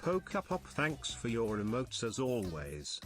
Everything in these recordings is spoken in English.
Pokupop, thanks for your emotes as always.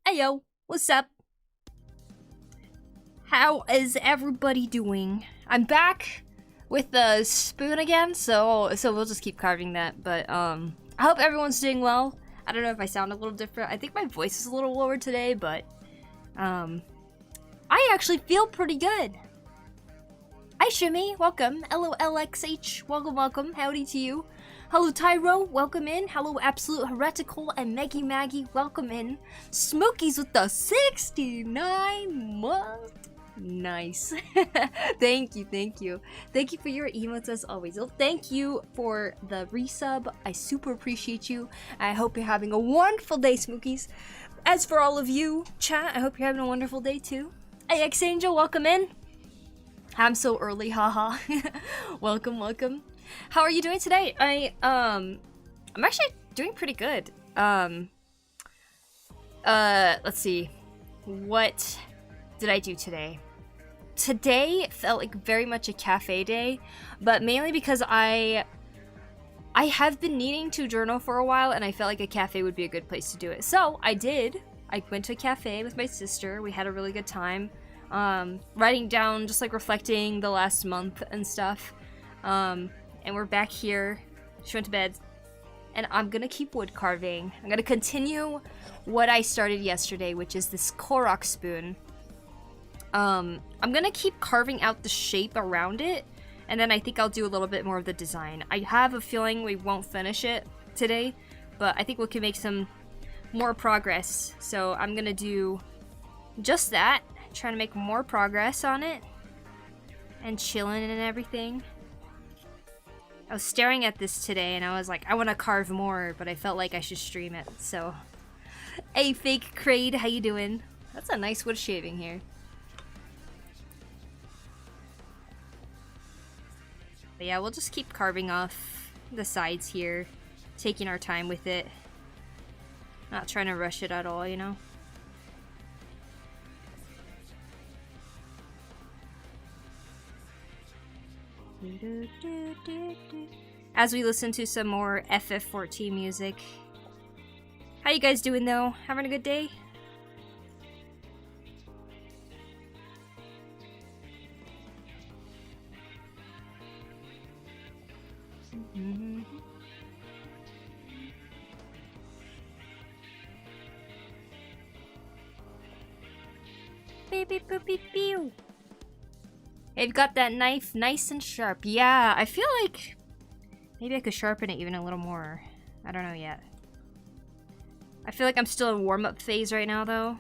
Hey yo, what's up? How is everybody doing? I'm back with the spoon again, so we'll just keep carving that. But I hope everyone's doing well. I don't know if I sound a little different. I think my voice is a little lower today, but I actually feel pretty good. Hi Shimmy, welcome. LOLXH, welcome. Howdy to you. Hello Tyro, welcome in. Hello Absolute Heretical and Maggie, welcome in. Smokey's with the 69 month. Nice. Thank you. Thank you for your emotes as always. Well, thank you for the resub. I super appreciate you. I hope you're having a wonderful day, Smokies. As for all of you, chat, I hope you're having a wonderful day too. AX Angel, welcome in. I'm so early, haha. welcome. How are you doing today? I'm actually doing pretty good. Let's see. What did I do today? Today felt like very much a cafe day, but mainly because I have been needing to journal for a while, and I felt like a cafe would be a good place to do it. So I did. I went to a cafe with my sister. We had a really good time. Writing down, just like reflecting the last month and stuff. And we're back here. She went to bed. And I'm gonna keep wood carving. I'm gonna continue what I started yesterday, which is this korok spoon. I'm gonna keep carving out the shape around it, and then I think I'll do a little bit more of the design. I have a feeling we won't finish it today, but I think we can make some more progress. So I'm gonna do just that, trying to make more progress on it, and chilling and everything. I was staring at this today and I was like, I want to carve more, but I felt like I should stream it, so. Hey, Fake Crade, how you doing? That's a nice wood shaving here. But yeah, we'll just keep carving off the sides here, taking our time with it. Not trying to rush it at all, you know? As we listen to some more FF14 music. How you guys doing though? Having a good day? Beep beep boop beep pew. They've got that knife nice and sharp. Yeah, I feel like maybe I could sharpen it even a little more. I don't know yet. I feel like I'm still in warm-up phase right now though.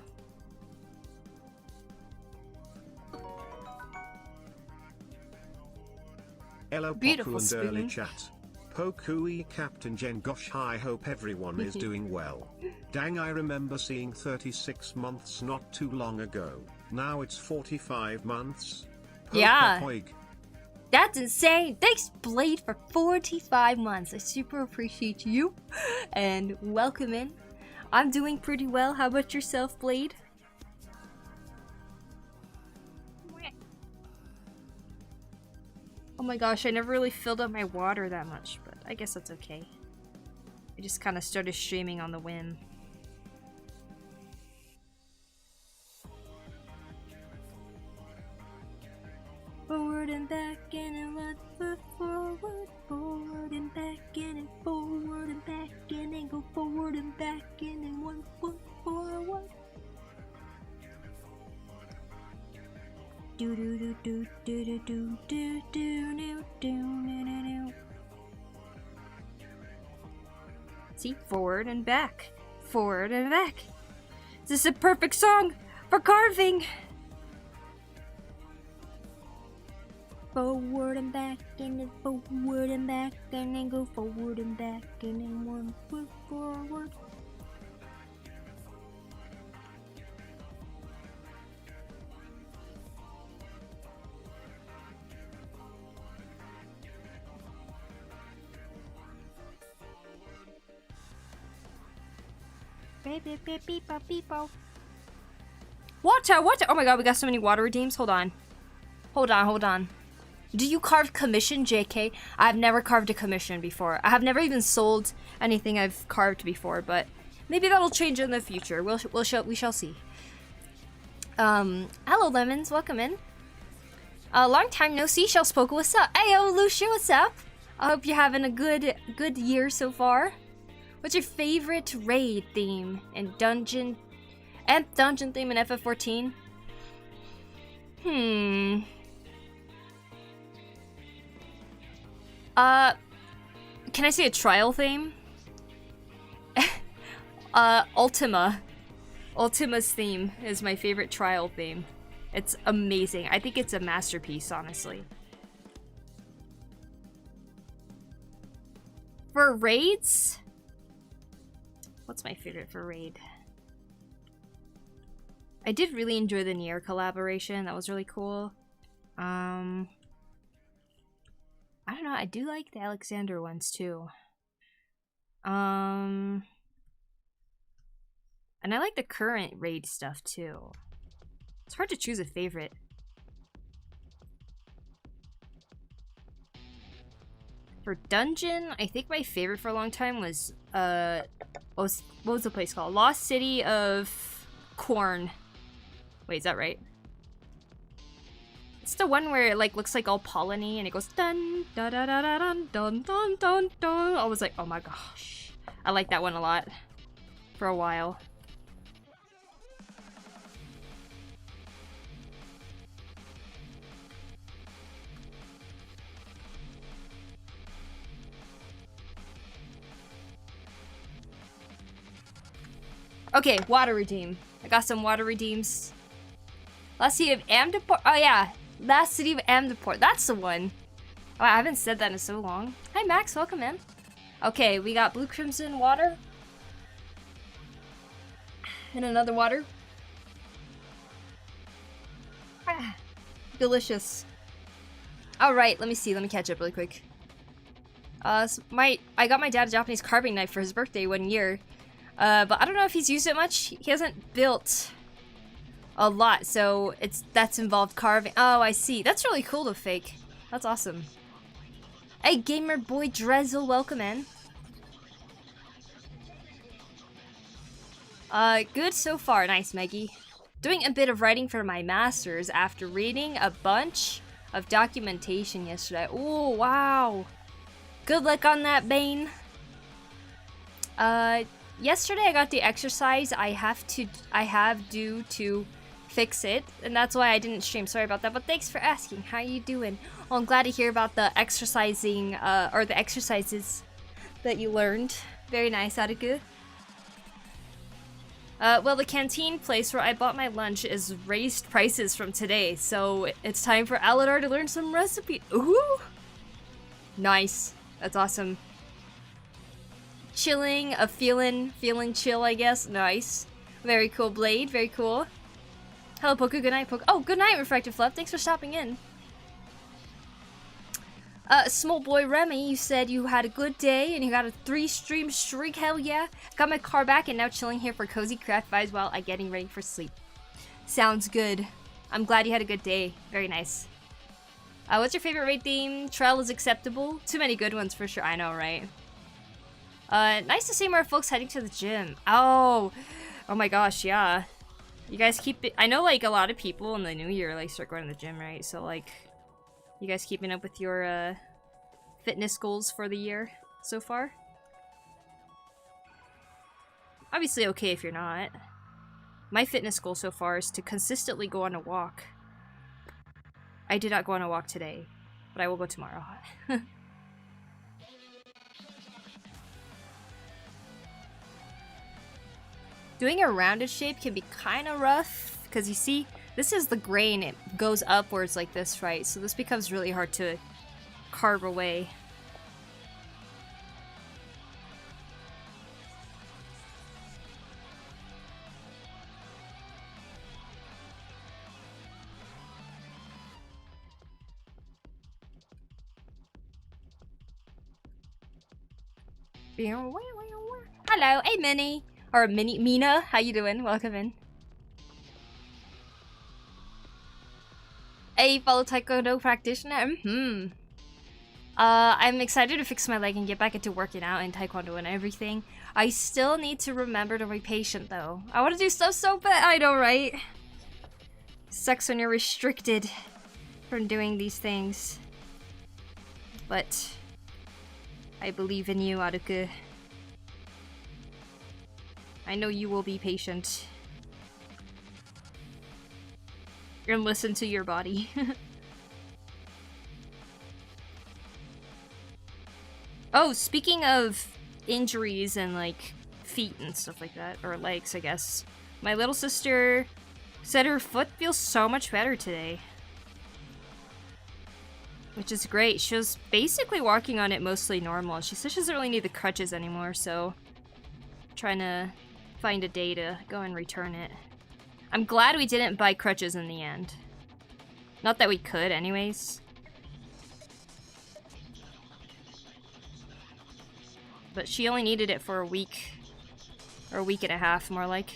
Hello, Beautiful Poku and early spoon. chat. Pokui Captain Jen Gosh, I hope everyone is doing well. Dang, I remember seeing 36 months not too long ago. Now it's 45 months. Yeah. Poig. That's insane. Thanks, Blade, for 45 months. I super appreciate you. And welcome in. I'm doing pretty well. How about yourself, Blade? Oh my gosh, I never really filled up my water that much, but I guess that's okay. I just kind of started streaming on the whim. Forward and back and a foot forward, forward and back and forward and back and then go forward and back and then 1 foot forward. Do do do do do do do do do do do. See, forward and back, forward and back. This is a perfect song for carving. Forward and back and then forward and back and then go forward and back and then 1 foot forward. Water, water! Oh my god, we got so many water redeems. Hold on. Hold on, hold on. Do you carve commission, JK? I've never carved a commission before. I have never even sold anything I've carved before, but maybe that'll change in the future. We shall see. Hello Lemons, welcome in. Long time no see, Shell Poku, what's up? Ayo, Lucia, what's up? I hope you're having a good year so far. What's your favorite raid theme and dungeon theme in FF14? Can I say a trial theme? Ultima. Ultima's theme is my favorite trial theme. It's amazing. I think it's a masterpiece, honestly. For raids? What's my favorite for raid? I did really enjoy the Nier collaboration. That was really cool. I don't know. I do like the Alexander ones too. And I like the current raid stuff too. It's hard to choose a favorite. For dungeon, I think my favorite for a long time was what was the place called? Lost City of Corn. Wait, is that right? It's the one where it like looks like all polleny and it goes dun da da da da dun dun dun dun dun. I was like, oh my gosh. I like that one a lot. For a while. Okay, water redeem. I got some water redeems. Last City of Amdaport. Oh yeah, Last City of Amdaport. That's the one. Oh, I haven't said that in so long. Hi Max, welcome in. Okay, we got blue crimson water. And another water. Delicious. Alright, let me see. Let me catch up really quick. I got my dad a Japanese carving knife for his birthday 1 year. But I don't know if he's used it much. He hasn't built a lot, so that's involved carving. Oh, I see. That's really cool to fake. That's awesome. Hey, gamer boy Drezel, welcome in. Good so far. Nice, Maggie. Doing a bit of writing for my master's after reading a bunch of documentation yesterday. Oh, wow. Good luck on that, Bane. Yesterday I got the exercise I have due to fix it, and that's why I didn't stream. Sorry about that, but thanks for asking. How you doing? Well, I'm glad to hear about the exercising, or the exercises that you learned. Very nice, Aruku. Well, the canteen place where I bought my lunch is raised prices from today, so it's time for Aladar to learn some recipe. Ooh! Nice. That's awesome. Chilling, feeling chill, I guess. Nice. Very cool, Blade. Very cool. Hello, Poku. Good night, Poku. Oh, good night, Refractive Fluff. Thanks for stopping in. Small boy Remy, you said you had a good day and you got a 3-stream streak. Hell yeah. Got my car back and now chilling here for cozy craft vibes while I'm getting ready for sleep. Sounds good. I'm glad you had a good day. Very nice. What's your favorite raid theme? Trail is acceptable. Too many good ones for sure. I know, right? Nice to see more folks heading to the gym. Oh my gosh, yeah. You guys keep it. I know, like, a lot of people in the new year, like, start going to the gym, right? So, like, you guys keeping up with your, fitness goals for the year so far? Obviously okay if you're not. My fitness goal so far is to consistently go on a walk. I did not go on a walk today, but I will go tomorrow. Doing a rounded shape can be kind of rough, because you see, this is the grain, it goes upwards like this, right? So this becomes really hard to carve away. Hello, hey Minnie! Or Mina, how you doing? Welcome in. Hey, fellow Taekwondo practitioner. I'm excited to fix my leg and get back into working out and Taekwondo and everything. I still need to remember to be patient though. I want to do stuff so bad. I know, right? Sucks when you're restricted from doing these things. But I believe in you, Aruku. I know you will be patient. And listen to your body. Oh, speaking of injuries and like feet and stuff like that, or legs, I guess. My little sister said her foot feels so much better today. Which is great. She was basically walking on it mostly normal. She said she doesn't really need the crutches anymore, so I'm trying to find a day to go and return it. I'm glad we didn't buy crutches in the end. Not that we could anyways. But she only needed it for a week. Or a week and a half, more like.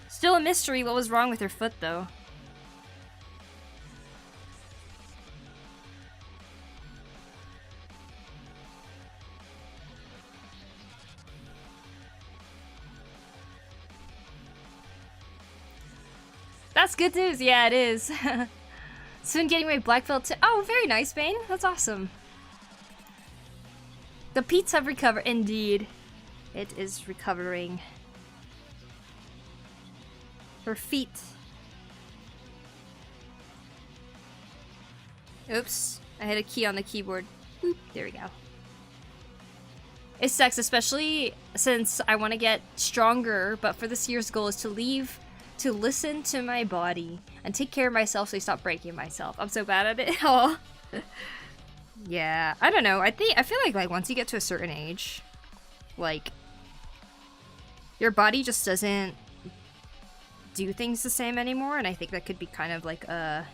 Still a mystery what was wrong with her foot, though. That's good news. Yeah, it is. Soon getting my black belt too. Oh, very nice, Bane. That's awesome. The Pete's have recovered. Indeed. It is recovering. Her feet. Oops. I hit a key on the keyboard. Boop. There we go. It sucks, especially since I want to get stronger, but for this year's goal is to listen to my body and take care of myself so I stop breaking myself. I'm so bad at it. Oh. Yeah, I don't know. I feel like once you get to a certain age, Like, your body just doesn't do things the same anymore, and I think that could be kind of like a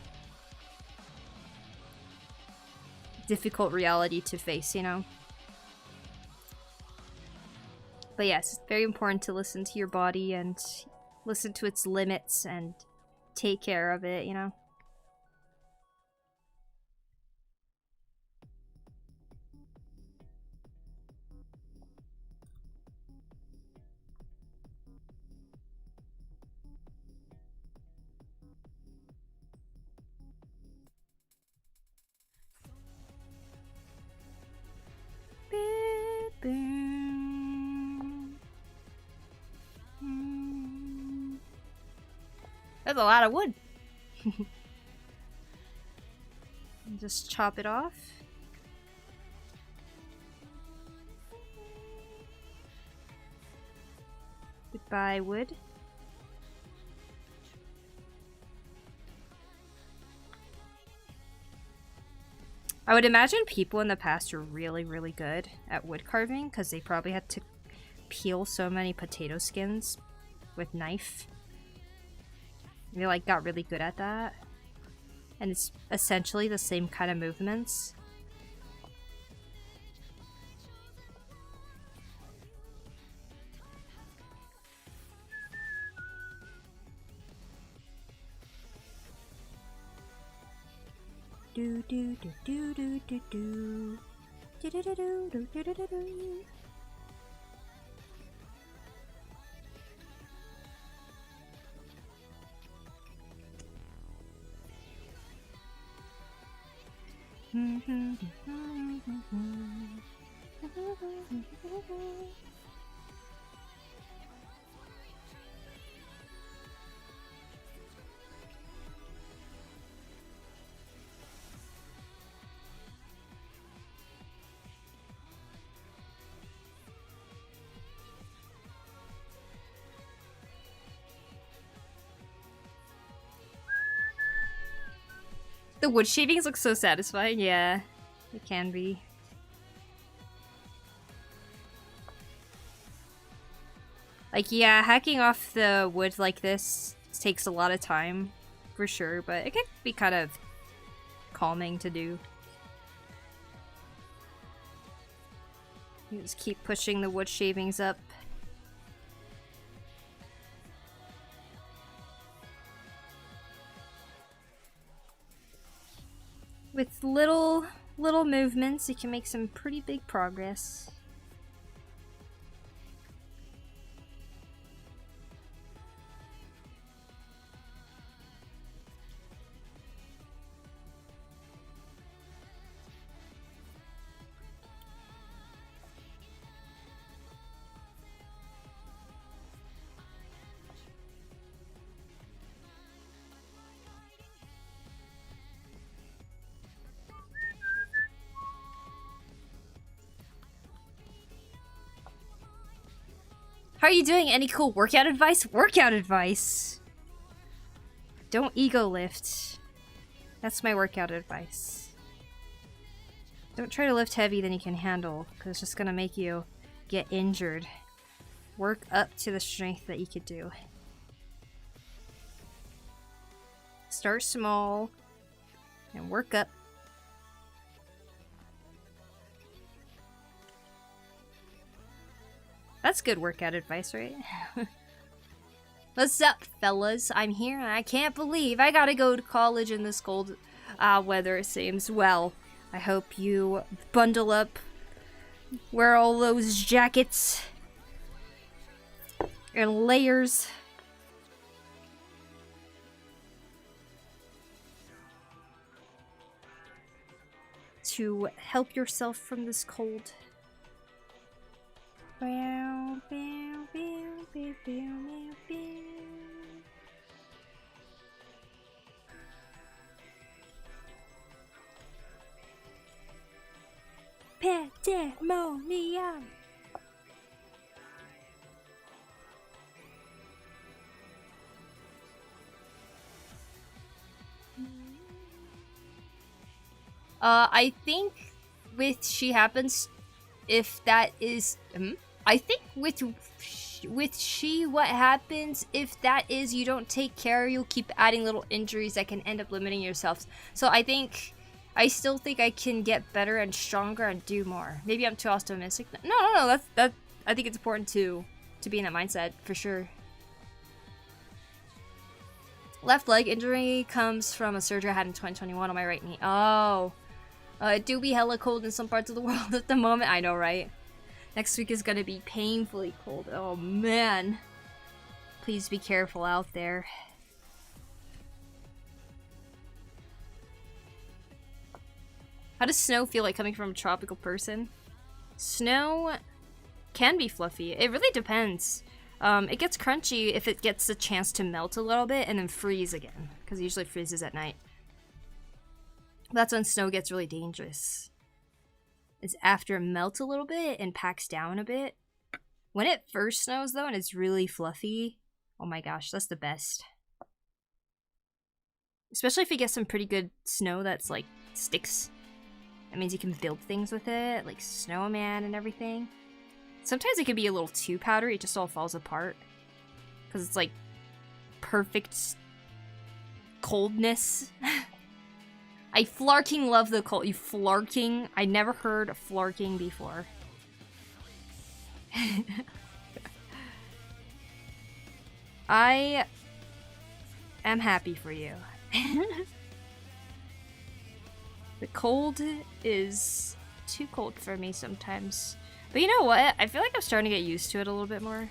difficult reality to face, you know? But yes, it's very important to listen to your body and listen to its limits and take care of it, you know? That's a lot of wood. Just chop it off. Goodbye, wood. I would imagine people in the past were really, really good at wood carving because they probably had to peel so many potato skins with knife. They like got really good at that. And it's essentially the same kind of movements. Do do do do do do do do do do do do do do do. The wood shavings look so satisfying. Yeah, it can be. Like, yeah, hacking off the wood like this takes a lot of time, for sure, but it can be kind of calming to do. You just keep pushing the wood shavings up. With little movements, you can make some pretty big progress. How are you doing? Any cool workout advice? Workout advice! Don't ego lift. That's my workout advice. Don't try to lift heavy than you can handle, because it's just gonna make you get injured. Work up to the strength that you could do. Start small and work up. That's good workout advice, right? What's up, fellas? I'm here and I can't believe I gotta go to college in this cold weather, it seems. Well, I hope you bundle up, wear all those jackets and layers. To help yourself from this cold. Pandemonium. I think with She Happens, if that is... I think with she, what happens if that is you don't take care, you'll keep adding little injuries that can end up limiting yourself. So I still think I can get better and stronger and do more. Maybe I'm too optimistic. No. That's I think it's important to be in that mindset for sure. Left leg injury comes from a surgery I had in 2021 on my right knee. Oh. It do be hella cold in some parts of the world at the moment. I know, right? Next week is gonna be painfully cold. Oh, man. Please be careful out there. How does snow feel like coming from a tropical person? Snow can be fluffy. It really depends. It gets crunchy if it gets a chance to melt a little bit and then freeze again, because it usually freezes at night. That's when snow gets really dangerous. It's after it melts a little bit and packs down a bit. When it first snows though and it's really fluffy, oh my gosh, that's the best. Especially if you get some pretty good snow that's like sticks. That means you can build things with it, like snowman and everything. Sometimes it can be a little too powdery, it just all falls apart. Because it's like perfect coldness. I flarking love the cold. You flarking? I never heard flarking before. I am happy for you. The cold is too cold for me sometimes. But you know what? I feel like I'm starting to get used to it a little bit more.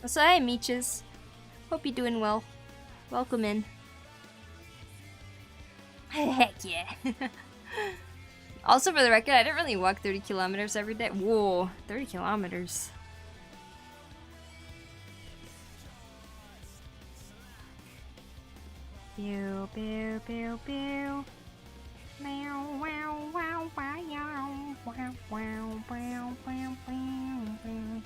So hi, Meeches. Hope you're doing well. Welcome in. Heck yeah. Also, for the record, I didn't really walk 30 kilometers every day. Whoa, 30 kilometers. Pew, pew, pew, pew. Meow, wow, wow, wow, wow, wow, wow, wow, wow, wow.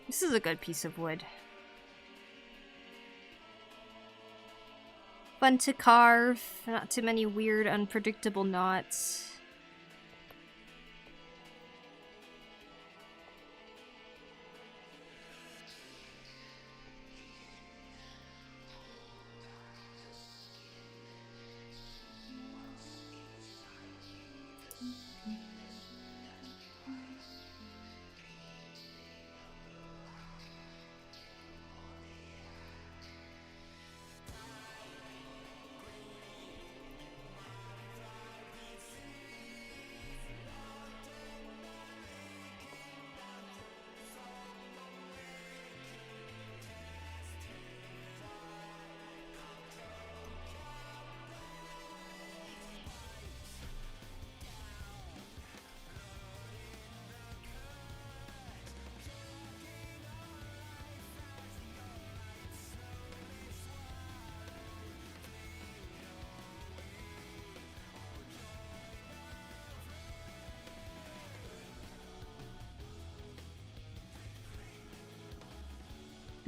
This is a good piece of wood. Fun to carve, not too many weird, unpredictable knots.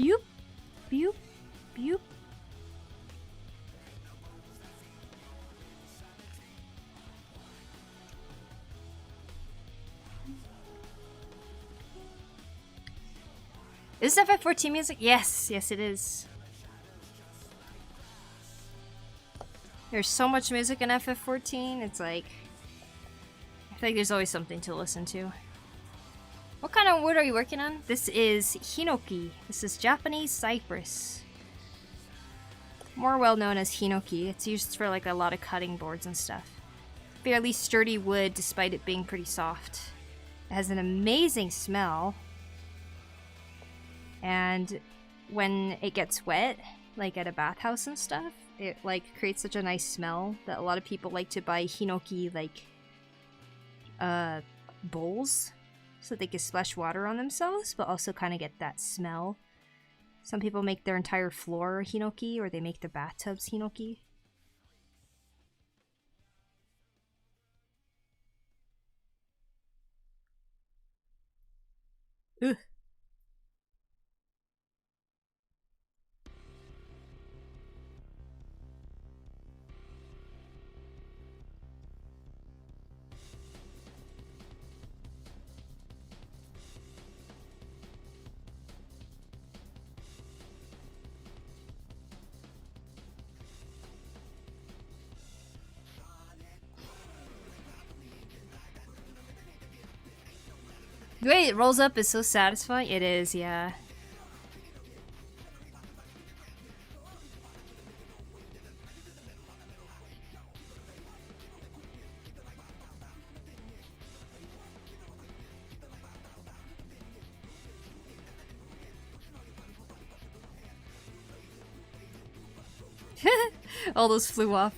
Boop, boop, boop. Is this FF14 music? Yes, yes it is. There's so much music in FF14, it's like... I feel like there's always something to listen to. What kind of wood are you working on? This is hinoki. This is Japanese cypress. More well known as hinoki. It's used for like a lot of cutting boards and stuff. Fairly sturdy wood despite it being pretty soft. It has an amazing smell. And when it gets wet, like at a bathhouse and stuff, it like creates such a nice smell that a lot of people like to buy hinoki like bowls so they can splash water on themselves, but also kind of get that smell. Some people make their entire floor hinoki, or they make their bathtubs hinoki. Ugh. The way it rolls up is so satisfying. It is, yeah. All those flew off.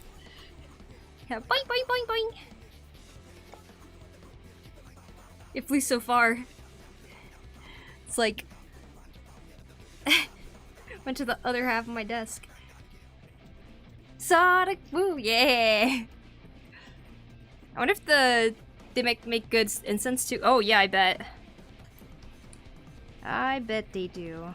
Yeah, boing, boing, boing, boing. It flew so far. It's like... went to the other half of my desk. Sonic Woo, yeah! I wonder if they make good incense too. Oh yeah, I bet. I bet they do.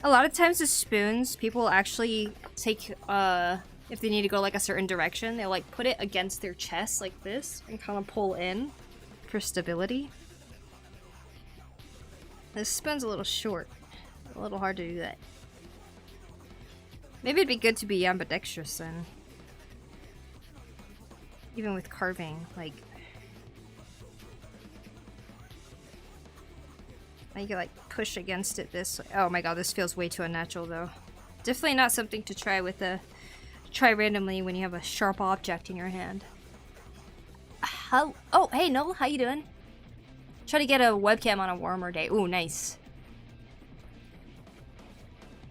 A lot of times with spoons, people actually take, if they need to go like a certain direction, they'll like put it against their chest like this and kind of pull in for stability. This spoon's a little short. A little hard to do that. Maybe it'd be good to be ambidextrous then. Even with carving, like... you can like push against it this way. Oh my god, this feels way too unnatural though. Definitely not something to try with try randomly when you have a sharp object in your hand. Oh, hey Noel, how you doing? Try to get a webcam on a warmer day. Ooh, nice.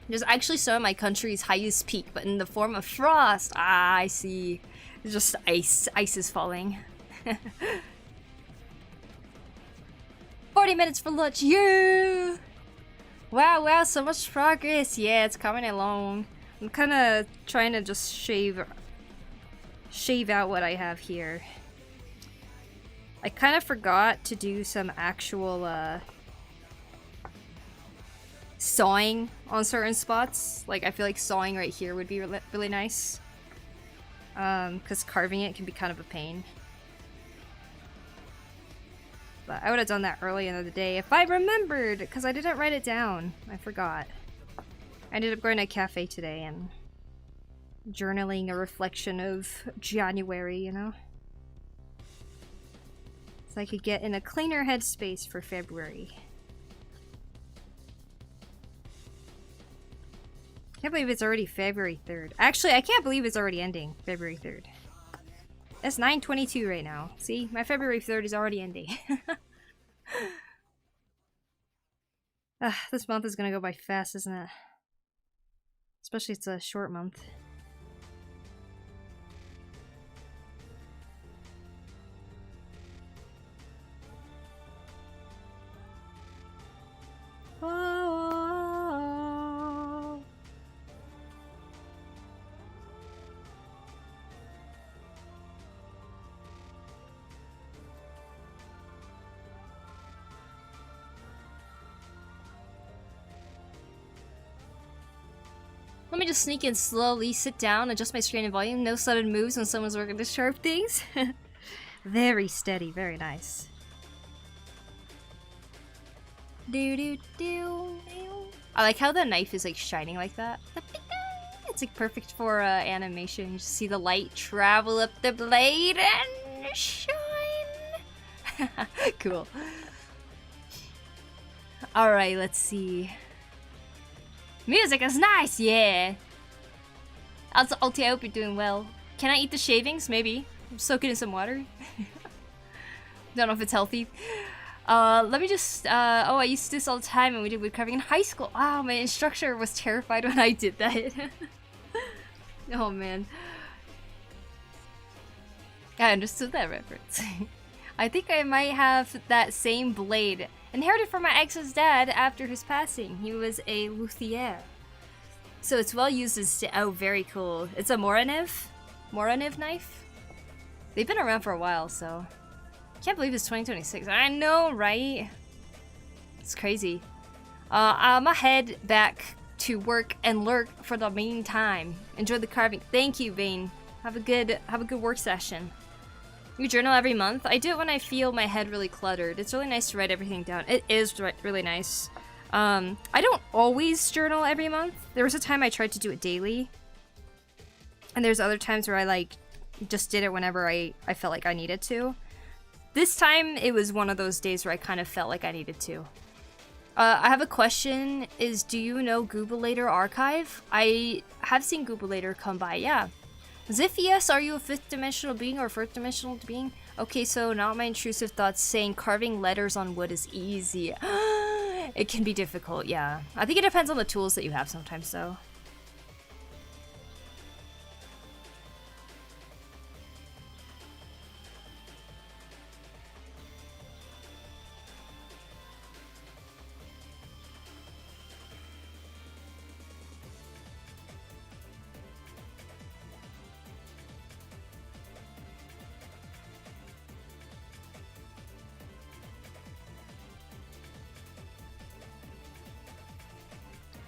There's actually some of my country's highest peak, but in the form of frost. Ah, I see. It's just ice. Ice is falling. 40 minutes for lunch, yeah! Wow, so much progress. Yeah, it's coming along. I'm kind of trying to just shave out what I have here. I kind of forgot to do some actual sawing on certain spots. Like, I feel like sawing right here would be really nice. Because carving it can be kind of a pain. But I would have done that early in the day if I remembered, because I didn't write it down. I forgot. I ended up going to a cafe today and journaling a reflection of January, you know? So I could get in a cleaner headspace for February. Can't believe it's already February 3rd. Actually, I can't believe it's already ending February 3rd. It's 9:22 right now. See, my February 3rd is already ending. This month is gonna go by fast, isn't it? Especially it's a short month. Oh. Let me just sneak in slowly, sit down, adjust my screen and volume. No sudden moves when someone's working to sharp things. Very steady, very nice. I like how the knife is like shining like that. It's like perfect for animation. You just see the light travel up the blade and shine. Cool. Alright, let's see. Music is nice, yeah. Ulti, I hope you're doing well. Can I eat the shavings? Maybe. Soak it in some water. Don't know if it's healthy. Let me just, oh, I used to do this all the time when we did woodcarving in high school. Wow, my instructor was terrified when I did that. Oh, man. I understood that reference. I think I might have that same blade. Inherited from my ex's dad after his passing. He was a luthier. So it's well used as, oh, very cool. It's a Moranev knife. They've been around for a while, so. Can't believe it's 2026. I know, right? It's crazy. I'ma head back to work and lurk for the meantime. Enjoy the carving. Thank you, Vane. Have a good work session. You journal every month? I do it when I feel my head really cluttered. It's really nice to write everything down. It is really nice. I don't always journal every month. There was a time I tried to do it daily. And there's other times where I like just did it whenever I felt like I needed to. This time it was one of those days where I kind of felt like I needed to. I have a question. Do you know Goobulator Archive? I have seen Goobulator come by, yeah. Ziphius, are you a 5th dimensional being or 4th dimensional being? Okay, so not my intrusive thoughts saying carving letters on wood is easy. It can be difficult, yeah. I think it depends on the tools that you have sometimes, though.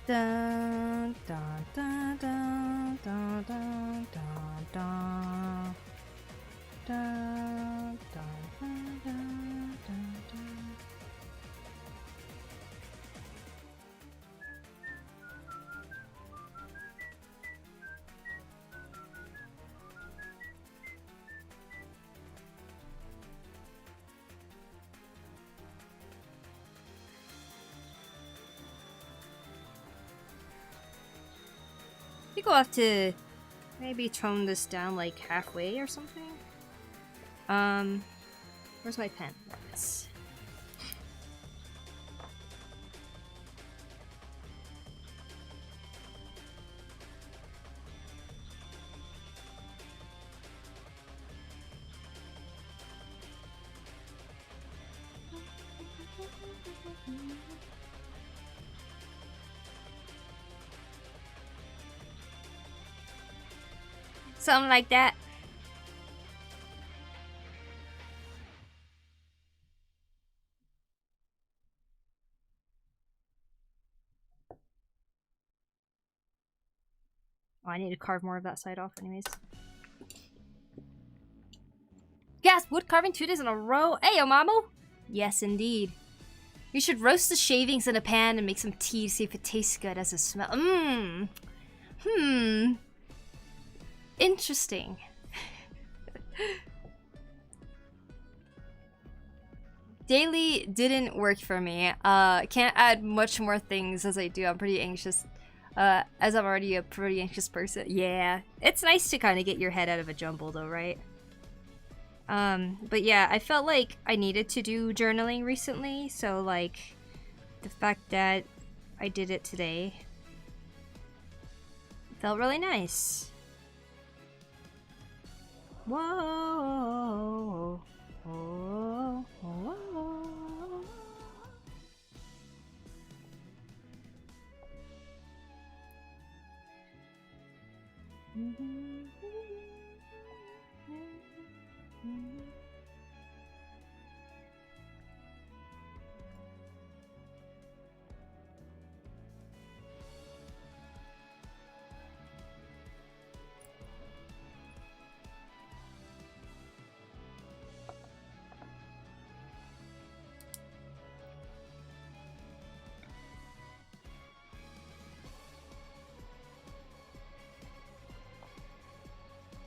Dun, dun, dun, dun, dun, dun, dun, dun. Dun, dun, dun, dun, dun, dun. I think we'll have to maybe tone this down like halfway or something. Where's my pen? Yes. Something like that. Oh, I need to carve more of that side off anyways. Yes, wood carving 2 days in a row. Hey, Omamo! Yes, indeed. You should roast the shavings in a pan and make some tea to see if it tastes good as a smell. Interesting. Daily didn't work for me. Can't add much more things as I do. I'm pretty anxious. As I'm already a pretty anxious person. Yeah. It's nice to kind of get your head out of a jumble though, right? But yeah, I felt like I needed to do journaling recently, so like the fact that I did it today felt really nice. Whoa. Whoa. Whoa.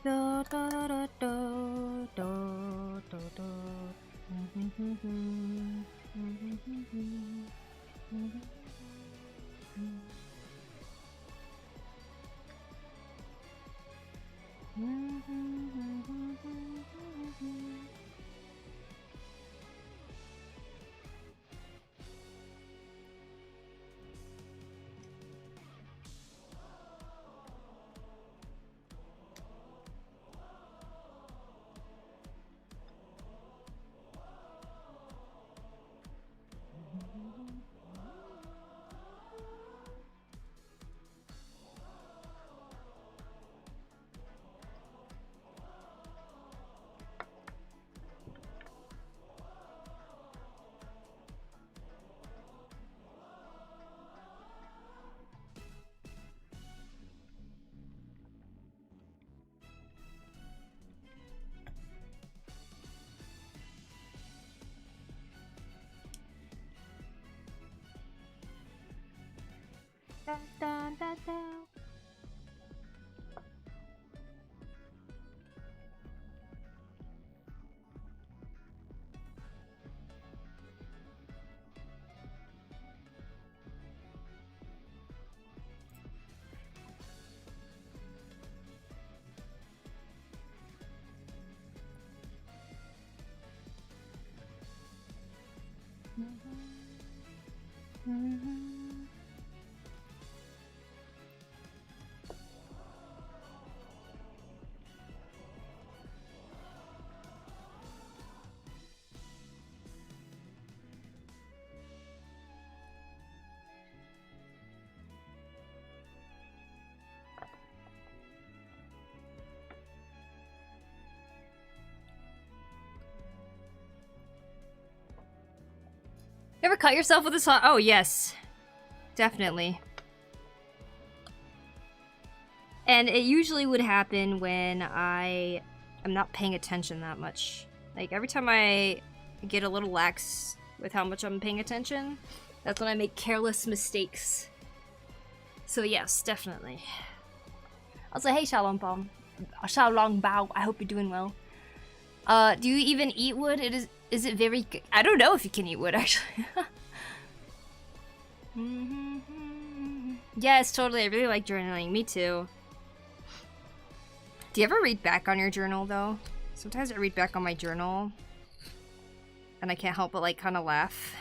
Do, do, do, do, do, do, do. Da, da, da, da. Ever cut yourself with a saw? Oh, yes. Definitely. And it usually would happen when I am not paying attention that much. Like, every time I get a little lax with how much I'm paying attention, that's when I make careless mistakes. So yes, definitely. Also, hey Xiaolong Bao. Xiaolong Bao, I hope you're doing well. Do you even eat wood? Is it very good? I don't know if you can eat wood, actually. Yes, totally. I really like journaling. Me too. Do you ever read back on your journal, though? Sometimes I read back on my journal, and I can't help but, like, kind of laugh.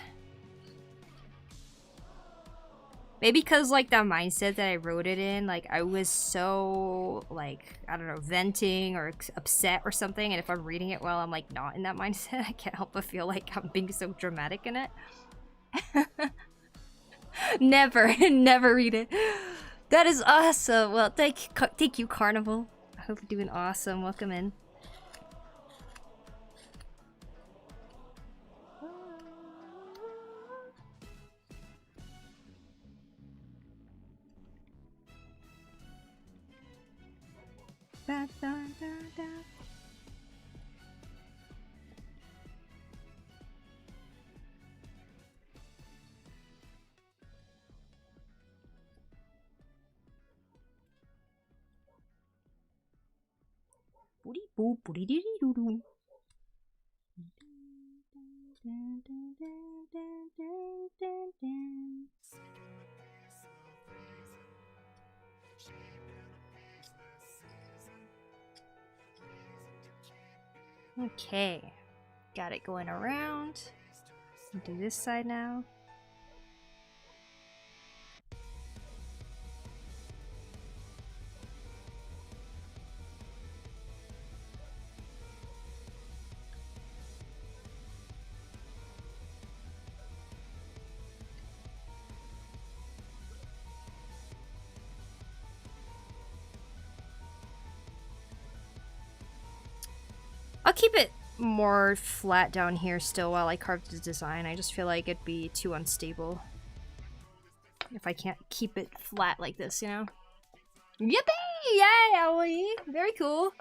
Maybe because, like, that mindset that I wrote it in, like, I was so, like, I don't know, venting or upset or something, and if I'm reading it while I'm, like, not in that mindset, I can't help but feel like I'm being so dramatic in it. Never, never read it. That is awesome. Well, thank you, Carnival. I hope you're doing awesome. Welcome in. Da, da, da, da. Booty boo, booty dee doo doo. Okay. Got it going around. Do this side now. I'll keep it more flat down here still while I carve the design. I just feel like it'd be too unstable if I can't keep it flat like this, you know? Yippee! Yay, Aoi! Very cool.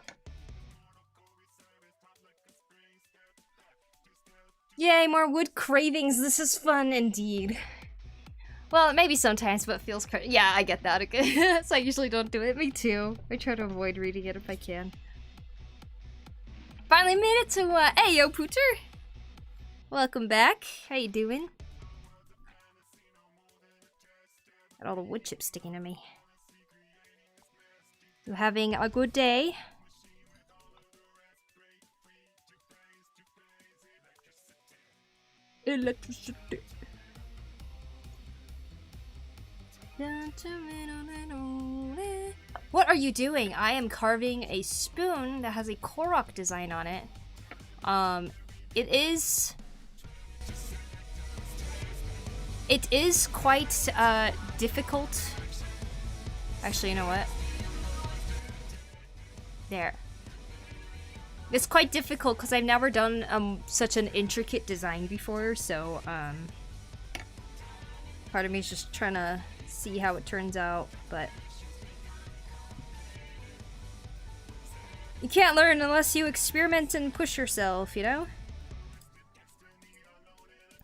Yay, more wood cravings. This is fun indeed. Well, maybe sometimes, but it feels yeah, I get that. Okay. So I usually don't do it. Me too. I try to avoid reading it if I can. Finally made it to, hey, yo, Pooter! Welcome back. How you doing? Got all the wood chips sticking to me. You having a good day? Electricity. What are you doing? I am carving a spoon that has a korok design on it. It is quite difficult. Actually, you know what? There. It's quite difficult because I've never done such an intricate design before, so part of me is just trying to see how it turns out, but you can't learn unless you experiment and push yourself, you know?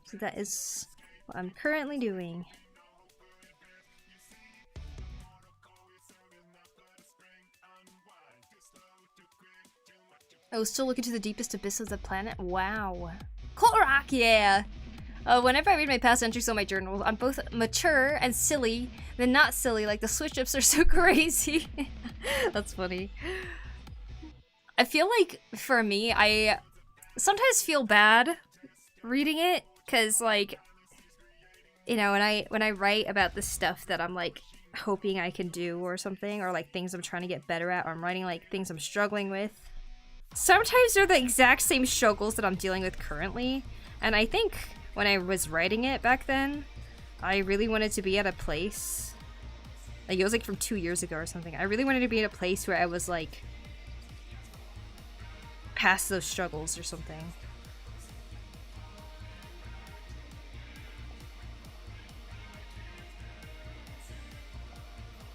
So that is what I'm currently doing. Oh, still looking to the deepest abyss of the planet? Wow. Korok, yeah! Whenever I read my past entries on my journal, I'm both mature and silly, then not silly, like the switch-ups are so crazy. That's funny. I feel like, for me, I sometimes feel bad reading it, because, like, you know, when I write about the stuff that I'm, like, hoping I can do or something, or, like, things I'm trying to get better at, or I'm writing, like, things I'm struggling with, sometimes they're the exact same struggles that I'm dealing with currently, and I think when I was writing it back then, I really wanted to be at a place, like, it was, like, from 2 years ago or something, I really wanted to be at a place where I was, like, past those struggles or something.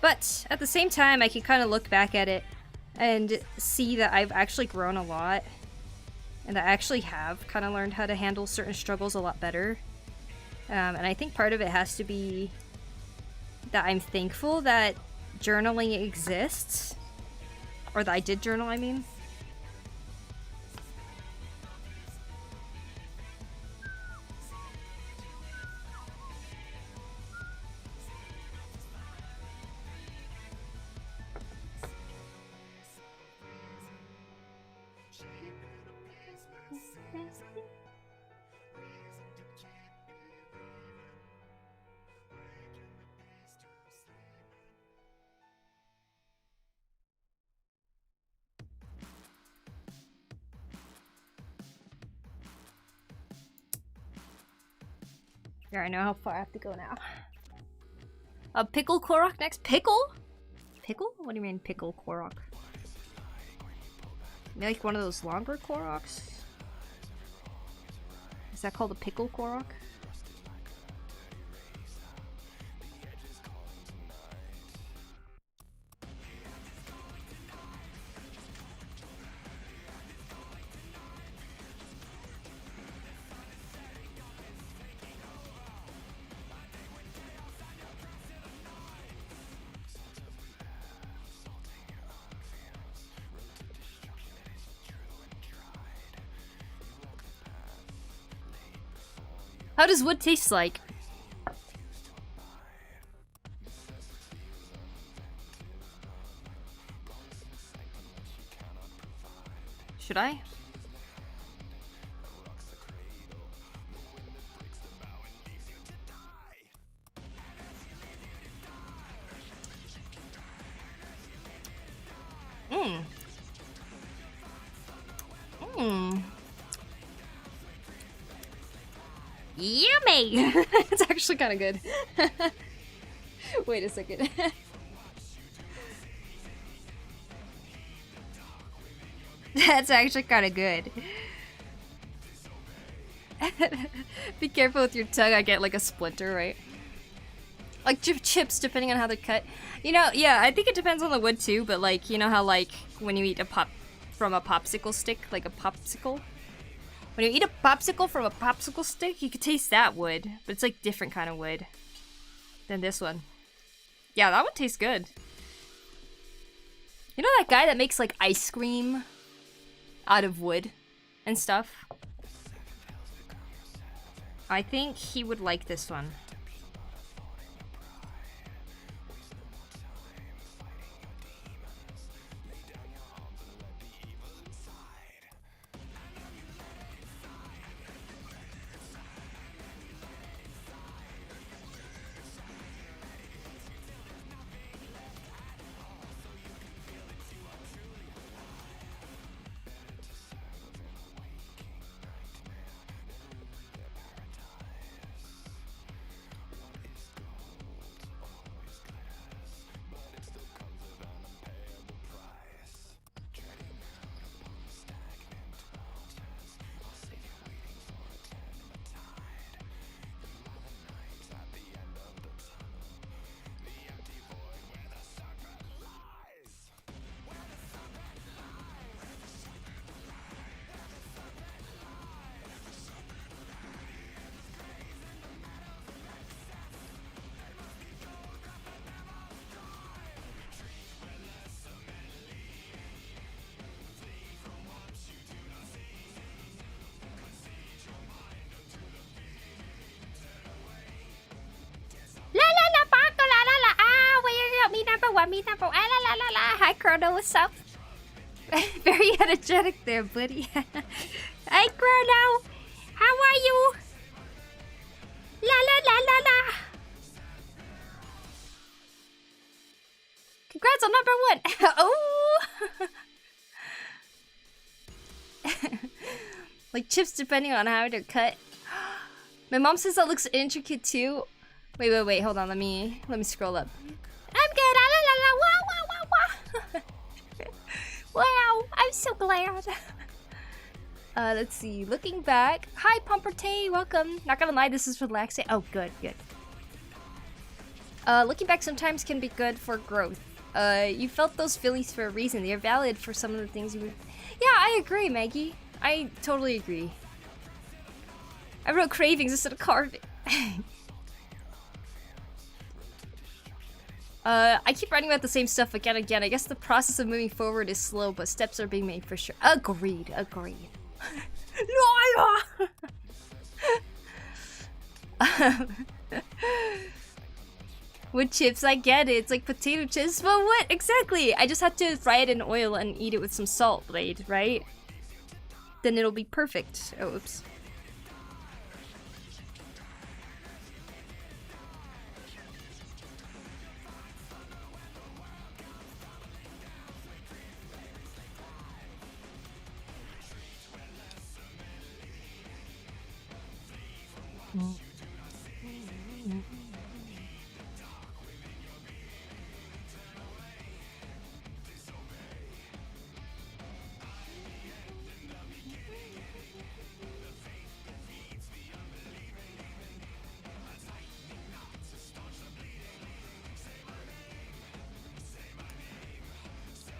But at the same time, I can kind of look back at it and see that I've actually grown a lot, and I actually have kind of learned how to handle certain struggles a lot better. And I think part of it has to be that I'm thankful that journaling exists, or that I did journal, I mean. Yeah, I know how far I have to go now. A pickle korok next? Pickle? Pickle? What do you mean pickle korok? Maybe like one of those longer koroks? Is that called a pickle korok? How does wood taste like? Should I? It's actually kind of good. Wait a second. That's actually kind of good. Be careful with your tongue. I get like a splinter, right? Like chips, depending on how they're cut. You know, yeah, I think it depends on the wood too. But like, you know how like when you eat a pop from a popsicle stick, like a popsicle. When you eat a popsicle from a popsicle stick, you can taste that wood, but it's like different kind of wood than this one. Yeah, that one tastes good. You know that guy that makes like ice cream out of wood and stuff? I think he would like this one. Hi, Chrono, what's up? Very energetic there, buddy. Hey, Chrono, how are you? La la la la la. Congrats on number 1. Oh. Like chips, depending on how they're cut. My mom says that looks intricate too. Wait, hold on. Let me scroll up. I'm good. La la la. Wow. Wow, I'm so glad. Let's see. Looking back. Hi, Pumpertay. Welcome. Not gonna lie, this is relaxing. Oh, good. Looking back sometimes can be good for growth. You felt those feelings for a reason. They're valid for some of the things you would... Yeah, I agree, Maggie. I totally agree. I wrote cravings instead of carving. I keep writing about the same stuff again and again. I guess the process of moving forward is slow, but steps are being made for sure. Agreed. Wood chips, I get it. It's like potato chips, but what? Exactly. I just have to fry it in oil and eat it with some salt blade, right? Then it'll be perfect. Oh, oops.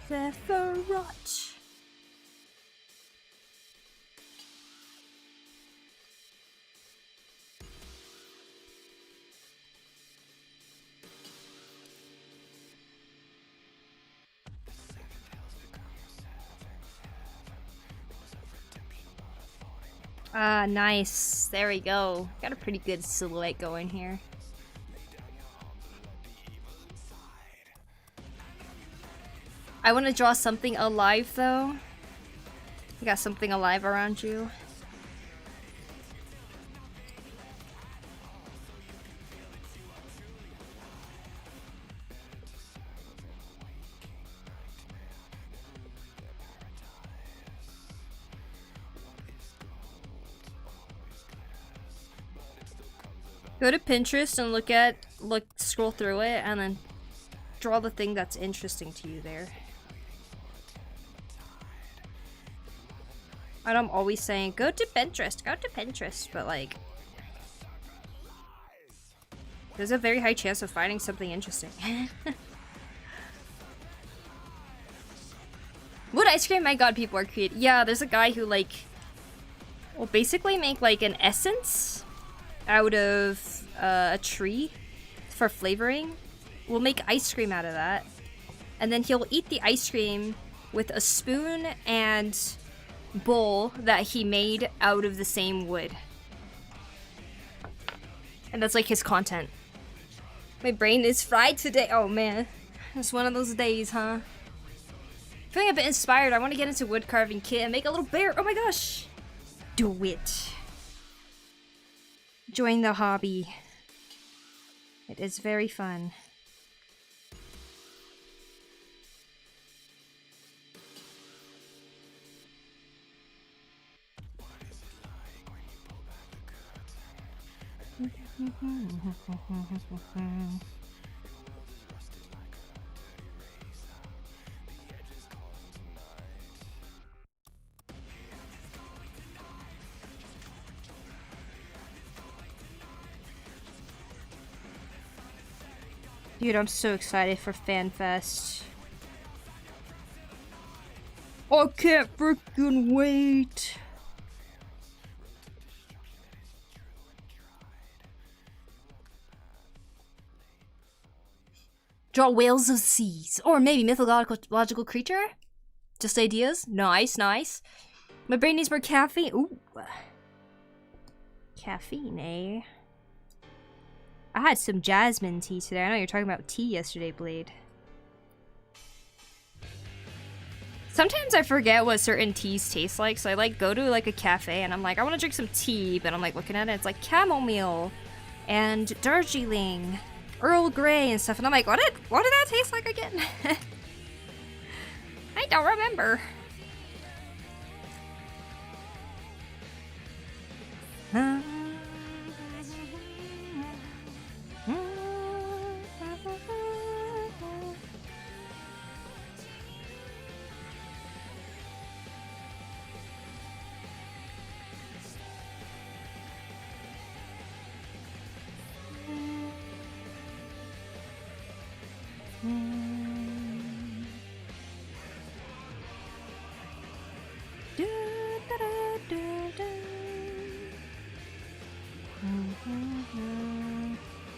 Sephiroth. Ah, nice. There we go. Got a pretty good silhouette going here. I want to draw something alive, though. You got something alive around you? Go to Pinterest and scroll through it, and then draw the thing that's interesting to you there. And I'm always saying, go to Pinterest, but like, there's a very high chance of finding something interesting. What ice cream? My god, people are creative. Yeah, there's a guy who like will basically make like an essence out of a tree for flavoring. We'll make ice cream out of that. And then he'll eat the ice cream with a spoon and bowl that he made out of the same wood. And that's like his content. My brain is fried today. Oh man. It's one of those days, huh? Feeling a bit inspired. I want to get into woodcarving kit and make a little bear. Oh my gosh. Do it. Join the hobby. It is very fun. Dude, I'm so excited for FanFest. I can't freaking wait. Draw whales of seas. Or maybe mythological creature? Just ideas? Nice, nice. My brain needs more caffeine. Ooh. Caffeine, eh? I had some jasmine tea today. I know you're talking about tea yesterday, Blade. Sometimes I forget what certain teas taste like, so I like go to like a cafe and I'm like, I want to drink some tea, but I'm like looking at it, it's like chamomile and Darjeeling, Earl Grey and stuff, and I'm like, what did that taste like again? I don't remember.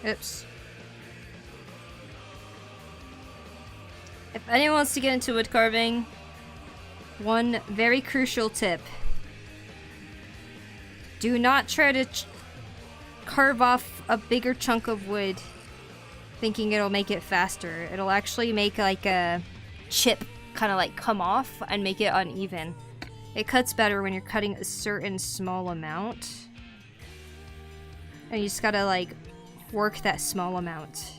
Oops. If anyone wants to get into wood carving, one very crucial tip. Do not try to carve off a bigger chunk of wood thinking it'll make it faster. It'll actually make like a chip kind of like come off and make it uneven. It cuts better when you're cutting a certain small amount. And you just gotta like work that small amount.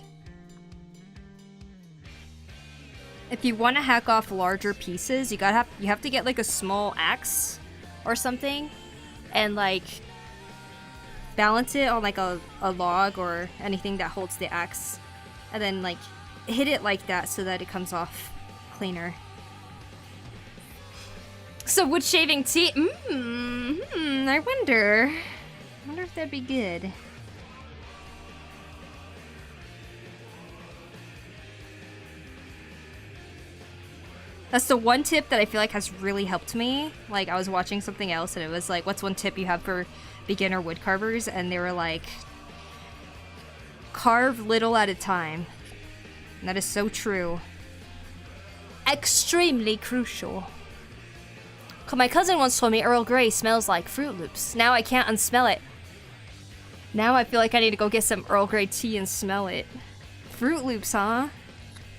If you want to hack off larger pieces, you have to get like a small axe or something and like balance it on like a log or anything that holds the axe, and then like hit it like that so that it comes off cleaner. So wood shaving tea, I wonder if that'd be good. That's the one tip that I feel like has really helped me. Like, I was watching something else and it was like, what's one tip you have for beginner wood carvers? And they were like, carve little at a time. And that is so true. Extremely crucial. My cousin once told me Earl Grey smells like Fruit Loops. Now I can't unsmell it. Now I feel like I need to go get some Earl Grey tea and smell it. Fruit Loops, huh?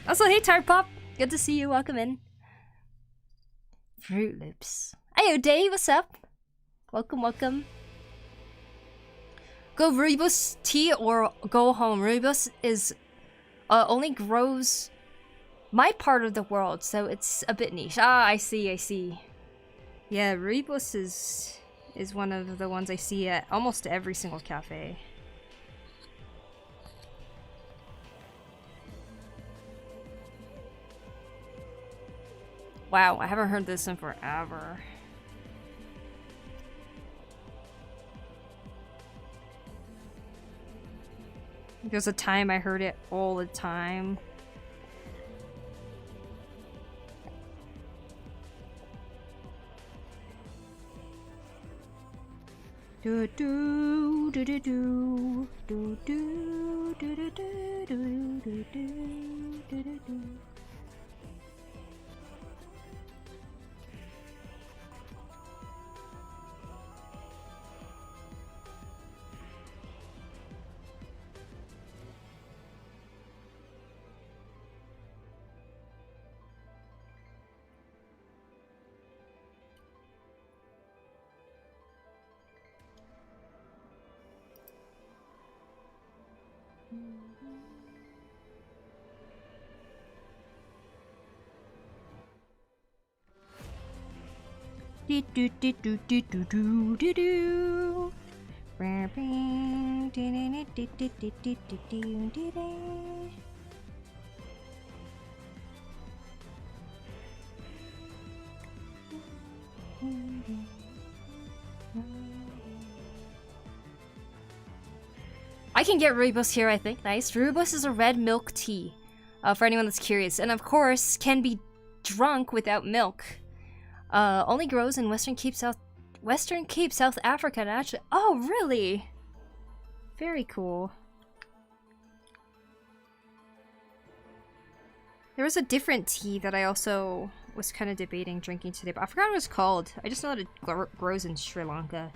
Also, hey Tart Pop. Good to see you. Welcome in. Fruit Loops. Ayo, Dave, what's up? Welcome, welcome. Go Rooibos tea or go home. Rooibos is only grows my part of the world, so it's a bit niche. Ah, I see, I see. Yeah, Rooibos is one of the ones I see at almost every single cafe. Wow, I haven't heard this in forever. There's a time I heard it all the time. Do do do do do do do do do do do do do do do. Do do do do do do do do do. I can get rooibos here, I think. Nice. Rooibos is a red milk tea, for anyone that's curious, and of course can be drunk without milk. Only grows in Western Cape, South Africa. Actually, oh really? Very cool. There was a different tea that I also was kind of debating drinking today, but I forgot what it was called. I just know that it grows in Sri Lanka.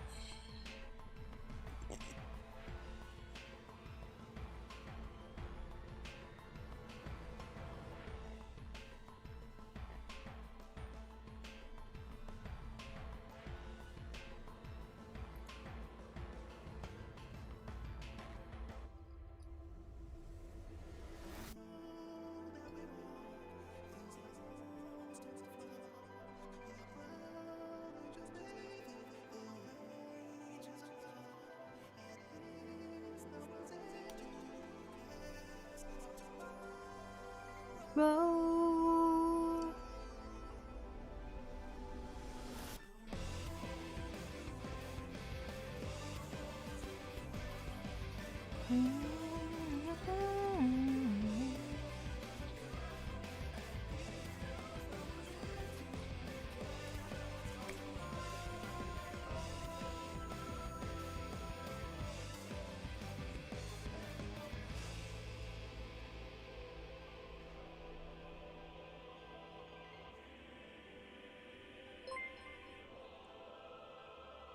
Roll.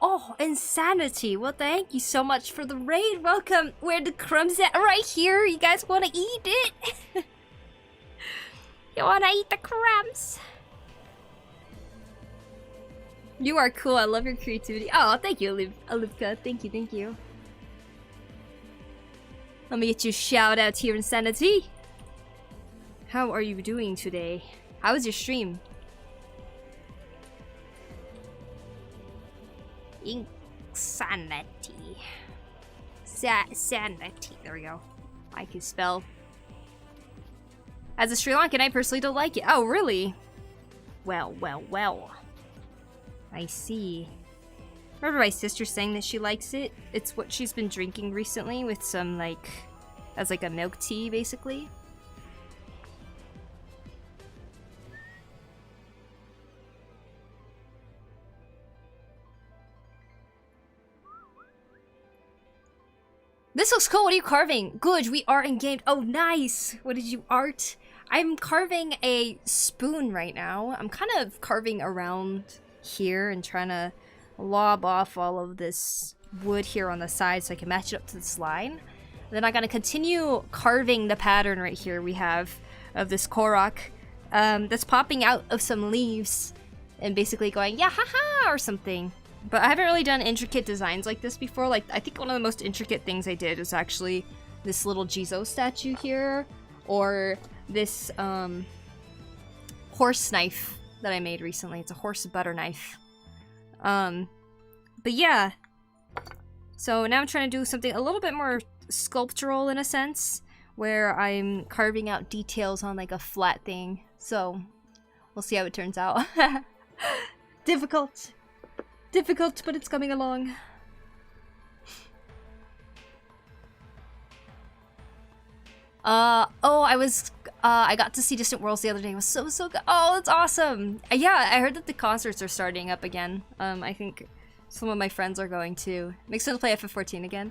Oh, Insanity! Well, thank you so much for the raid. Welcome. Where the crumbs at? Right here. You guys want to eat it? You want to eat the crumbs? You are cool. I love your creativity. Oh, thank you, Olivka. Thank you, thank you. Let me get you a shout out here, Insanity. How are you doing today? How was your stream? Insanity. Sanity. There we go. I can spell. As a Sri Lankan, I personally don't like it. Oh, really? Well, well, well. I see. Remember my sister saying that she likes it? It's what she's been drinking recently with some, like, as like a milk tea, basically. This looks cool. What are you carving? Good, we are engaged. Oh, nice. What did you art? I'm carving a spoon right now. I'm kind of carving around here and trying to lob off all of this wood here on the side so I can match it up to this line. And then I'm going to continue carving the pattern right here we have of this korok that's popping out of some leaves and basically going, yeah, haha, or something. But I haven't really done intricate designs like this before. Like, I think one of the most intricate things I did was actually this little Jizo statue here, or this horse knife that I made recently. It's a horse butter knife. But yeah. So now I'm trying to do something a little bit more sculptural in a sense, where I'm carving out details on like a flat thing. So We'll see how it turns out. Difficult. Difficult, but it's coming along. I got to see Distant Worlds the other day. It was so good. Oh, that's awesome. Yeah, I heard that the concerts are starting up again. I think some of my friends are going to. Makes sense to play FF14 again.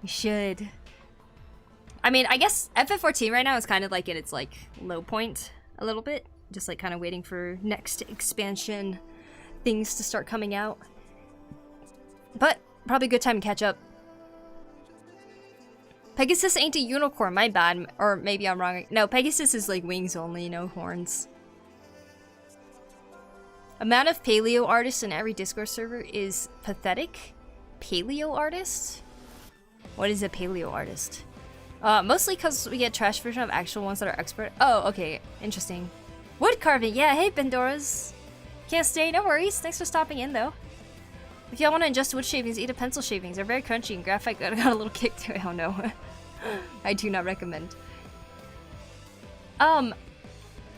You should. I mean, I guess FF14 right now is kind of like in its like low point a little bit. Just like kind of waiting for next expansion things to start coming out. But probably a good time to catch up. Pegasus ain't a unicorn, my bad. Or maybe I'm wrong. No, Pegasus is like wings only, no horns. Amount of paleo artists in every Discord server is pathetic. Paleo artist? What is a paleo artist? Mostly because we get trash version of actual ones that are expert. Oh, okay. Interesting. Woodcarving, yeah, hey Pandoras. Can't stay, no worries. Thanks for stopping in though. If y'all want to ingest wood shavings, eat a pencil shavings. They're very crunchy and graphite got a little kick to it. Oh no. I do not recommend.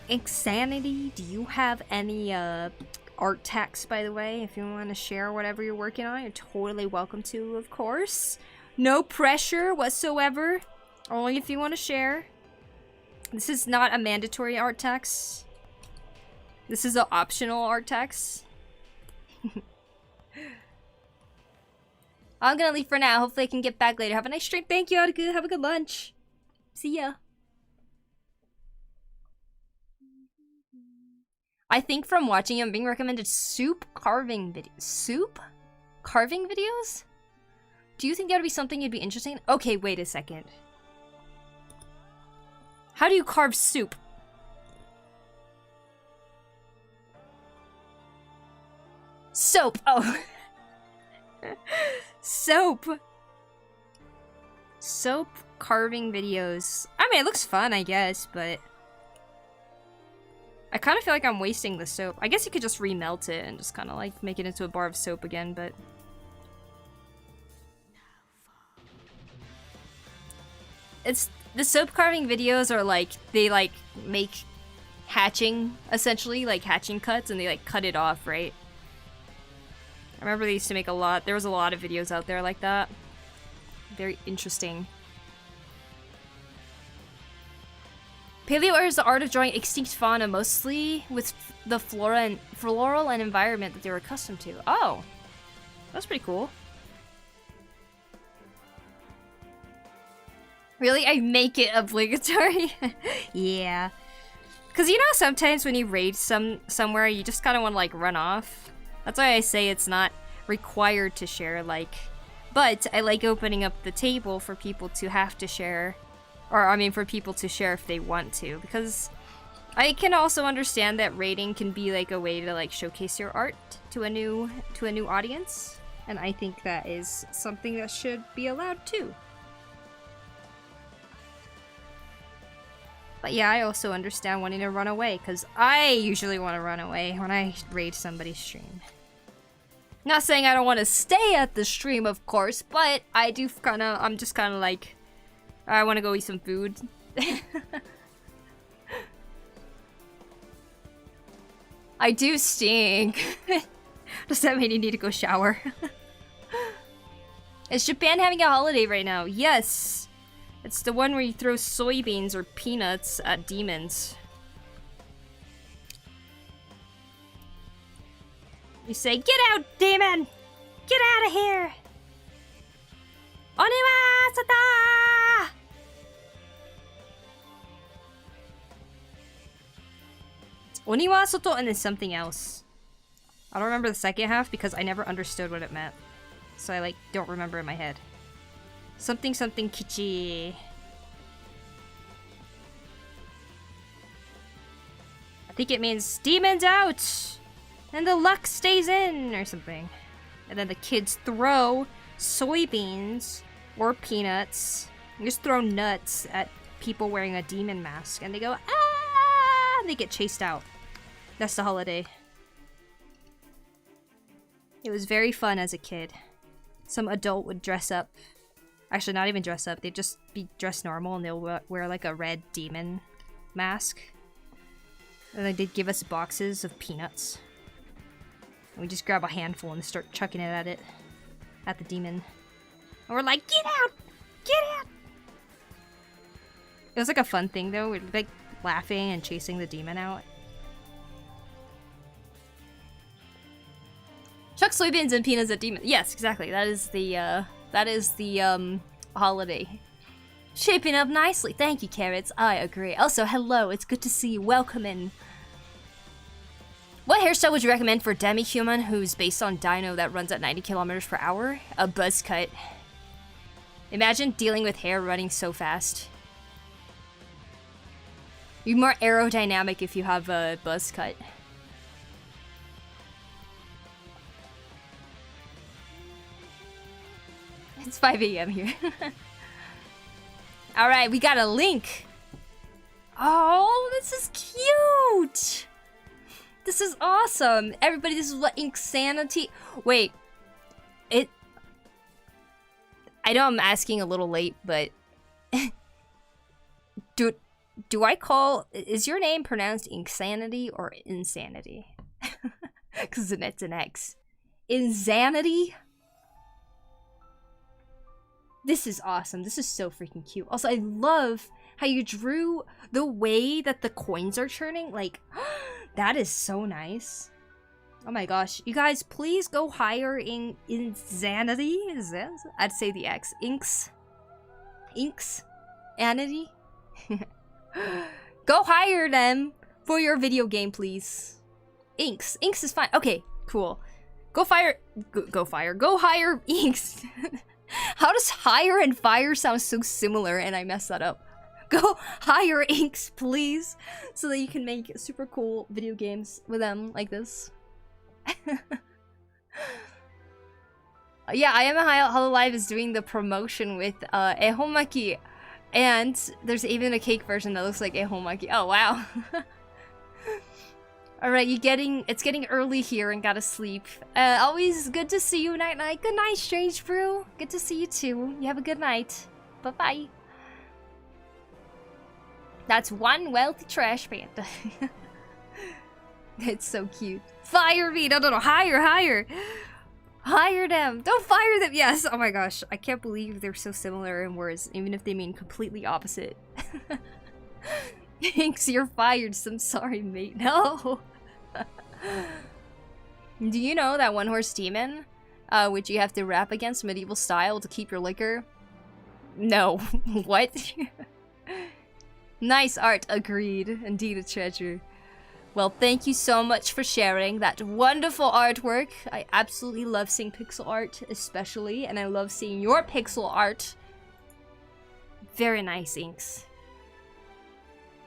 Insanity, do you have any art tags, by the way? If you want to share whatever you're working on, you're totally welcome to, of course. No pressure whatsoever. Only if you want to share. This is not a mandatory art tax. This is an optional art tax. I'm gonna leave for now. Hopefully I can get back later. Have a nice stream. Thank you. Have a good lunch. See ya. I think from watching I'm being recommended soup carving videos? Do you think that would be something you'd be interested in? Okay, wait a second. How do you carve soup? Soap. Oh. Soap carving videos. I mean, it looks fun, I guess, but I kind of feel like I'm wasting the soap. I guess you could just remelt it and just kind of like make it into a bar of soap again, but it's the soap carving videos are like they like make hatching, essentially, like hatching cuts, and they like cut it off, right? I remember they used to make a lot. There was a lot of videos out there like that. Very interesting. Paleo art is the art of drawing extinct fauna, mostly with the floral and environment that they were accustomed to. Oh, that's pretty cool. Really? I make it obligatory? Yeah. Because you know sometimes when you raid somewhere, you just kind of want to like run off. That's why I say it's not required to share, like, but I like opening up the table for people to have to share, or I mean for people to share if they want to, because I can also understand that raiding can be like a way to like showcase your art to a new audience, and I think that is something that should be allowed too. But yeah, I also understand wanting to run away, because I usually want to run away when I raid somebody's stream. Not saying I don't want to stay at the stream, of course, but I do I'm just kind of like, I want to go eat some food. I do stink. Does that mean you need to go shower? Is Japan having a holiday right now? Yes. It's the one where you throw soybeans or peanuts at demons. You say, "Get out, demon! Get out of here! Oniwa Sata!" It's Oniwa Soto and then something else. I don't remember the second half because I never understood what it meant. So I like don't remember in my head. Something something kichi. I think it means demons out! And the luck stays in, or something. And then the kids throw soybeans or peanuts. You just throw nuts at people wearing a demon mask, and they go, ah! And they get chased out. That's the holiday. It was very fun as a kid. Some adult would dress up. Actually, not even dress up. They'd just be dressed normal, and they'll wear like a red demon mask. And they did give us boxes of peanuts. And we just grab a handful and start chucking it at the demon. And we're like, get out! Get out! It was like a fun thing though. We're like laughing and chasing the demon out. Chuck soybeans and peanuts at demon. Yes, exactly. That is the holiday. Shaping up nicely. Thank you, Carrots. I agree. Also, hello. It's good to see you. Welcome in. What hairstyle would you recommend for a demi-human who's based on dino that runs at 90 kilometers per hour? A buzz cut. Imagine dealing with hair running so fast. You're more aerodynamic if you have a buzz cut. It's 5 a.m. here. Alright, we got a link. Oh, this is cute. This is awesome. Everybody, this is what Inksanity... Wait. I know I'm asking a little late, but... Do I call... Is your name pronounced Inksanity or Insanity? Because it's an X. Insanity? This is awesome. This is so freaking cute. Also, I love how you drew the way that the coins are churning. Like, that is so nice. Oh my gosh. You guys, please go higher in Insanity. Is that? I'd say the X. Inks. Anity. Go hire them for your video game, please. Inks is fine. Okay, cool. Go hire Inks. How does hire and fire sound so similar and I messed that up? Go hire Inks, please, so that you can make super cool video games with them like this. Yeah, I Am a Hololive is doing the promotion with ehomaki, and there's even a cake version that looks like ehomaki. Oh wow. Alright, it's getting early here and gotta sleep. Always good to see you, Night Night. Good night, Strange Brew. Good to see you too. You have a good night. Bye-bye. That's one wealthy trash panda. It's so cute. Fire me! No, hire! Hire them! Don't fire them! Yes! Oh my gosh, I can't believe they're so similar in words, even if they mean completely opposite. Thanks, you're fired. I'm sorry, mate. No. Do you know that one horse demon, which you have to rap against medieval style to keep your liquor? No. What? Nice art. Agreed. Indeed a treasure. Well, thank you so much for sharing that wonderful artwork. I absolutely love seeing pixel art, especially, and I love seeing your pixel art. Very nice, Inks.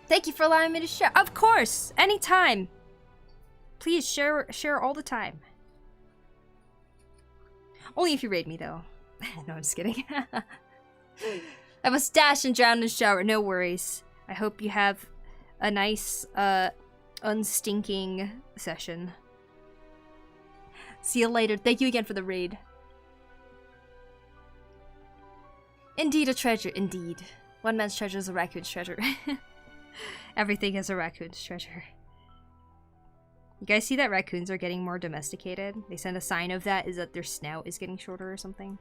Thank you for allowing me to share. Of course, anytime. Please share all the time. Only if you raid me, though. No, I'm just kidding. I was dash and drown in the shower. No worries. I hope you have a nice, unstinking session. See you later. Thank you again for the raid. Indeed a treasure. Indeed. One man's treasure is a raccoon's treasure. Everything is a raccoon's treasure. You guys see that raccoons are getting more domesticated? They send a sign of that is that their snout is getting shorter or something.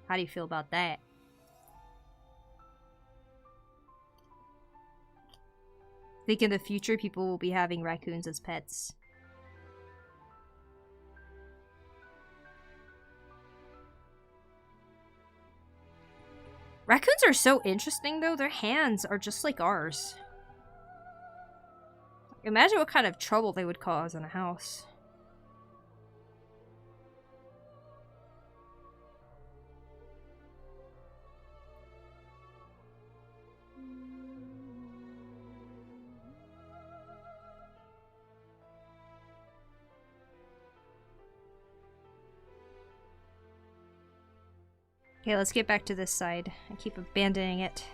How do you feel about that? I think in the future people will be having raccoons as pets. Raccoons are so interesting though, their hands are just like ours. Imagine what kind of trouble they would cause in a house. Okay, let's get back to this side. I keep abandoning it.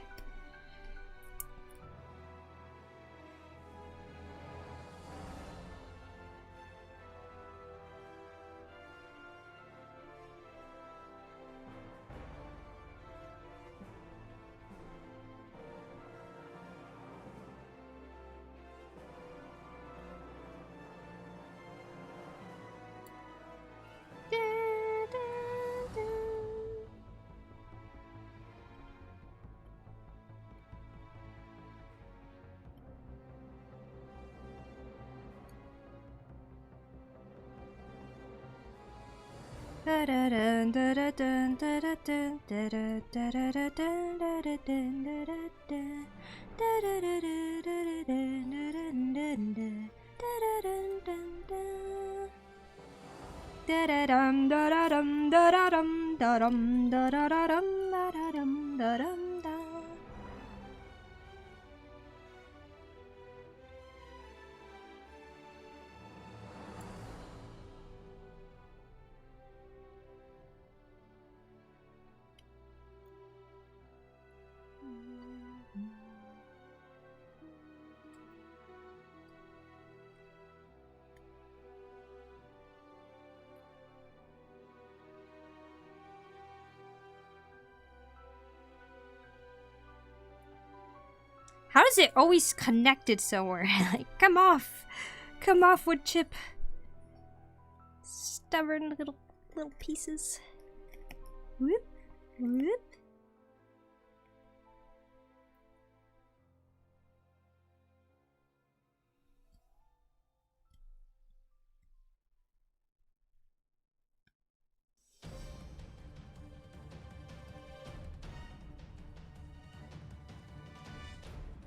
How is it always connected somewhere? Like, come off! Come off, wood chip! Stubborn little pieces. Whoop, whoop.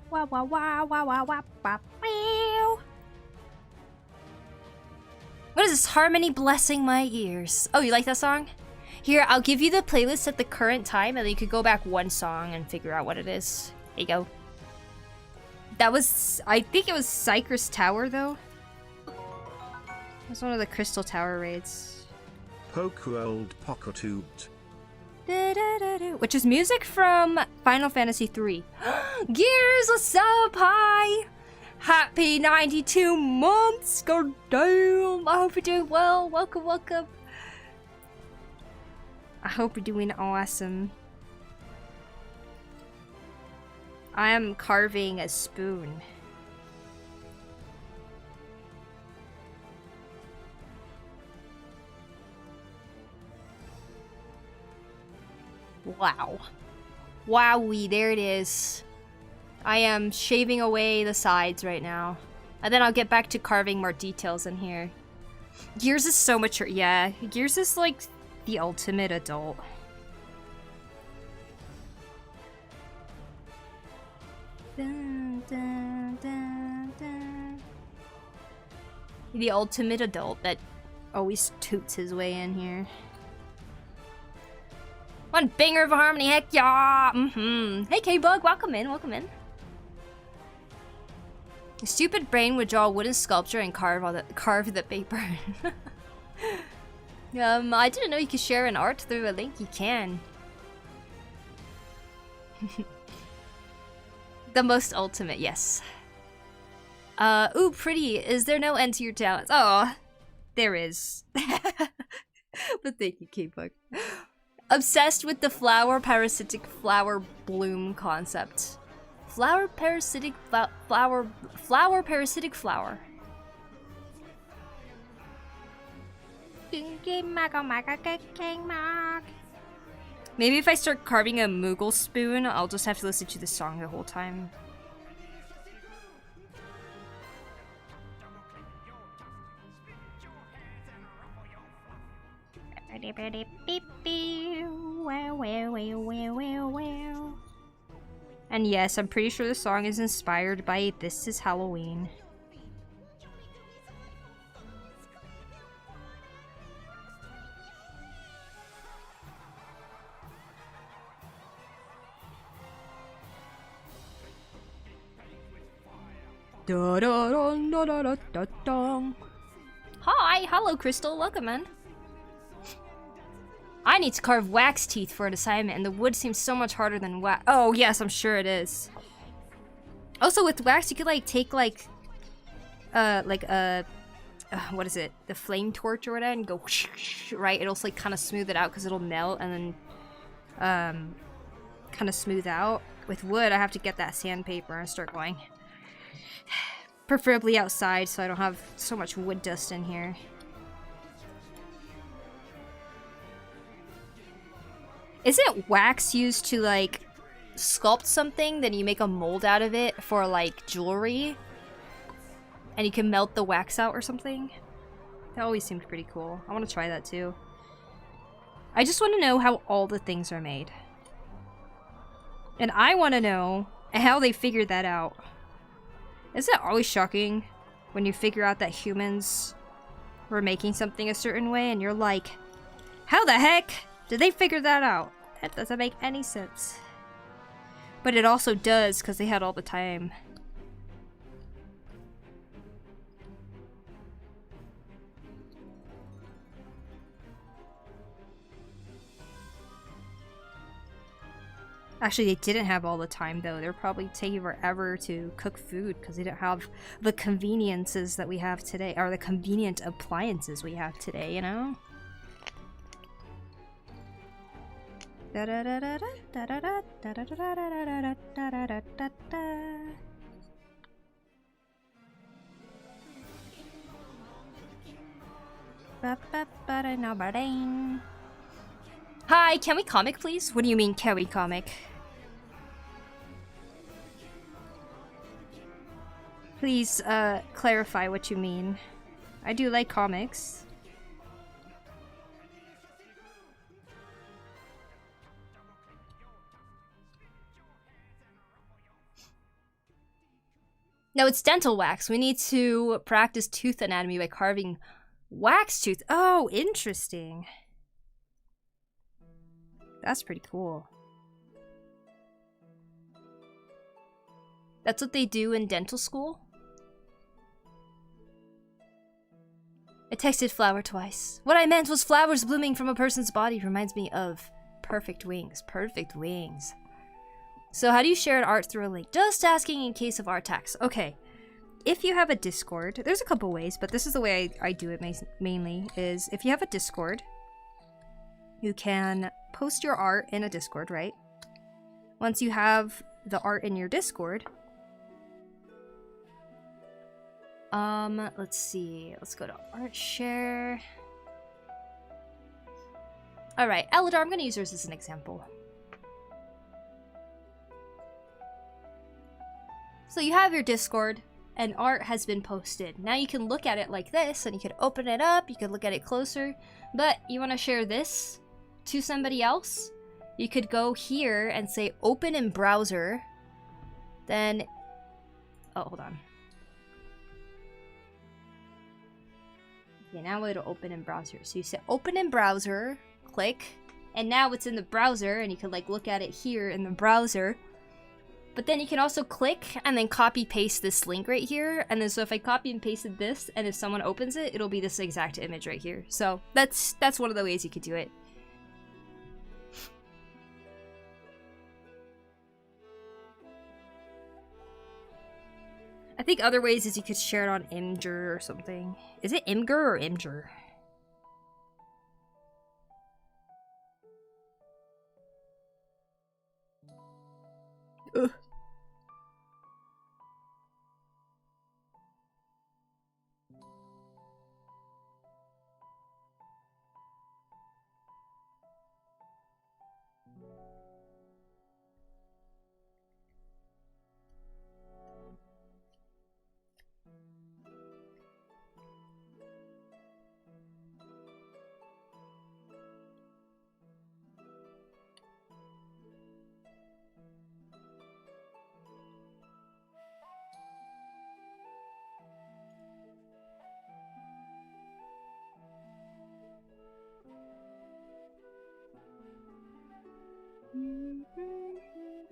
Wah wah wah wah wah wah wah wow. What is this harmony blessing my ears? Oh, you like that song? Here, I'll give you the playlist at the current time, and then you could go back one song and figure out what it is. There you go. That was, I think it was Cypress Tower, though. It was one of the Crystal Tower raids. Poku old Pokutubed. Which is music from Final Fantasy III. Gears, what's up? Hi! Happy 92 months! God damn! I hope you're doing well. Welcome, welcome. I hope you're doing awesome. I am carving a spoon. Wow. Wowee, there it is. I am shaving away the sides right now. And then I'll get back to carving more details in here. Gears is so mature. Yeah, Gears is like the ultimate adult. Dun, dun, dun, dun. The ultimate adult that always toots his way in here. One banger of a harmony, heck yeah! Hey K-Bug, welcome in, welcome in. A stupid brain would draw a wooden sculpture and carve the paper. I didn't know you could share an art through a link. You can. The most ultimate, yes. Ooh, pretty. Is there no end to your talents? Oh, there is. But thank you, K-Bug. Obsessed with the flower parasitic flower bloom concept. Flower parasitic flower. Maybe if I start carving a Moogle spoon, I'll just have to listen to the song the whole time. And yes, I'm pretty sure the song is inspired by This Is Halloween. Da da da da da da da. Hi, hello Crystal, welcome man. I need to carve wax teeth for an assignment, and the wood seems so much harder than wax. Oh yes, I'm sure it is. Also, with wax, you could like take like what is it? The flame torch or whatever, and go right. It'll like kind of smooth it out because it'll melt and then kind of smooth out. With wood, I have to get that sandpaper and start going. Preferably outside, so I don't have so much wood dust in here. Isn't wax used to, like, sculpt something, then you make a mold out of it for, like, jewelry? And you can melt the wax out or something? That always seemed pretty cool. I want to try that, too. I just want to know how all the things are made. And I want to know how they figured that out. Isn't it always shocking when you figure out that humans were making something a certain way and you're like, how the heck did they figure that out? That doesn't make any sense. But it also does because they had all the time. Actually, they didn't have all the time, though. They're probably taking forever to cook food because they didn't have the conveniences that we have today, or the convenient appliances we have today, you know? Hi, can we comic, please? What do you mean, can we comic? Please, clarify what you mean. I do like comics. No, it's dental wax. We need to practice tooth anatomy by carving wax tooth. Oh, interesting. That's pretty cool. That's what they do in dental school? I texted flower twice. What I meant was flowers blooming from a person's body reminds me of perfect wings. Perfect wings. So how do you share an art through a link? Just asking in case of art tax. Okay. If you have a Discord, there's a couple ways, but this is the way I do it mainly, is if you have a Discord, you can post your art in a Discord, right? Once you have the art in your Discord, let's see. Let's go to art share. All right, Eladar, I'm going to use yours as an example. So you have your Discord, and art has been posted. Now you can look at it like this, and you can open it up, you can look at it closer, but you want to share this to somebody else, you could go here and say open in browser, then, oh, hold on. Okay, now it'll open in browser. So you say open in browser, click, and now it's in the browser, and you can like look at it here in the browser. But then you can also click and then copy paste this link right here, and then so if I copy and pasted this, and if someone opens it, it'll be this exact image right here. So that's one of the ways you could do it. I think other ways is you could share it on Imgur or something. Is it Imgur or Imgur? Ugh.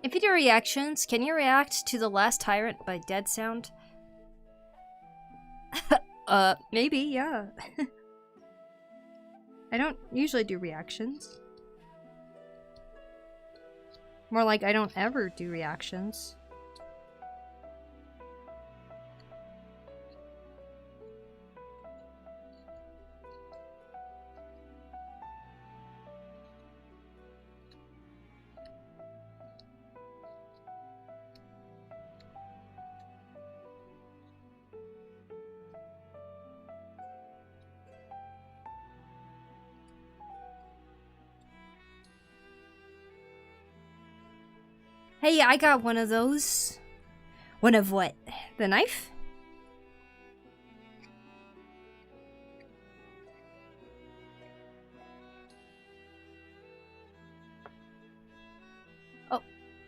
If you do reactions, can you react to The Last Tyrant by Dead Sound? Maybe, yeah. I don't usually do reactions. More like I don't ever do reactions. Hey, I got one of those. One of what? The knife?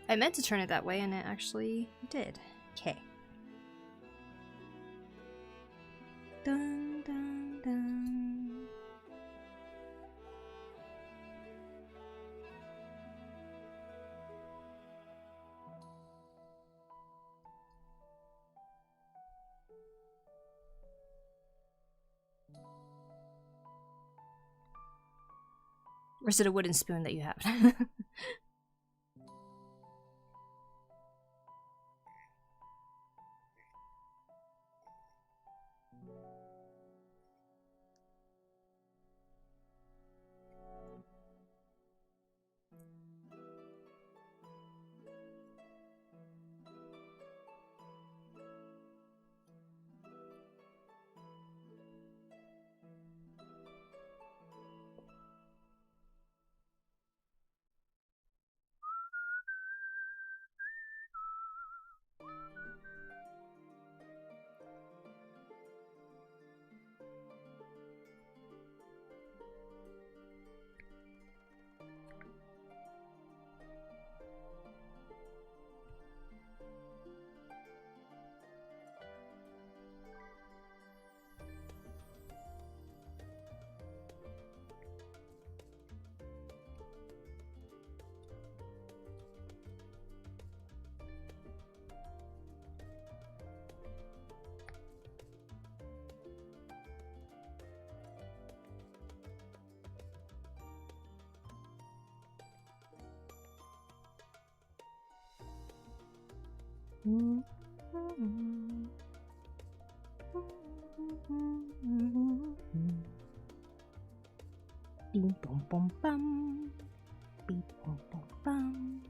I meant to turn it that way and it actually did. Okay. Dun dun dun. Or is it a wooden spoon that you have? Bing bom bom bum. Bing bom bom bum.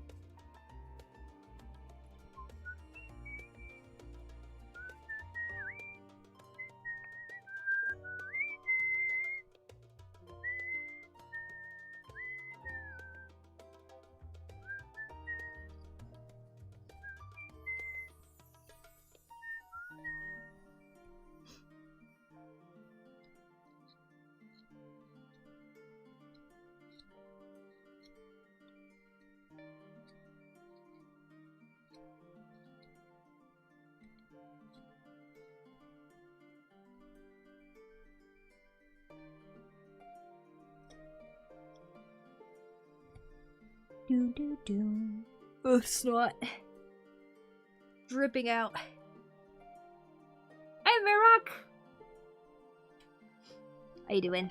Do do do. Ugh, snot. Dripping out. Hey, Mirok! How you doing?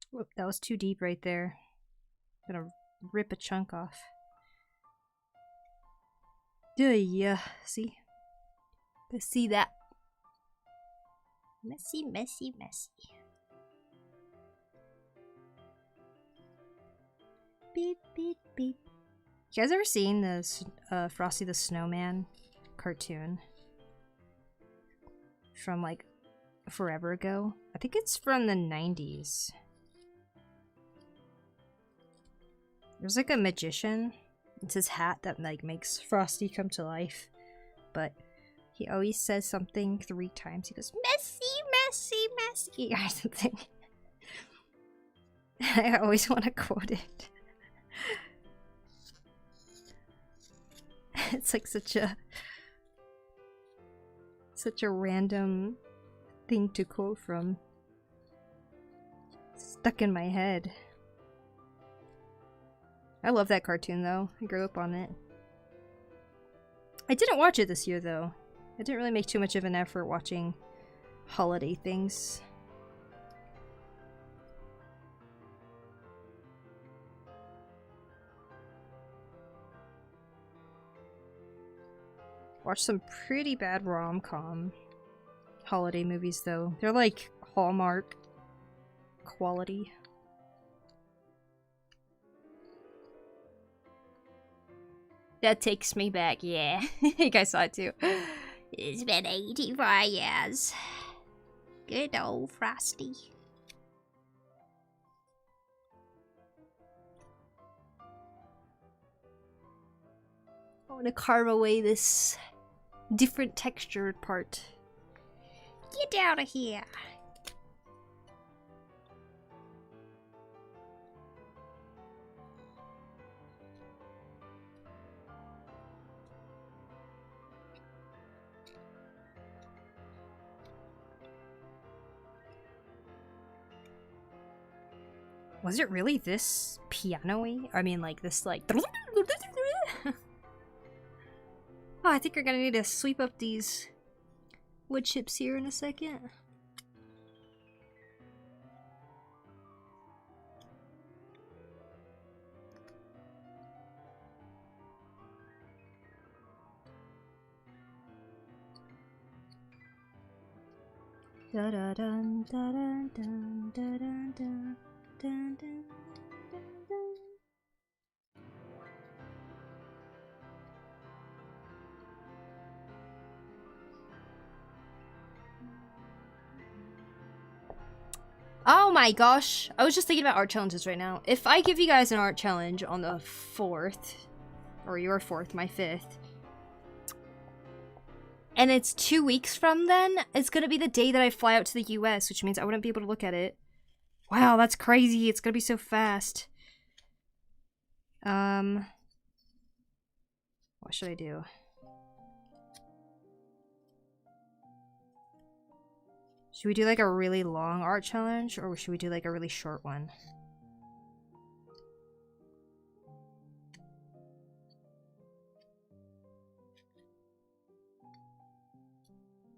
Whoop, that was too deep right there. I'm gonna rip a chunk off. Yeah, see? Let's see that. Messy, messy, messy. Beep, beep, beep. You guys ever seen this Frosty the Snowman cartoon? From like forever ago? I think it's from the 90s. There's like a magician. It's his hat that like makes Frosty come to life. But he always says something 3 times. He goes, "Messy, messy, messy," or something. I always want to quote it. It's like such a random thing to quote from. It's stuck in my head. I love that cartoon though. I grew up on it. I didn't watch it this year though. I didn't really make too much of an effort watching holiday things. Watched some pretty bad rom-com holiday movies though. They're like Hallmark quality. That takes me back, yeah. You guys saw it too. It's been 85 years. Good old Frosty. I want to carve away this different textured part. Get out of here. Was it really this piano-y? I mean, like, this, like... Oh, I think we're gonna need to sweep up these wood chips here in a second. Da da dun da dun dun da dun dun dun dun dun dun. Oh my gosh, I was just thinking about art challenges right now. If I give you guys an art challenge on the 4th, or your 4th, my 5th, and it's 2 weeks from then, it's gonna be the day that I fly out to the US, which means I wouldn't be able to look at it. Wow, that's crazy. It's gonna be so fast. What should I do? Should we do like a really long art challenge, or should we do like a really short one?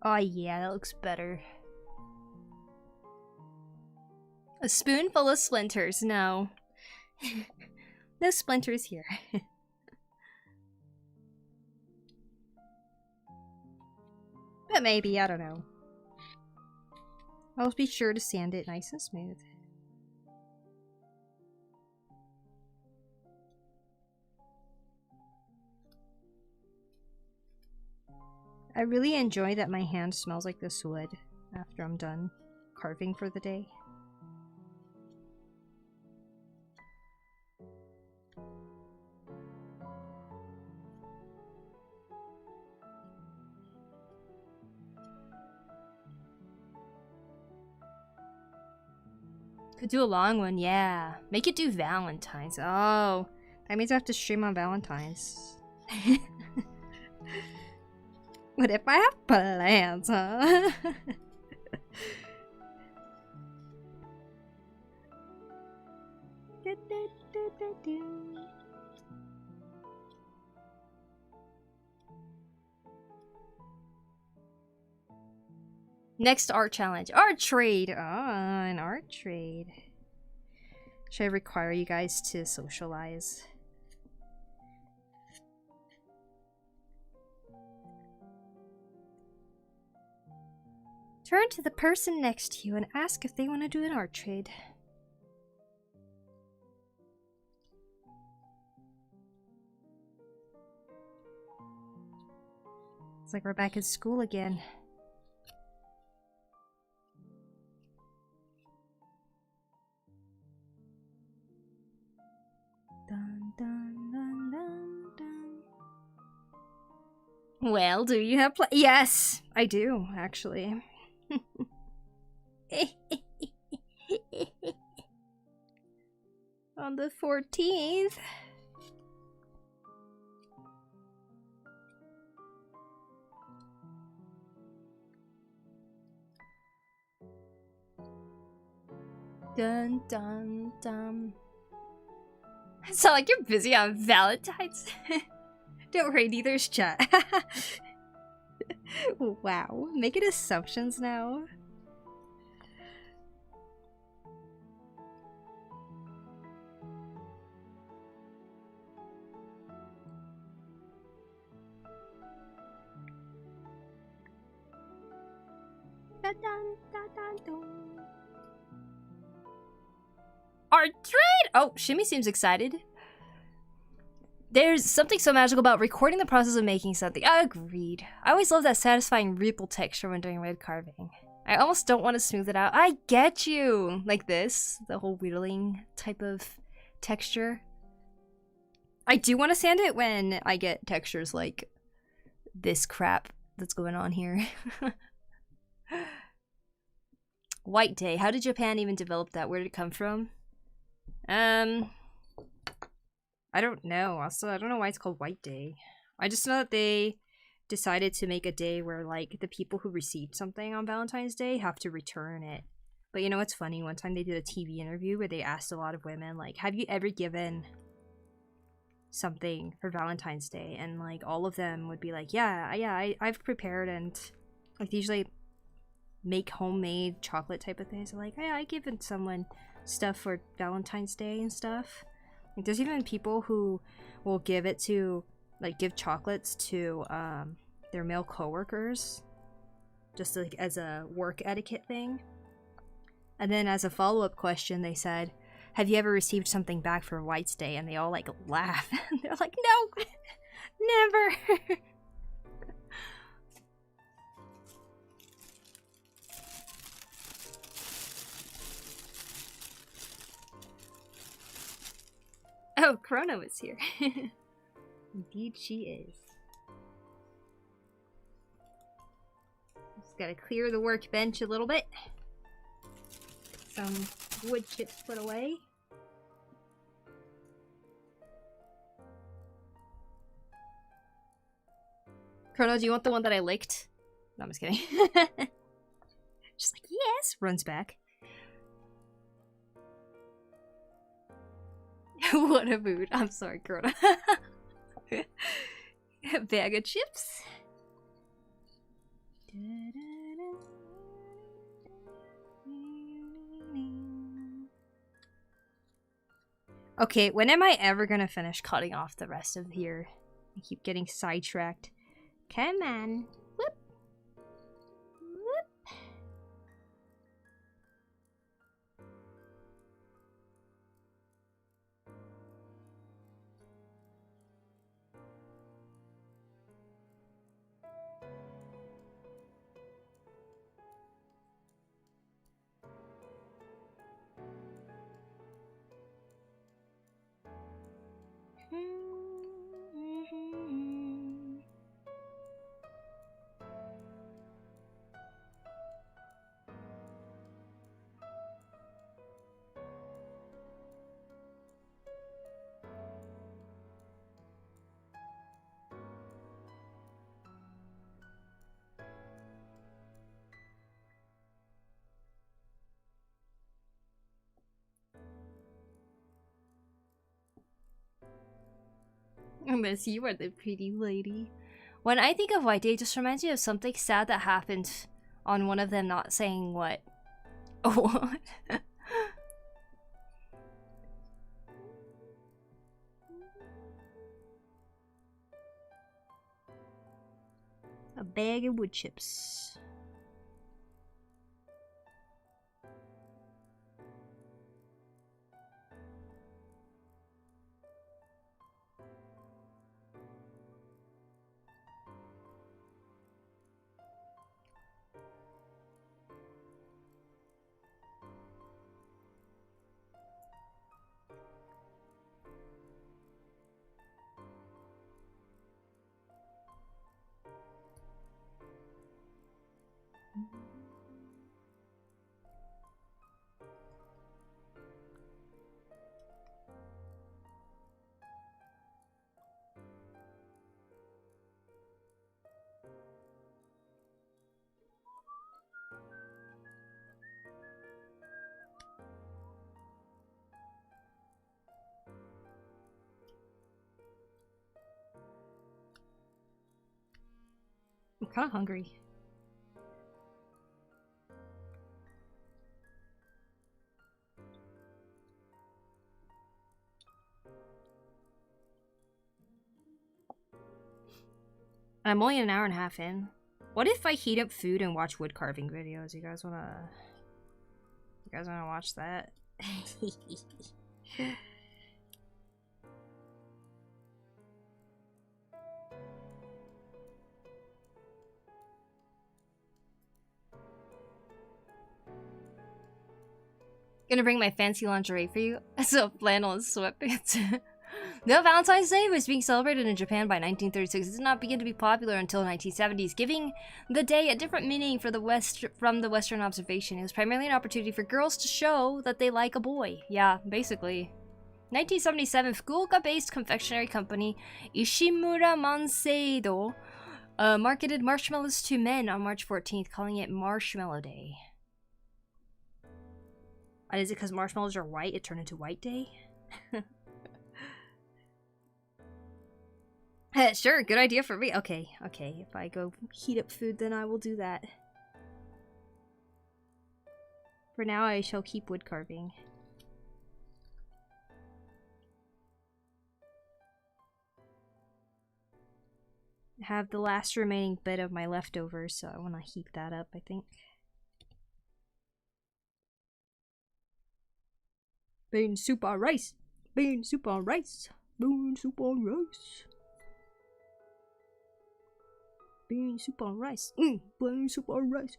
Oh yeah, that looks better. A spoonful of splinters, no. No splinters here. But maybe, I don't know. I'll be sure to sand it nice and smooth. I really enjoy that my hand smells like this wood after I'm done carving for the day. Could do a long one, yeah. Make it do Valentine's. Oh, that means I have to stream on Valentine's. What if I have plans, huh? Next art challenge. Art trade! Oh, an art trade. Should I require you guys to socialize? Turn to the person next to you and ask if they want to do an art trade. It's like we're back in school again. Dun, dun, dun, dun, dun. Well, do you have Yes, I do, actually. On the 14th. Dun dun dun. Sound like you're busy on Valentine's. Don't worry, neither's chat. Wow, making assumptions now. Dun, dun, dun, dun, dun. Our trade! Oh, Shimmy seems excited. There's something so magical about recording the process of making something. Agreed. I always love that satisfying ripple texture when doing wood carving. I almost don't want to smooth it out. I get you! Like this, the whole whittling type of texture. I do want to sand it when I get textures like this crap that's going on here. White Day. How did Japan even develop that? Where did it come from? I don't know. Also, I don't know why it's called White Day. I just know that they decided to make a day where, like, the people who received something on Valentine's Day have to return it. But you know what's funny? One time they did a TV interview where they asked a lot of women, like, have you ever given something for Valentine's Day? And, like, all of them would be like, yeah, I've prepared, and, like, they usually make homemade chocolate type of things. They're like, yeah, I given someone stuff for Valentine's Day and stuff. Like, there's even people who will give it to, like, give chocolates to their male coworkers, just like as a work etiquette thing. And then as a follow-up question, they said, have you ever received something back for White's Day? And they all, like, laugh. They're like, no, never. Oh, Chrono is here. Indeed she is. Just gotta clear the workbench a little bit. Some wood chips put away. Chrono, do you want the one that I licked? No, I'm just kidding. Just like, yes! Runs back. What a mood. I'm sorry, Chrono. Bag of chips. Okay, when am I ever gonna finish cutting off the rest of here? I keep getting sidetracked. Come on. Whoop. Whoop. Miss, you are the pretty lady. When I think of White Day, it just reminds me of something sad that happened on one of them not saying what. What? A bag of wood chips. kind of hungry. I'm only an hour and a half in. What if I heat up food and watch wood carving videos? You guys wanna watch that? Gonna bring my fancy lingerie for you. So flannel and sweatpants. No, Valentine's Day was being celebrated in Japan by 1936. It did not begin to be popular until 1970s, giving the day a different meaning for from the Western observation. It was primarily an opportunity for girls to show that they like a boy. Yeah, basically. 1977, Fukuoka-based confectionery company Ishimura Manseido marketed marshmallows to men on March 14th, calling it Marshmallow Day. Is it because marshmallows are white, it turned into White Day? Sure, good idea for me. Okay, if I go heat up food, then I will do that. For now, I shall keep wood carving. I have the last remaining bit of my leftovers, so I want to heat that up, I think. Bean soup on rice! Bean soup on rice! Bean soup on rice! Bean soup on rice. Bean soup on rice.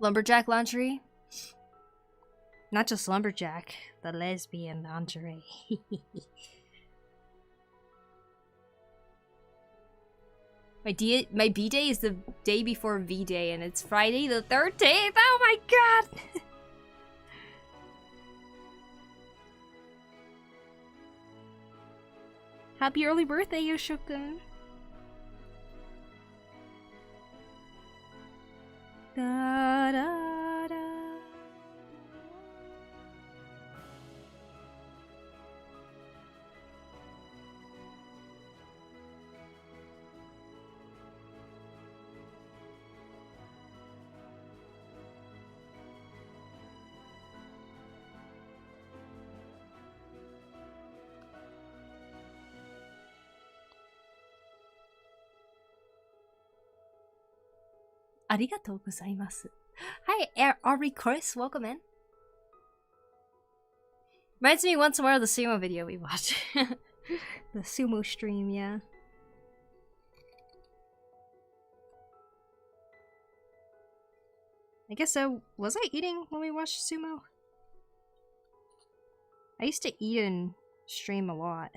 Lumberjack lingerie? Not just lumberjack, the lesbian lingerie. My B-Day is the day before V-Day, and it's Friday the 13th! Oh my god! Happy early birthday, Yoshokun! Da, da, da. Arigatou gozaimasu. Hi, Ari Chris, welcome in. Reminds me once more of the sumo video we watched. The sumo stream, yeah. I guess so. Was I eating when we watched sumo? I used to eat and stream a lot.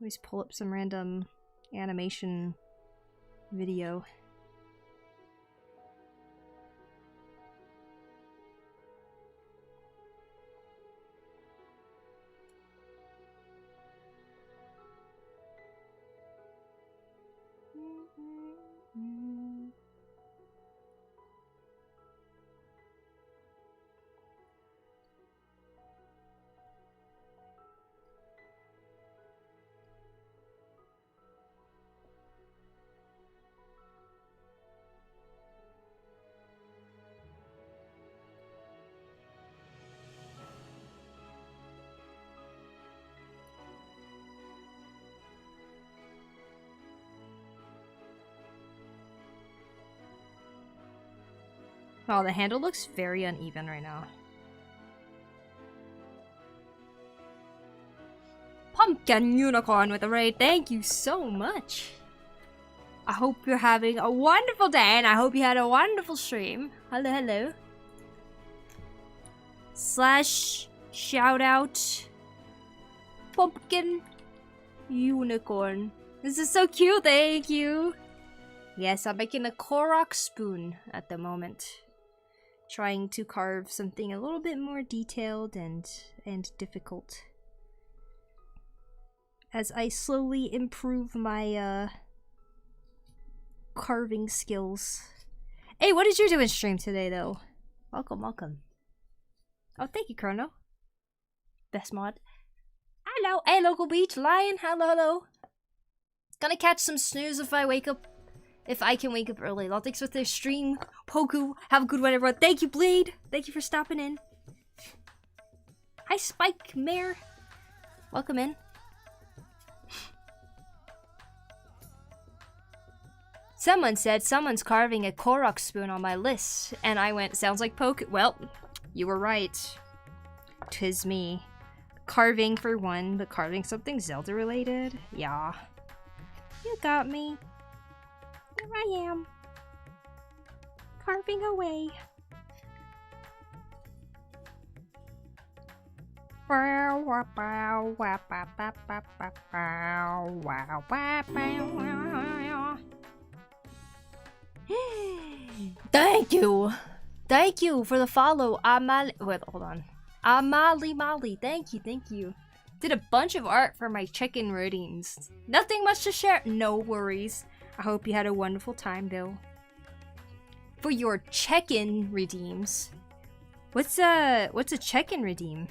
Always pull up some random animation video. Oh, the handle looks very uneven right now. Pumpkin Unicorn with a raid, thank you so much! I hope you're having a wonderful day, and I hope you had a wonderful stream. Hello, hello. Slash shout out pumpkin unicorn. This is so cute, thank you. Yes, I'm making a korok spoon at the moment. Trying to carve something a little bit more detailed and difficult. As I slowly improve my carving skills. Hey, what did you do in stream today though? Welcome, welcome. Oh, thank you, Chrono. Best mod. Hello, hey, local beach lion. Hello, hello. Gonna catch some snooze if I wake up. If I can wake up early. Thanks for the stream. Poku, have a good one, everyone. Thank you, Bleed. Thank you for stopping in. Hi, Spike Mare. Welcome in. Someone said someone's carving a korok spoon on my list, and I went, sounds like Poku. Well, you were right. 'Tis me. Carving for one, but carving something Zelda related? Yeah. You got me. Here I am. Carving away. Thank you! Thank you for the follow, Amali. Wait, hold on. Amali Mali, thank you, thank you. Did a bunch of art for my check-in redeems. Nothing much to share. No worries. I hope you had a wonderful time, though. For your check-in redeems. What's a check-in redeem?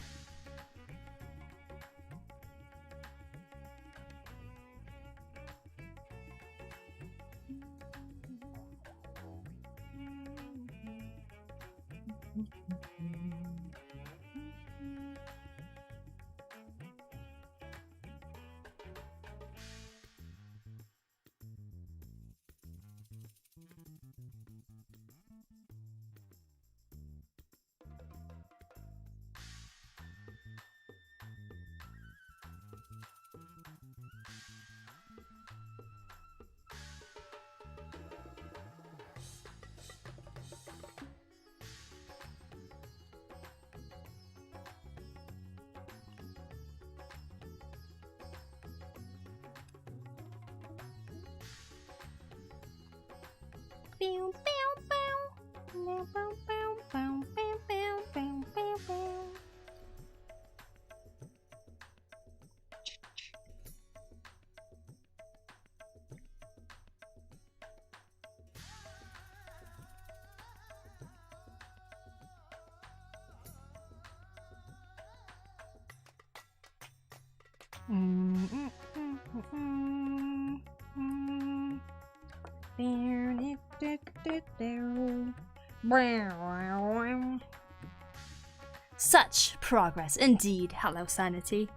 Such progress indeed. Hello, Sanity.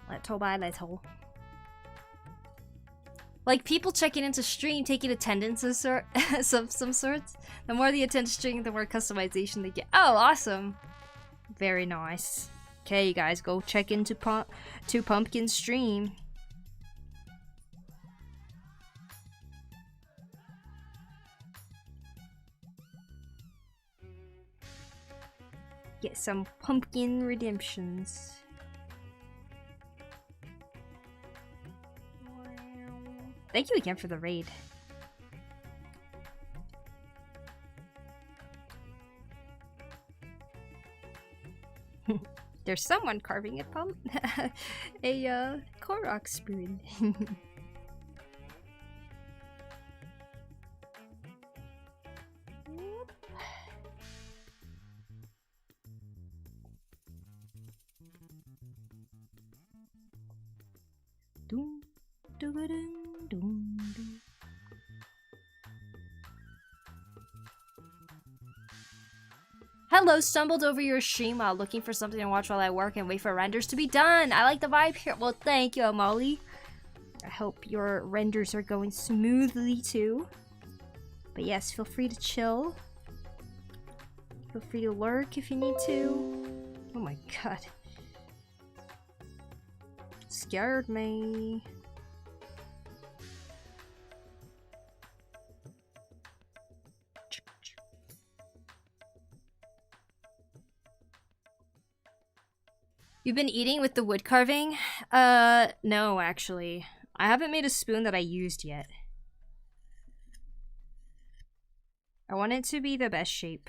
Little by little. Like people checking into stream, taking attendance of some sorts. The more the attend stream, the more customization they get. Oh, awesome! Very nice. Okay, you guys, go check into Pumpkin's stream. Get some pumpkin redemptions. Thank you again for the raid. There's someone carving a korok spoon. Doom, doom, doom, doom. Hello, stumbled over your stream while looking for something to watch while I work and wait for renders to be done. I like the vibe here. Well, thank you, Molly. I hope your renders are going smoothly too. But yes, feel free to chill. Feel free to lurk if you need to. Oh my god. Scared me. You've been eating with the wood carving? No, actually. I haven't made a spoon that I used yet. I want it to be the best shape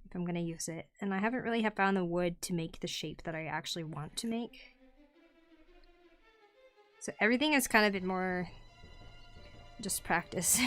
if I'm gonna use it. And I haven't really found the wood to make the shape that I actually want to make. So everything has kind of been more just practice.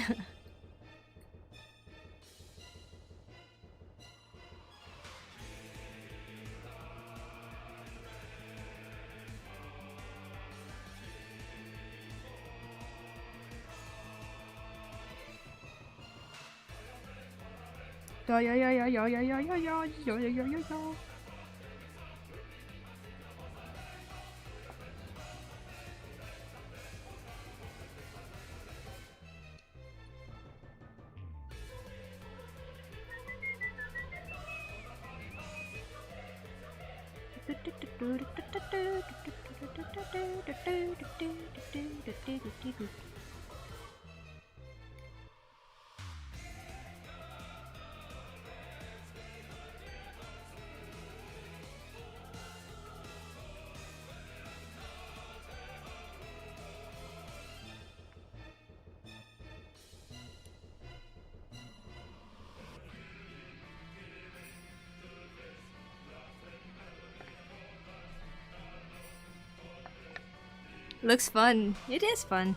Looks fun. It is fun.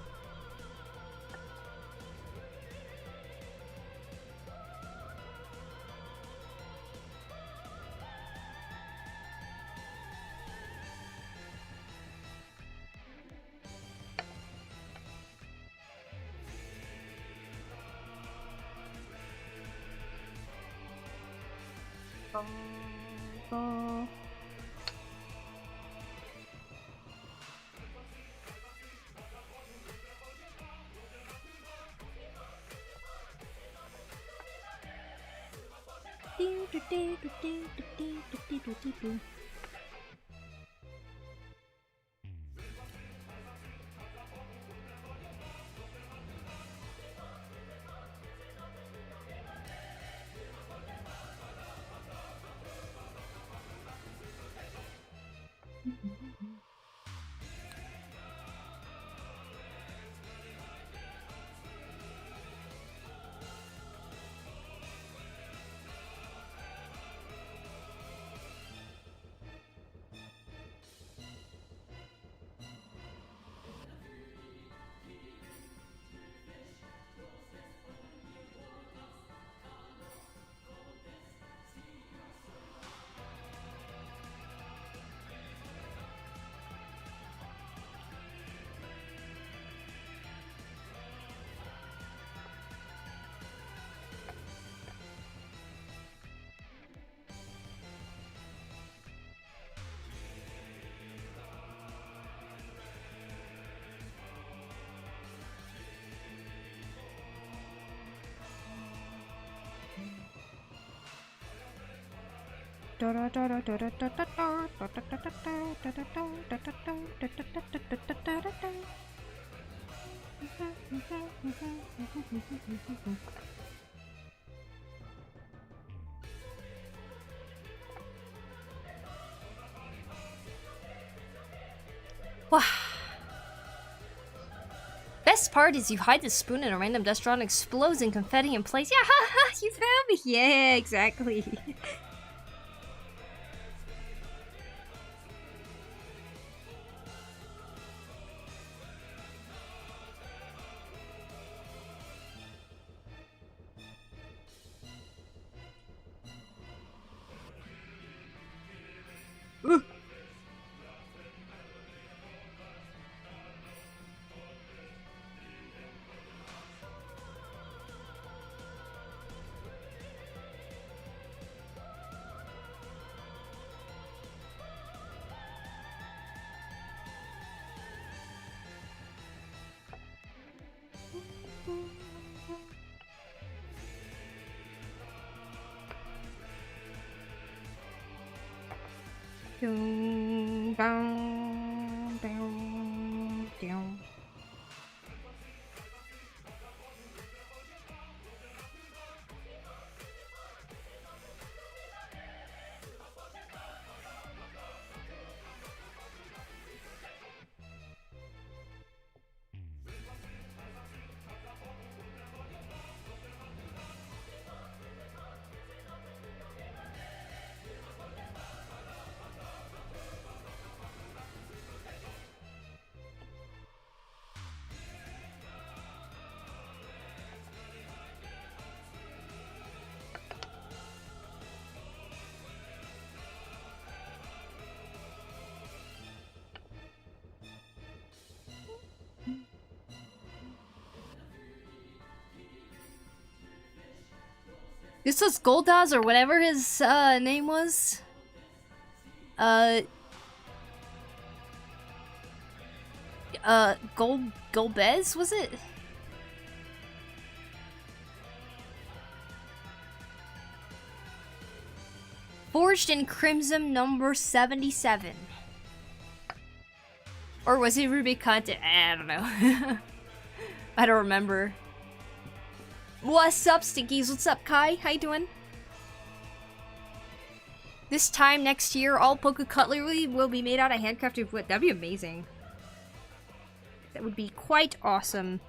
Wow. Best part is you hide the spoon in a random restaurant, explodes in confetti in place. Yeah, haha, you found me. Yeah, exactly. This was Goldaz or whatever his name was. Golbez, was it? Forged in Crimson number 77. Or was it Ruby content? I don't know. I don't remember. What's up, Stinkies? What's up, Kai? How you doing? This time next year, all Poku cutlery will be made out of handcrafted wood. That'd be amazing. That would be quite awesome.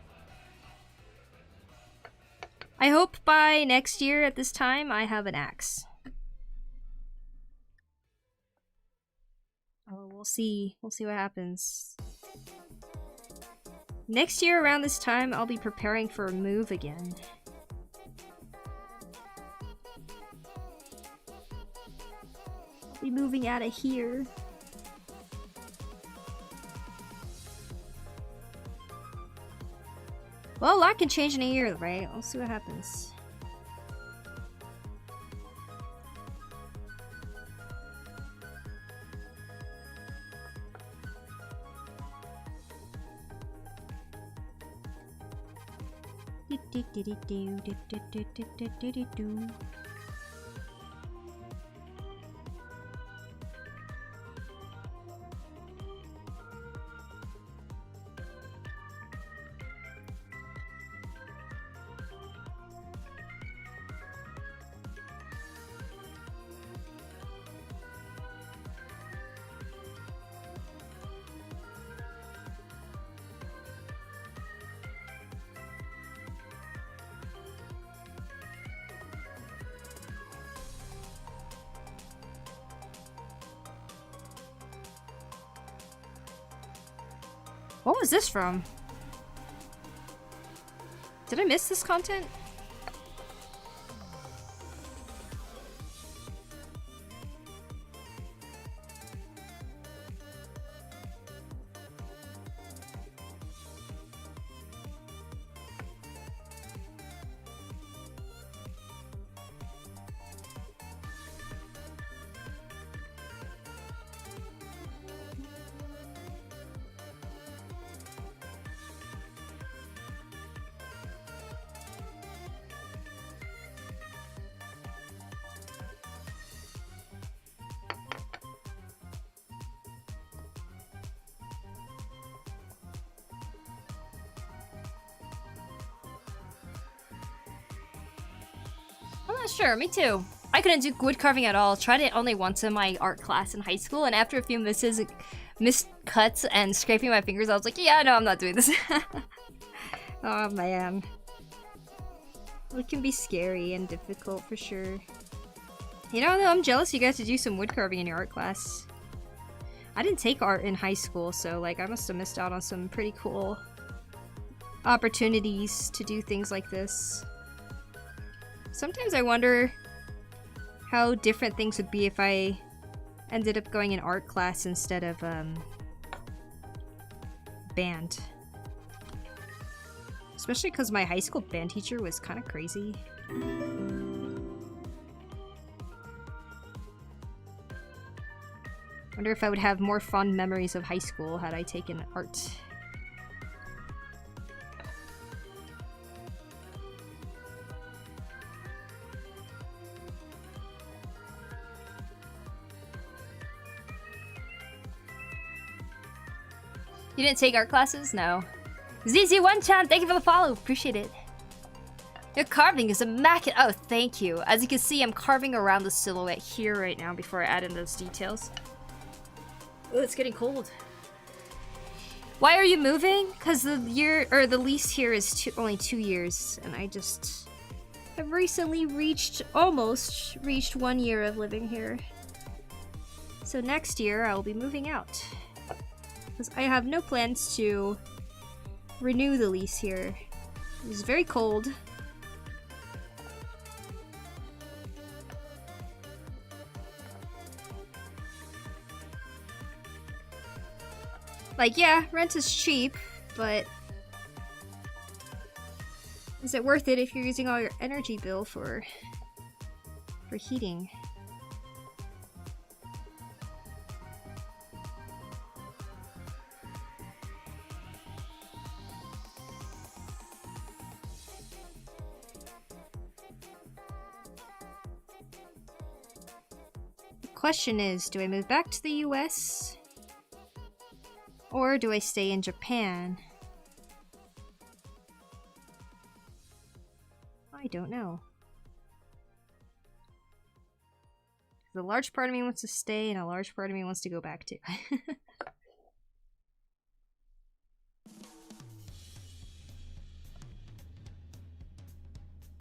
I hope by next year at this time, I have an axe. Oh, we'll see. We'll see what happens. Next year around this time, I'll be preparing for a move again. I'll be moving out of here. Well, a lot can change in a year, right? We'll see what happens. What was this from? Did I miss this content? Sure, me too. I couldn't do wood carving at all. Tried it only once in my art class in high school, and after a few missed cuts and scraping my fingers, I was like, yeah, no, I'm not doing this. Oh man. It can be scary and difficult for sure. You know, though, I'm jealous you got to do some wood carving in your art class. I didn't take art in high school, so like I must have missed out on some pretty cool opportunities to do things like this. Sometimes I wonder how different things would be if I ended up going in art class instead of band. Especially because my high school band teacher was kind of crazy. Wonder if I would have more fond memories of high school had I taken art. You didn't take art classes? No. ZZ1chan, thank you for the follow. Appreciate it. Your carving is immaculate. Oh, thank you. As you can see, I'm carving around the silhouette here right now before I add in those details. Oh, it's getting cold. Why are you moving? Because the lease here is only 2 years, and I just have recently almost reached 1 year of living here. So next year, I will be moving out. Because I have no plans to renew the lease here. It's very cold. Like, yeah, rent is cheap, but is it worth it if you're using all your energy bill for for heating. The question is, do I move back to the US? Or do I stay in Japan? I don't know. A large part of me wants to stay, and a large part of me wants to go back too.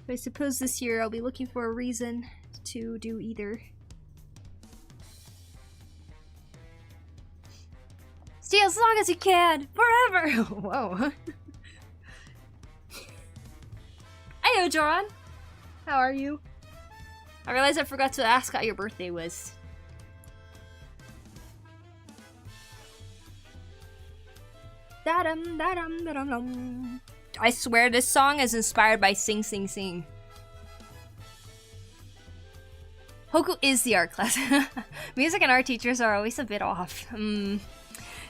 But I suppose this year I'll be looking for a reason to do either. Stay as long as you can! Forever! Whoa. Heyo, Joran! How are you? I realized I forgot to ask how your birthday was. Da-dum, da-dum, da-dum-dum. I swear this song is inspired by Sing Sing Sing. Poku is the art class. Music and art teachers are always a bit off.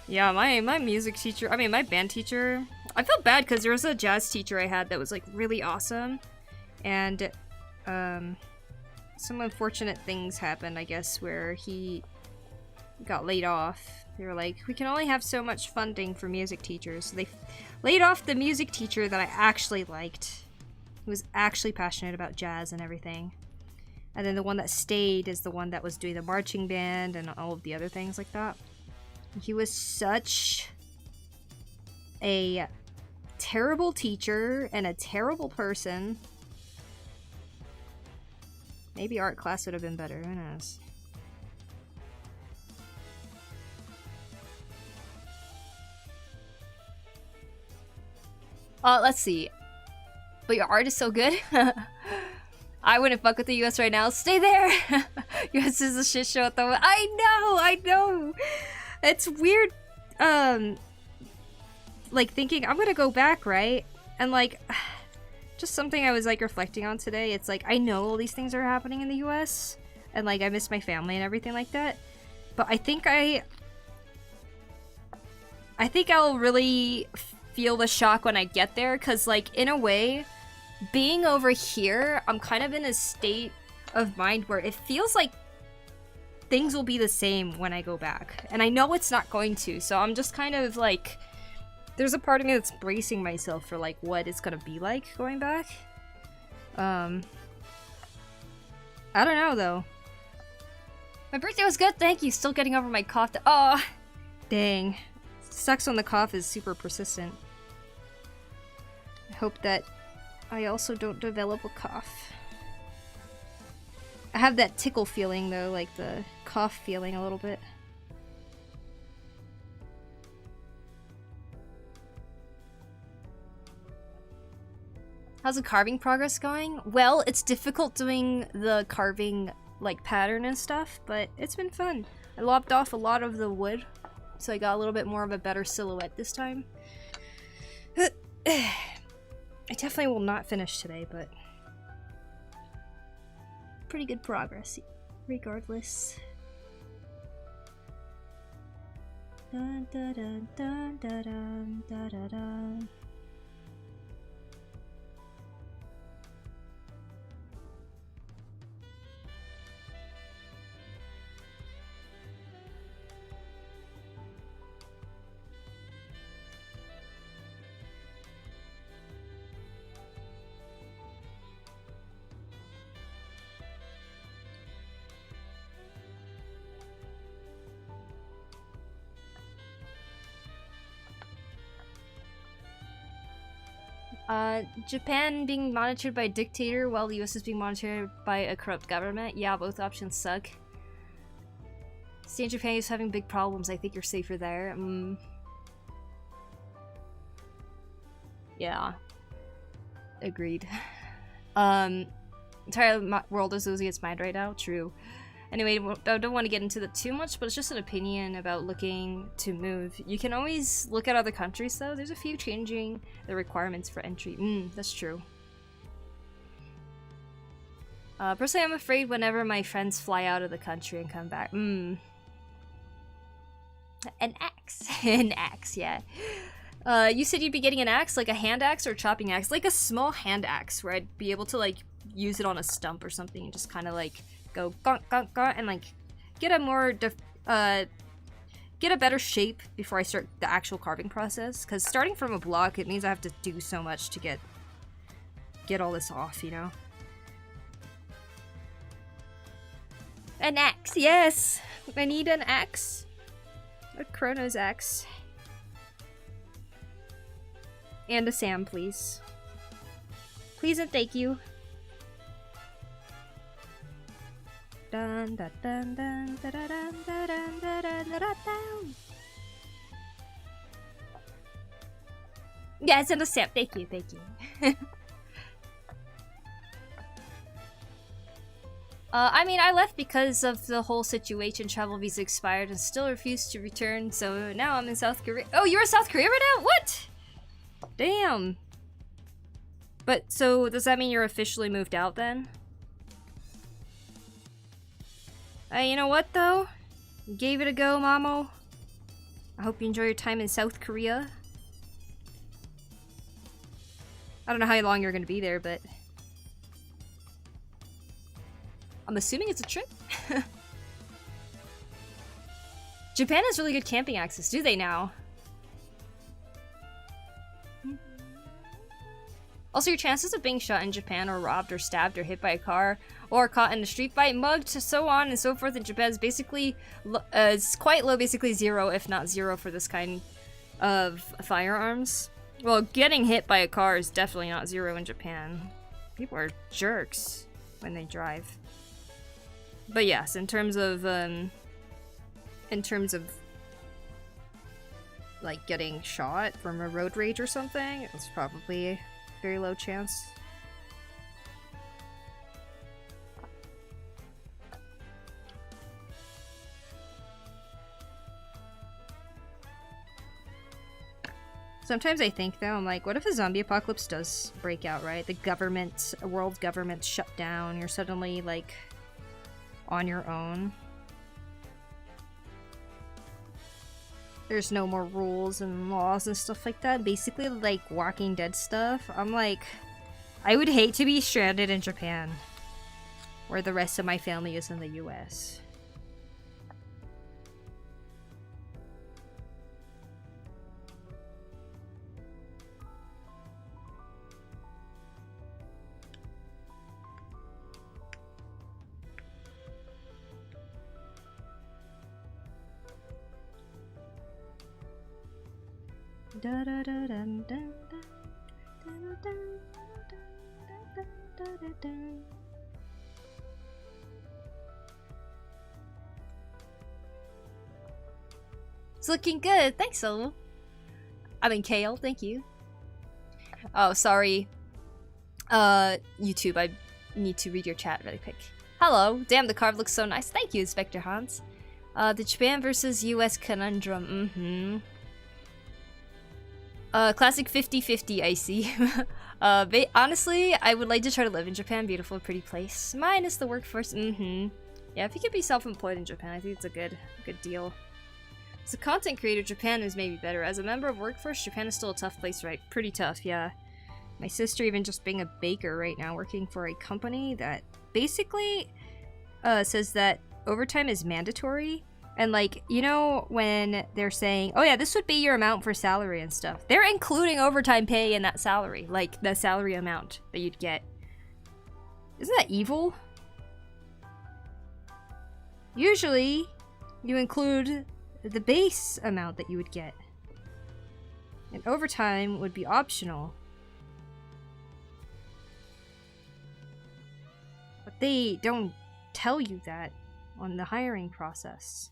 Yeah, my music teacher, I mean my band teacher, I felt bad because there was a jazz teacher I had that was like really awesome. And some unfortunate things happened, I guess, where he got laid off. They were like, we can only have so much funding for music teachers. So they laid off the music teacher that I actually liked, who was actually passionate about jazz and everything. And then the one that stayed is the one that was doing the marching band and all of the other things like that. He was such a terrible teacher and a terrible person. Maybe art class would have been better, who knows? Let's see. But your art is so good. I wouldn't fuck with the US right now. Stay there! US is a shit show at the moment. I know! It's weird, like thinking, I'm gonna go back, right? And like, just something I was like reflecting on today. It's like, I know all these things are happening in the US, and like I miss my family and everything like that. But I think I'll really feel the shock when I get there, because like in a way, being over here, I'm kind of in a state of mind where it feels like things will be the same when I go back. And I know it's not going to, so I'm just kind of like, there's a part of me that's bracing myself for like what it's gonna be like going back. I don't know though. My birthday was good, thank you. Still getting over my cough. Oh, dang. Sucks when the cough is super persistent. I hope that I also don't develop a cough. I have that tickle feeling though, like the cough feeling a little bit. How's the carving progress going? Well, it's difficult doing the carving like pattern and stuff, but it's been fun. I lopped off a lot of the wood, so I got a little bit more of a better silhouette this time. I definitely will not finish today, but pretty good progress regardless. Dun, dun, dun, dun, dun, dun, dun, dun, dun. Japan being monitored by a dictator while the US is being monitored by a corrupt government. Yeah, both options suck. Stay in Japan is having big problems. I think you're safer there. Yeah. Agreed. Entire world is losing its mind right now. True. Anyway, I don't want to get into that too much, but it's just an opinion about looking to move. You can always look at other countries though. There's a few changing the requirements for entry. That's true. Personally, I'm afraid whenever my friends fly out of the country and come back. An axe. An axe, yeah. You said you'd be getting an axe, like a hand axe or a chopping axe? Like a small hand axe where I'd be able to like use it on a stump or something and just kind of like go gonk gonk gonk and like get a more get a better shape before I start the actual carving process. Because starting from a block, it means I have to do so much to get all this off, you know? An axe, yes! I need an axe. A Chrono's axe. And a Sam, please. Please and thank you. Dun, dun, dun, dun, dun, dun, dun, dun, dun, dun, dun, dun. Yes, and a Sam. Thank you, thank you. I mean, I left because of the whole situation. Travel visa expired and still refused to return, so now I'm in South Korea. Oh, you're in South Korea right now? What? Damn. But, so, does that mean you're officially moved out then? You know what, though? You gave it a go, Mamo. I hope you enjoy your time in South Korea. I don't know how long you're gonna be there, but... I'm assuming it's a trip. Japan has really good camping access, do they now? Also, your chances of being shot in Japan or robbed or stabbed or hit by a car or caught in a street fight, mugged, so on and so forth in Japan is basically, it's quite low, basically zero, if not zero for this kind of firearms. Well, getting hit by a car is definitely not zero in Japan. People are jerks when they drive. But yes, in terms of like getting shot from a road rage or something, it's probably a very low chance. Sometimes I think though, I'm like, what if a zombie apocalypse does break out, right? The government, world government shut down, you're suddenly like on your own. There's no more rules and laws and stuff like that. Basically like Walking Dead stuff. I'm like, I would hate to be stranded in Japan, where the rest of my family is in the US. It's looking good. Thanks, Solo. I mean, Kale. Thank you. Oh, sorry. YouTube. I need to read your chat really quick. Hello. Damn, the card looks so nice. Thank you, Inspector Hans. The Japan versus US conundrum. Classic 50-50, I see. Honestly, I would like to try to live in Japan. Beautiful, pretty place. Minus the workforce. Yeah, if you could be self-employed in Japan, I think it's a good deal. As a content creator, Japan is maybe better. As a member of workforce, Japan is still a tough place, right? Pretty tough, yeah. My sister, even just being a baker right now, working for a company that basically says that overtime is mandatory. And like, you know, when they're saying, oh yeah, this would be your amount for salary and stuff, they're including overtime pay in that salary, like the salary amount that you'd get. Isn't that evil? Usually, you include the base amount that you would get. And overtime would be optional. But they don't tell you that on the hiring process.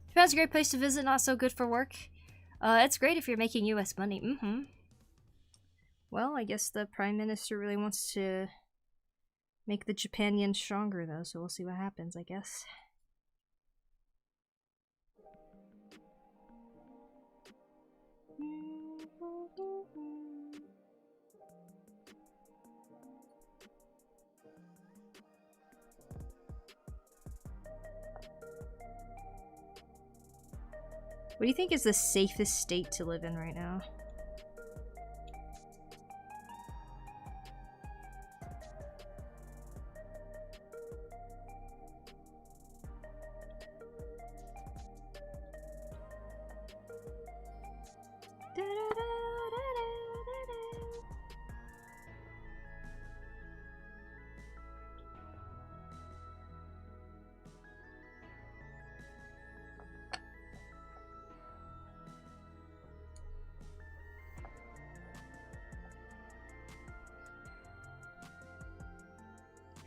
Japan's a great place to visit, not so good for work. It's great if you're making US money. Well, I guess the Prime Minister really wants to make the Japan yen stronger, though, so we'll see what happens, I guess. What do you think is the safest state to live in right now?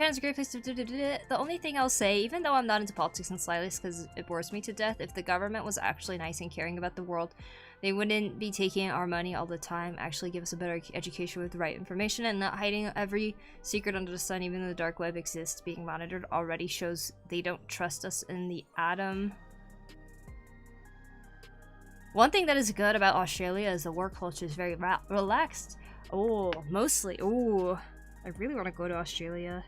Japan's a great place to The only thing I'll say, even though I'm not into politics in the slightest because it bores me to death, if the government was actually nice and caring about the world, they wouldn't be taking our money all the time, actually give us a better education with the right information, and not hiding every secret under the sun. Even though the dark web exists, being monitored already shows they don't trust us in the atom. One thing that is good about Australia is the work culture is very relaxed. Oh, mostly. Oh, I really want to go to Australia.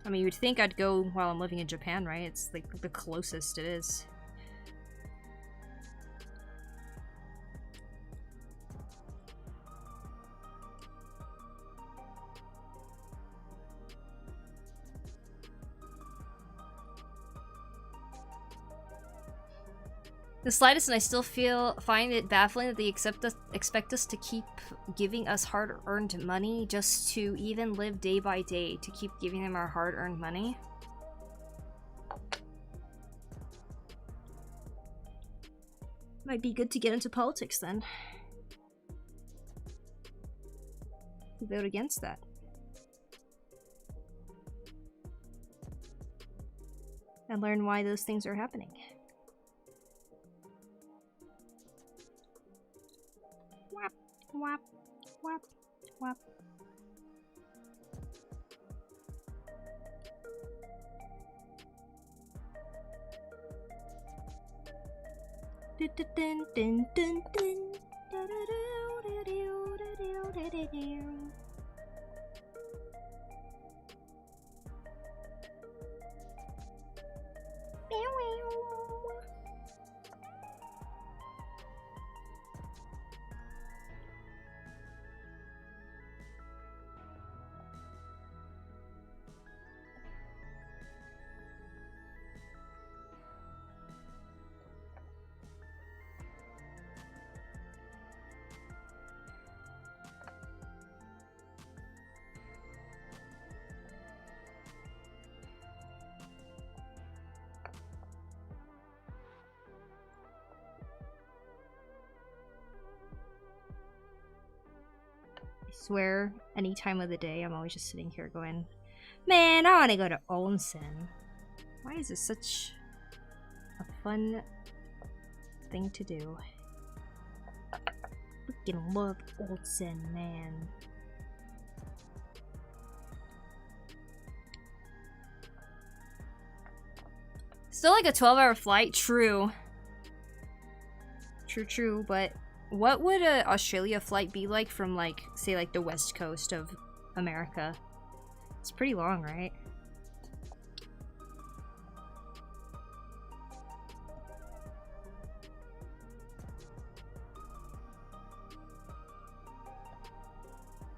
I mean, you'd think I'd go while I'm living in Japan, right? It's like the closest it is. The slightest, and I still find it baffling that they expect us to keep giving us hard-earned money just to even live day by day, to keep giving them our hard-earned money. Might be good to get into politics then. To vote against that. And learn why those things are happening. Wap, wap, wap. Dun dun dun dun dun. I swear, any time of the day, I'm always just sitting here going, man, I want to go to onsen. Why is this such a fun thing to do? Freaking love onsen, man. Still like a 12-hour flight, true. True, but what would a Australia flight be like from, like, say, like, the west coast of America? It's pretty long, right?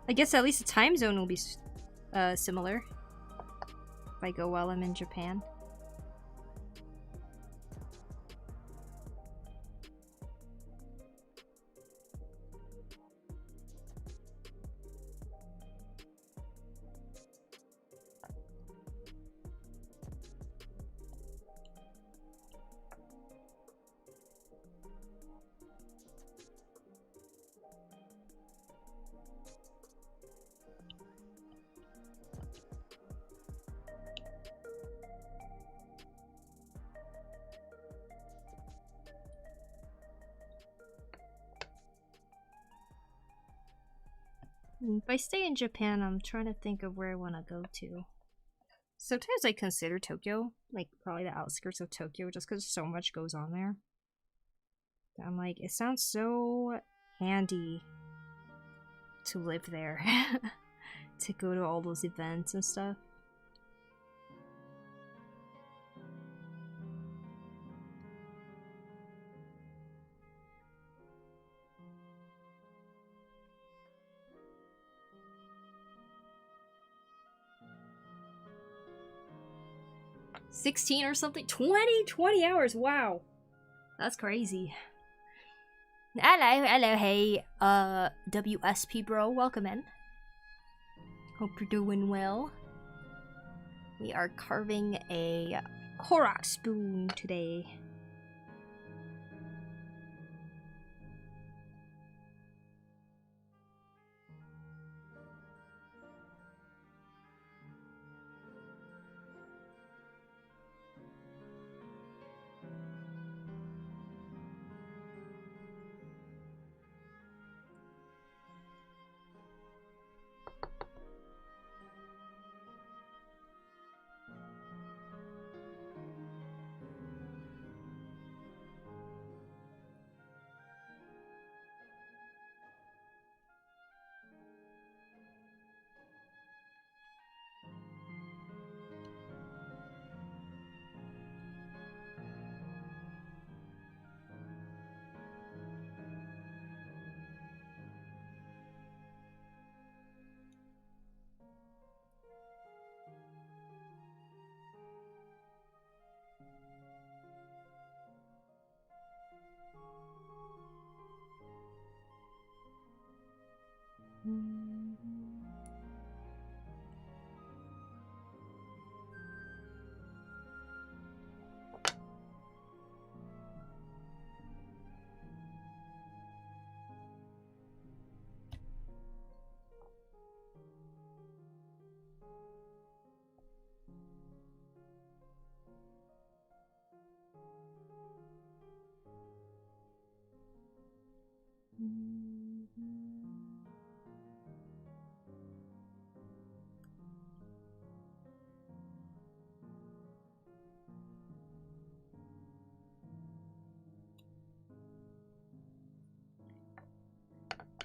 I guess at least the time zone will be similar if I go while I'm in Japan. If I stay in Japan, I'm trying to think of where I want to go to. Sometimes I consider Tokyo, like probably the outskirts of Tokyo, just because so much goes on there. I'm like, it sounds so handy to live there, to go to all those events and stuff. $16 or something? 20 hours, wow. That's crazy. Hello, hey, WSP bro, welcome in. Hope you're doing well. We are carving a korok spoon today.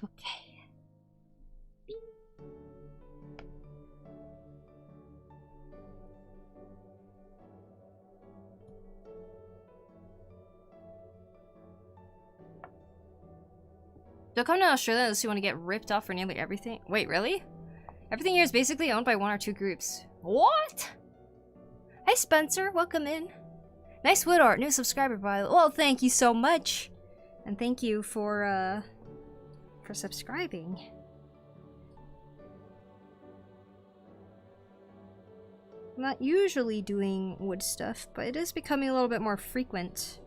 Okay. Don't come to Australia unless you want to get ripped off for nearly everything. Wait, really? Everything here is basically owned by one or two groups. What? Hey Spencer, welcome in. Nice wood art, new subscriber by the way. Well, thank you so much. And thank you for subscribing. I'm not usually doing wood stuff, but it is becoming a little bit more frequent.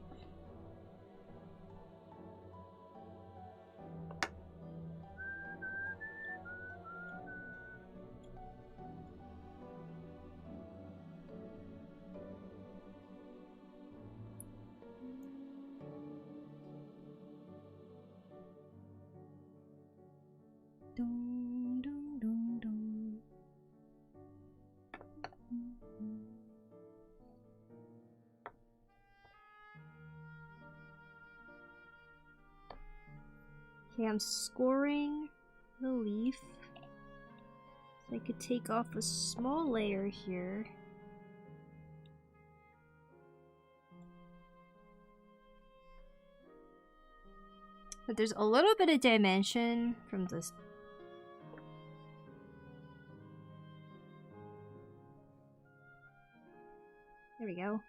Dun, dun, dun, dun. Okay, I'm scoring the leaf. So I could take off a small layer here. But there's a little bit of dimension from this. There we go.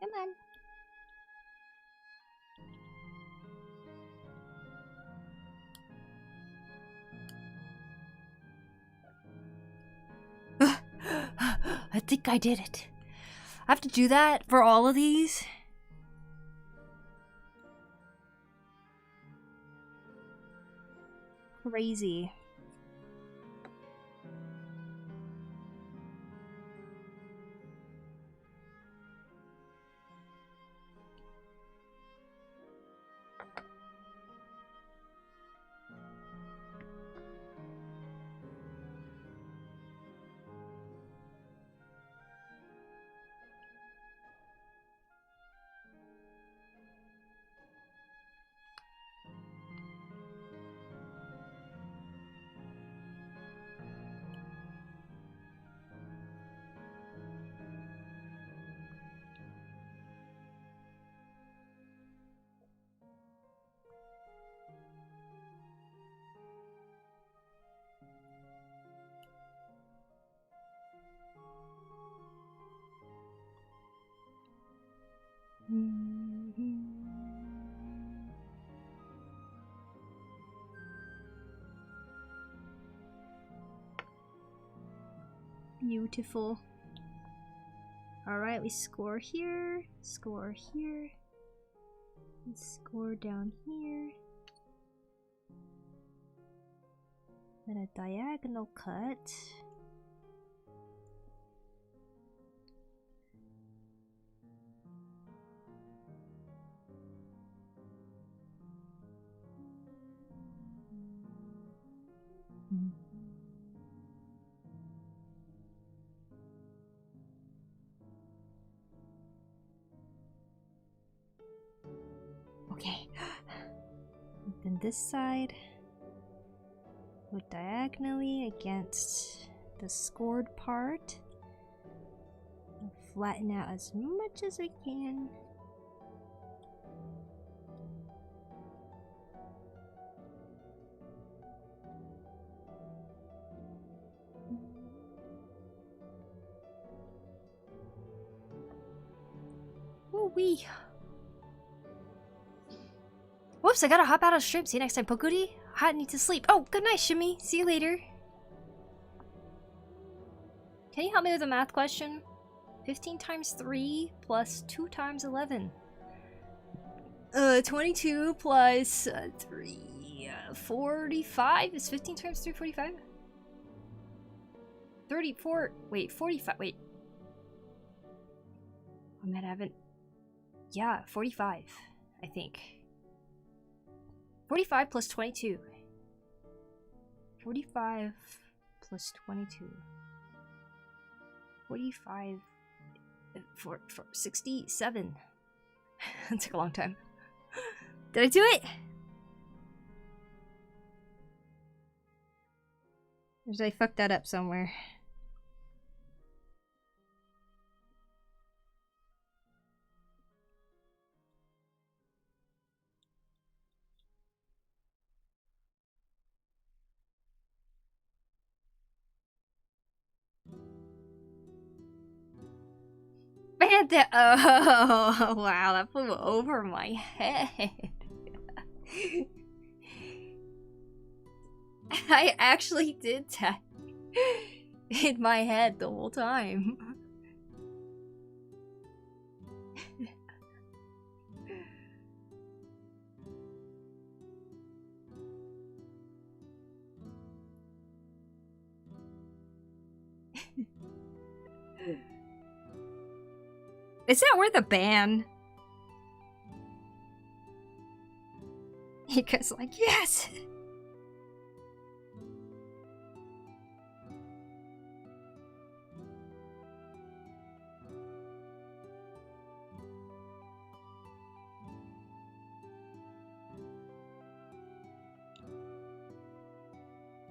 Come on. I think I did it. I have to do that for all of these? Crazy. Beautiful. Alright, we score here. Score here. And score down here. Then a diagonal cut. Okay. Then this side go diagonally against the scored part. And flatten out as much as I can. Ooh-wee. Whoops, I gotta hop out of stream. See you next time, Pokuri. I need to sleep. Oh, good night, Shimmy. See you later. Can you help me with a math question? 15 times 3 plus 2 times 11. 22 plus 3, 45? Is 15 times 3 45? 34, wait, 45, wait. Oh man, I haven't... Yeah, 45, I think. 45 plus 22. 45 plus 22. 45... 67. That took a long time. Did I do it? Or did I fuck that up somewhere? Man, that, oh wow, that flew over my head. I actually did that in my head the whole time. Is that worth a ban? Because like, yes!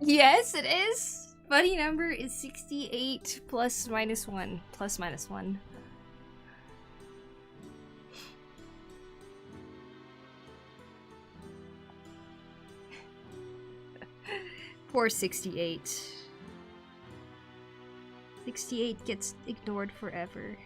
Yes, it is! Buddy number is 68 plus minus 1. Plus minus 1. Poor 68. 68 gets ignored forever.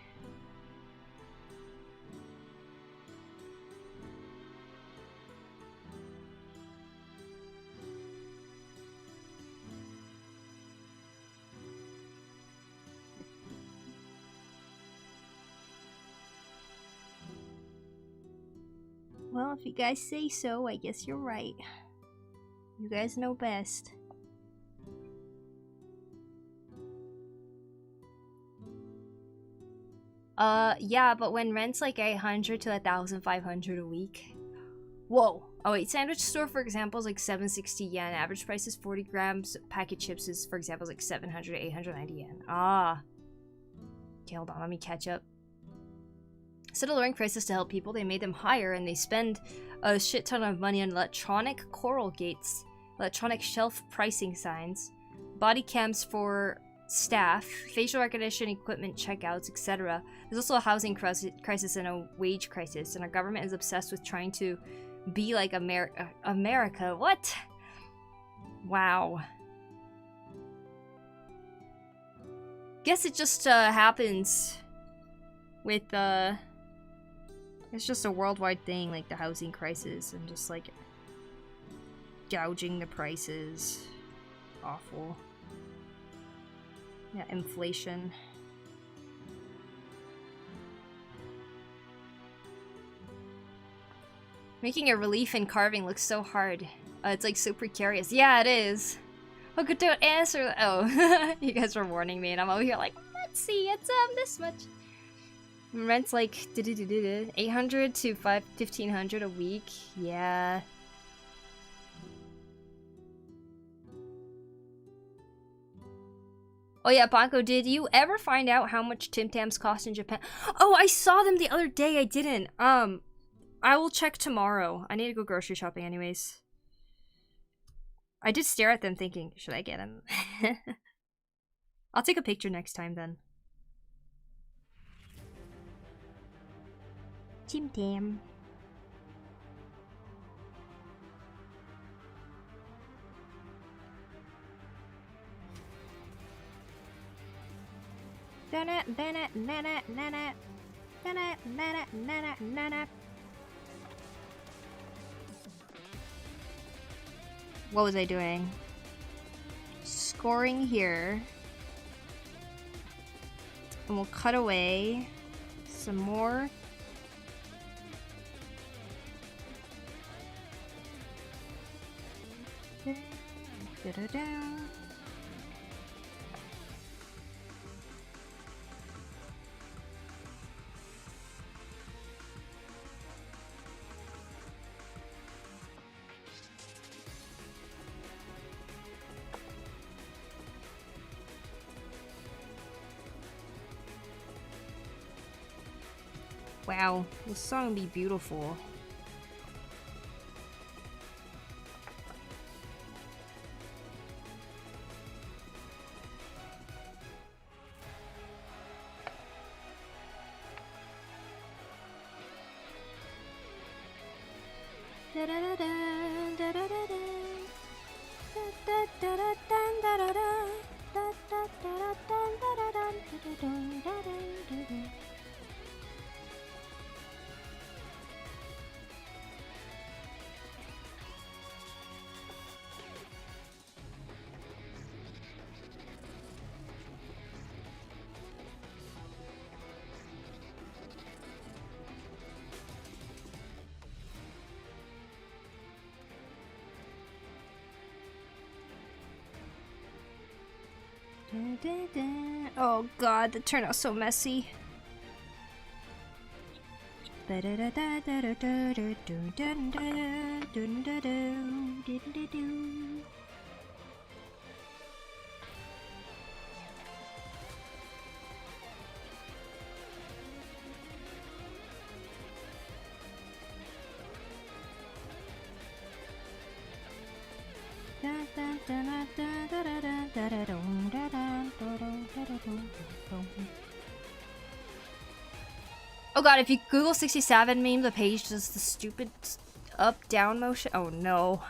Well, if you guys say so, I guess you're right. You guys know best. Yeah, but when rent's like 800 to 1,500 a week. Whoa. Oh wait, sandwich store, for example, is like 760 yen. Average price is 40 grams. Packet chips is, for example, is like 700, 890 yen. Ah. Okay, hold on, let me catch up. Instead of lowering prices to help people, they made them higher, and they spend a shit ton of money on electronic coral gates, electronic shelf pricing signs, body cams for staff, facial recognition equipment checkouts, etc. There's also a housing crisis and a wage crisis, and our government is obsessed with trying to be like America. What? Wow. Guess it just happens with it's just a worldwide thing, like the housing crisis and just like gouging the prices. Awful. Yeah, inflation. Making a relief in carving looks so hard. It's like so precarious. Yeah, it is. Look at the answer. Oh, you guys were warning me, and I'm over here like, let's see, it's this much. Rent's like 800 to 1500 a week. Yeah. Oh yeah, Banco, did you ever find out how much Tim Tams cost in Japan? Oh, I saw them the other day. I didn't. I will check tomorrow. I need to go grocery shopping anyways. I did stare at them thinking, should I get them? I'll take a picture next time then. Tim Tam. What was I doing? Scoring here. And we'll cut away some more. Da-da-da. Wow, this song would be beautiful. Oh god, that turned out so messy. Oh god, if you Google 67 meme, the page does the stupid up-down motion. Oh no.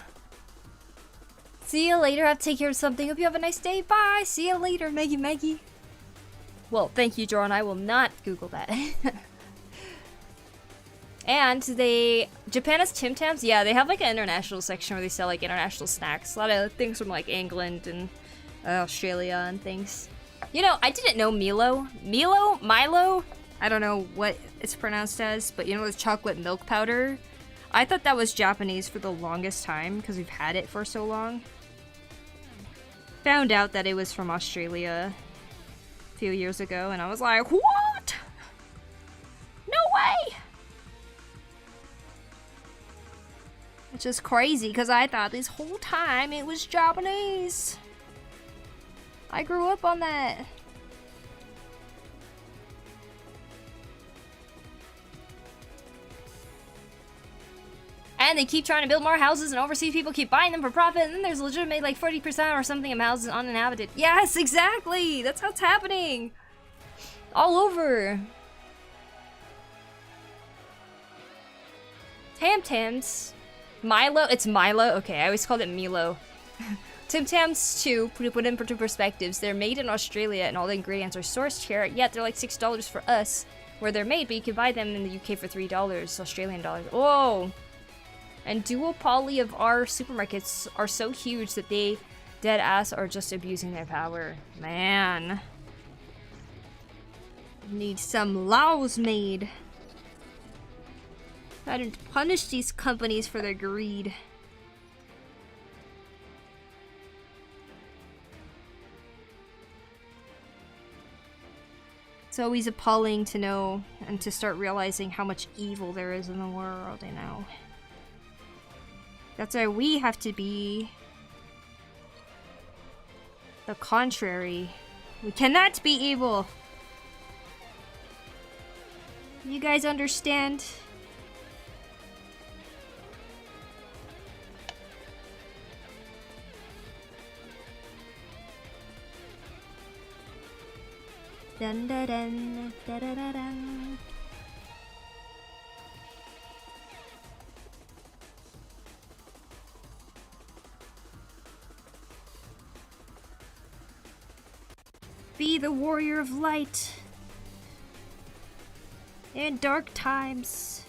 See you later, I have to take care of something. Hope you have a nice day. Bye! See you later, Maggie. Well, thank you, Joran. I will not Google that. And Japan has Tim Tams? Yeah, they have like an international section where they sell like international snacks. A lot of things from like England and Australia and things. You know, I didn't know Milo. Milo? I don't know what it's pronounced as, but you know, this chocolate milk powder? I thought that was Japanese for the longest time because we've had it for so long. Found out that it was from Australia a few years ago, and I was like, what? No way! Which is crazy because I thought this whole time it was Japanese. I grew up on that. And they keep trying to build more houses, and overseas people keep buying them for profit, and then there's legitimately like 40% or something of houses uninhabited. Yes, exactly! That's how it's happening! All over! Tam Tams. Milo? It's Milo? Okay, I always called it Milo. Tim Tams, too, put into perspectives. They're made in Australia, and all the ingredients are sourced here, yet they're like $6 for us, where they're made, but you can buy them in the UK for $3, Australian dollars. Whoa! And duopoly of our supermarkets are so huge that they dead ass are just abusing their power. Man. Need some laws made. I didn't punish these companies for their greed. It's always appalling to know and to start realizing how much evil there is in the world, you know. That's why we have to be the contrary. We cannot be evil. You guys understand? Dun dun dun dun dun dun dun. Be the warrior of light in dark times.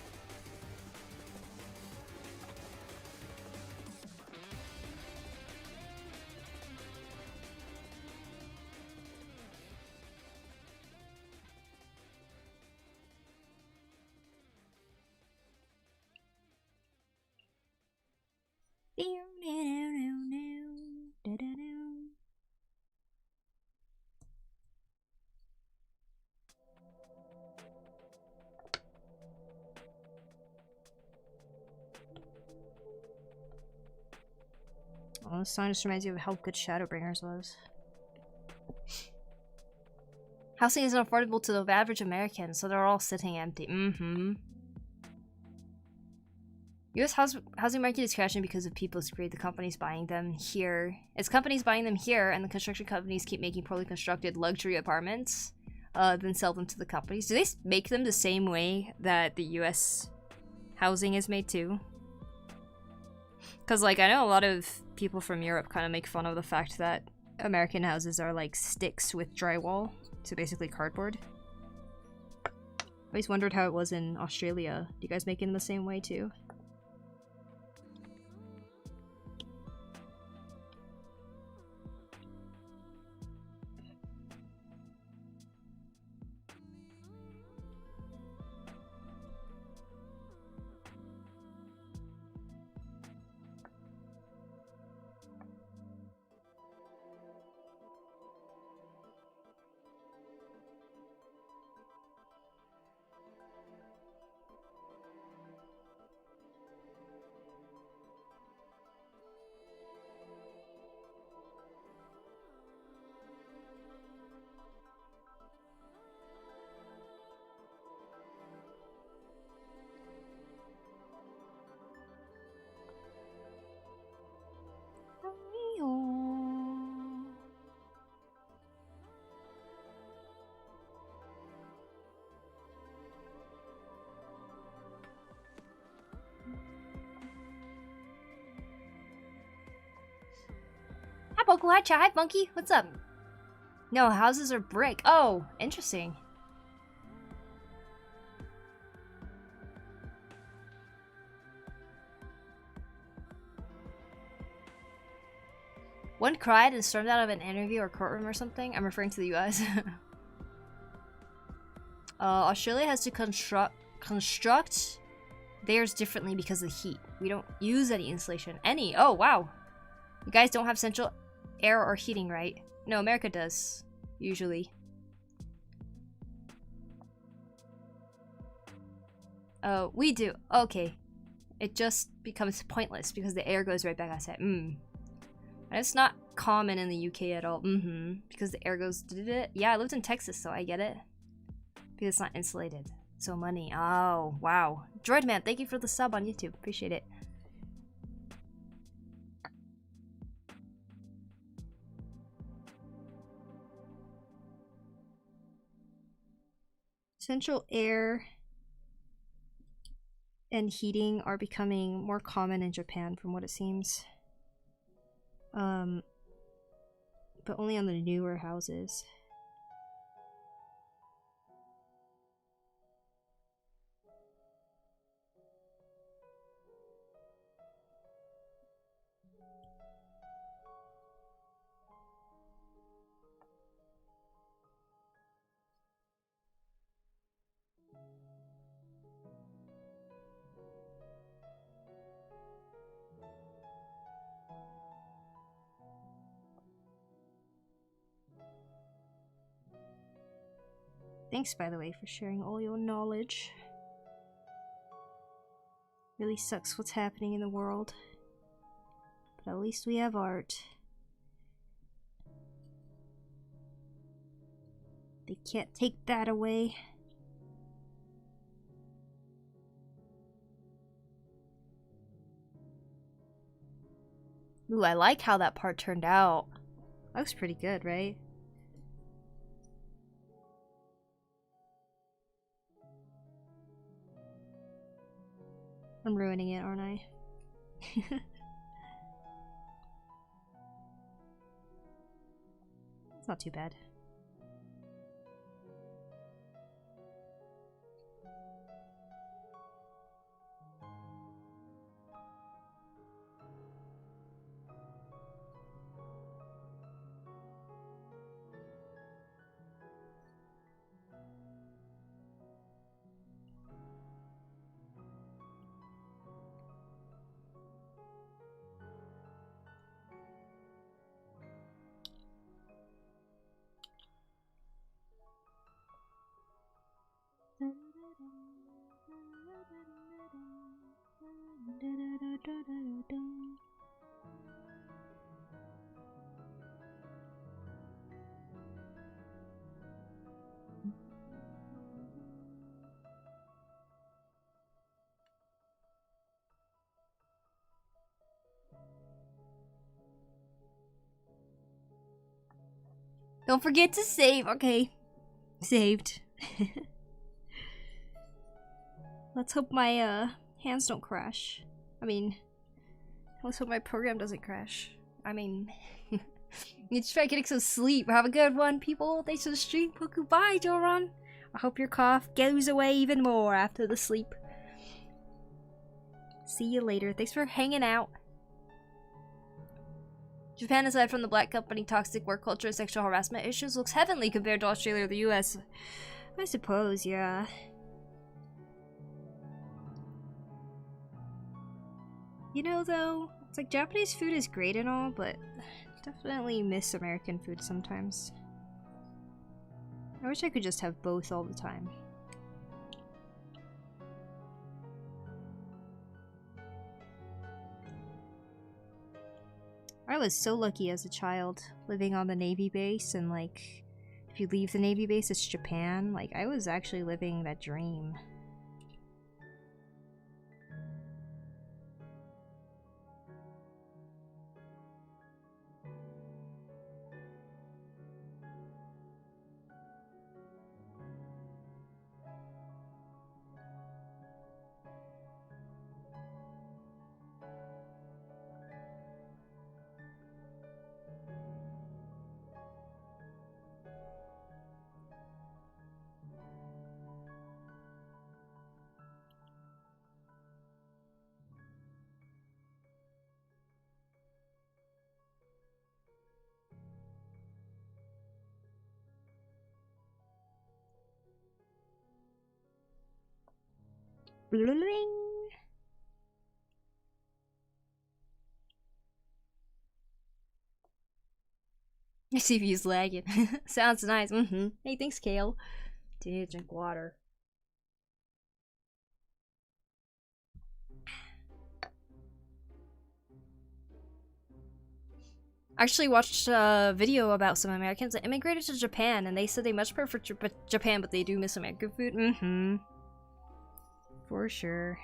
Oh, this song just reminds you of how good Shadowbringers was. Housing isn't affordable to the average American, so they're all sitting empty. U.S. housing market is crashing because of people's greed. The companies buying them here. It's companies buying them here, and the construction companies keep making poorly constructed luxury apartments, then sell them to the companies. Do they make them the same way that the U.S. housing is made too? Because, like, I know a lot of people from Europe kind of make fun of the fact that American houses are like sticks with drywall, so basically cardboard. I always wondered how it was in Australia. Do you guys make it in the same way too? Hi Poku, hi Chat, hi Funky, what's up? No, houses are brick. Oh, interesting. One cried and stormed out of an interview or courtroom or something. I'm referring to the US. Australia has to construct theirs differently because of the heat. We don't use any insulation. Oh, wow. You guys don't have central air or heating, right? No, America does. Usually. Oh, we do. Okay. It just becomes pointless because the air goes right back outside. And it's not common in the UK at all. Because the air goes... Yeah, I lived in Texas, so I get it. Because it's not insulated. So money. Oh, wow. Droidman, thank you for the sub on YouTube. Appreciate it. Central air and heating are becoming more common in Japan from what it seems. But only on the newer houses. Thanks, by the way, for sharing all your knowledge. Really sucks what's happening in the world. But at least we have art. They can't take that away. Ooh, I like how that part turned out. Looks pretty good, right? I'm ruining it, aren't I? It's not too bad. Don't forget to save. Okay. Saved. Let's hope my hands don't crash. I mean, let's hope my program doesn't crash. I mean, need to try getting some sleep. Have a good one, people. Thanks for the stream. Poku, bye, Joran. I hope your cough goes away even more after the sleep. See you later. Thanks for hanging out. Japan, aside from the black company, toxic work culture, and sexual harassment issues, looks heavenly compared to Australia or the US. I suppose, yeah. You know, though, it's like Japanese food is great and all, but definitely miss American food sometimes. I wish I could just have both all the time. I was so lucky as a child living on the Navy base, and like, if you leave the Navy base, it's Japan. Like, I was actually living that dream. Bling. My CPU's lagging. Sounds nice. Hey, thanks, Kale. Need to drink water. I actually watched a video about some Americans that immigrated to Japan, and they said they much prefer Japan, but they do miss American food. For sure.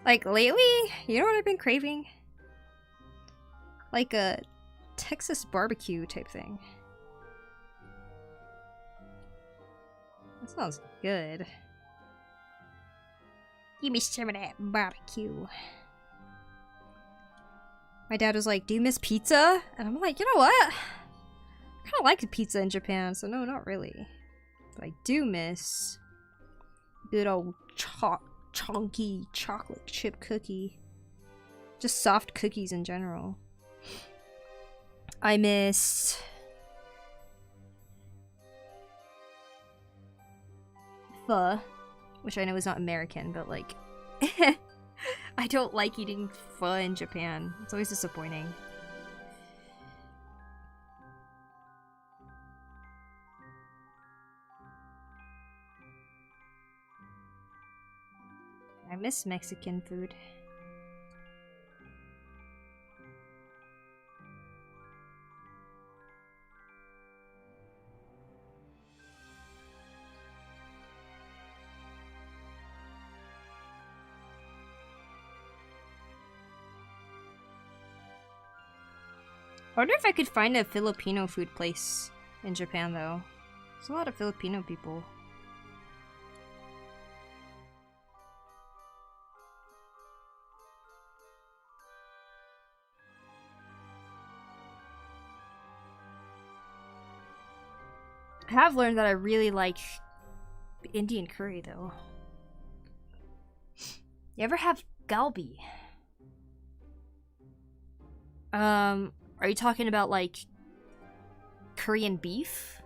Like, lately, you know what I've been craving? Like a Texas barbecue type thing. That sounds good. Give me some of that barbecue. My dad was like, do you miss pizza? And I'm like, you know what? I kind of like pizza in Japan, so no, not really. But I do miss good old chunky chocolate chip cookie. Just soft cookies in general. I miss pho, which I know is not American, but like I don't like eating pho in Japan. It's always disappointing. I miss Mexican food. I wonder if I could find a Filipino food place in Japan, though. There's a lot of Filipino people. I have learned that I really like Indian curry, though. You ever have galbi? Are you talking about, like, Korean beef?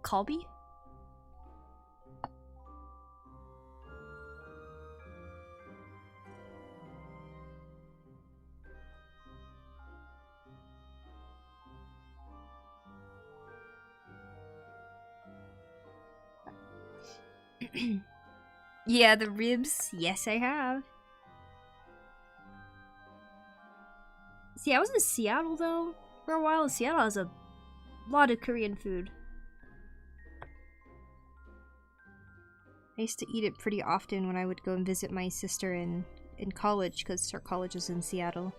Kalbi? Yeah, the ribs. Yes, I have. See, I was in Seattle, though, for a while. Seattle has a lot of Korean food. I used to eat it pretty often when I would go and visit my sister in college, because her college is in Seattle.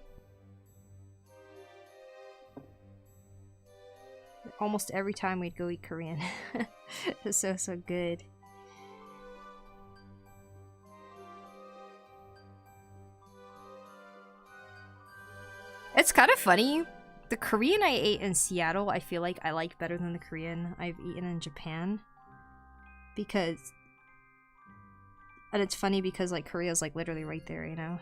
Almost every time we'd go eat Korean. It was so good. It's kind of funny. The Korean I ate in Seattle, I feel like I like better than the Korean I've eaten in Japan. Because... And it's funny because, like, Korea's, like, literally right there, you know?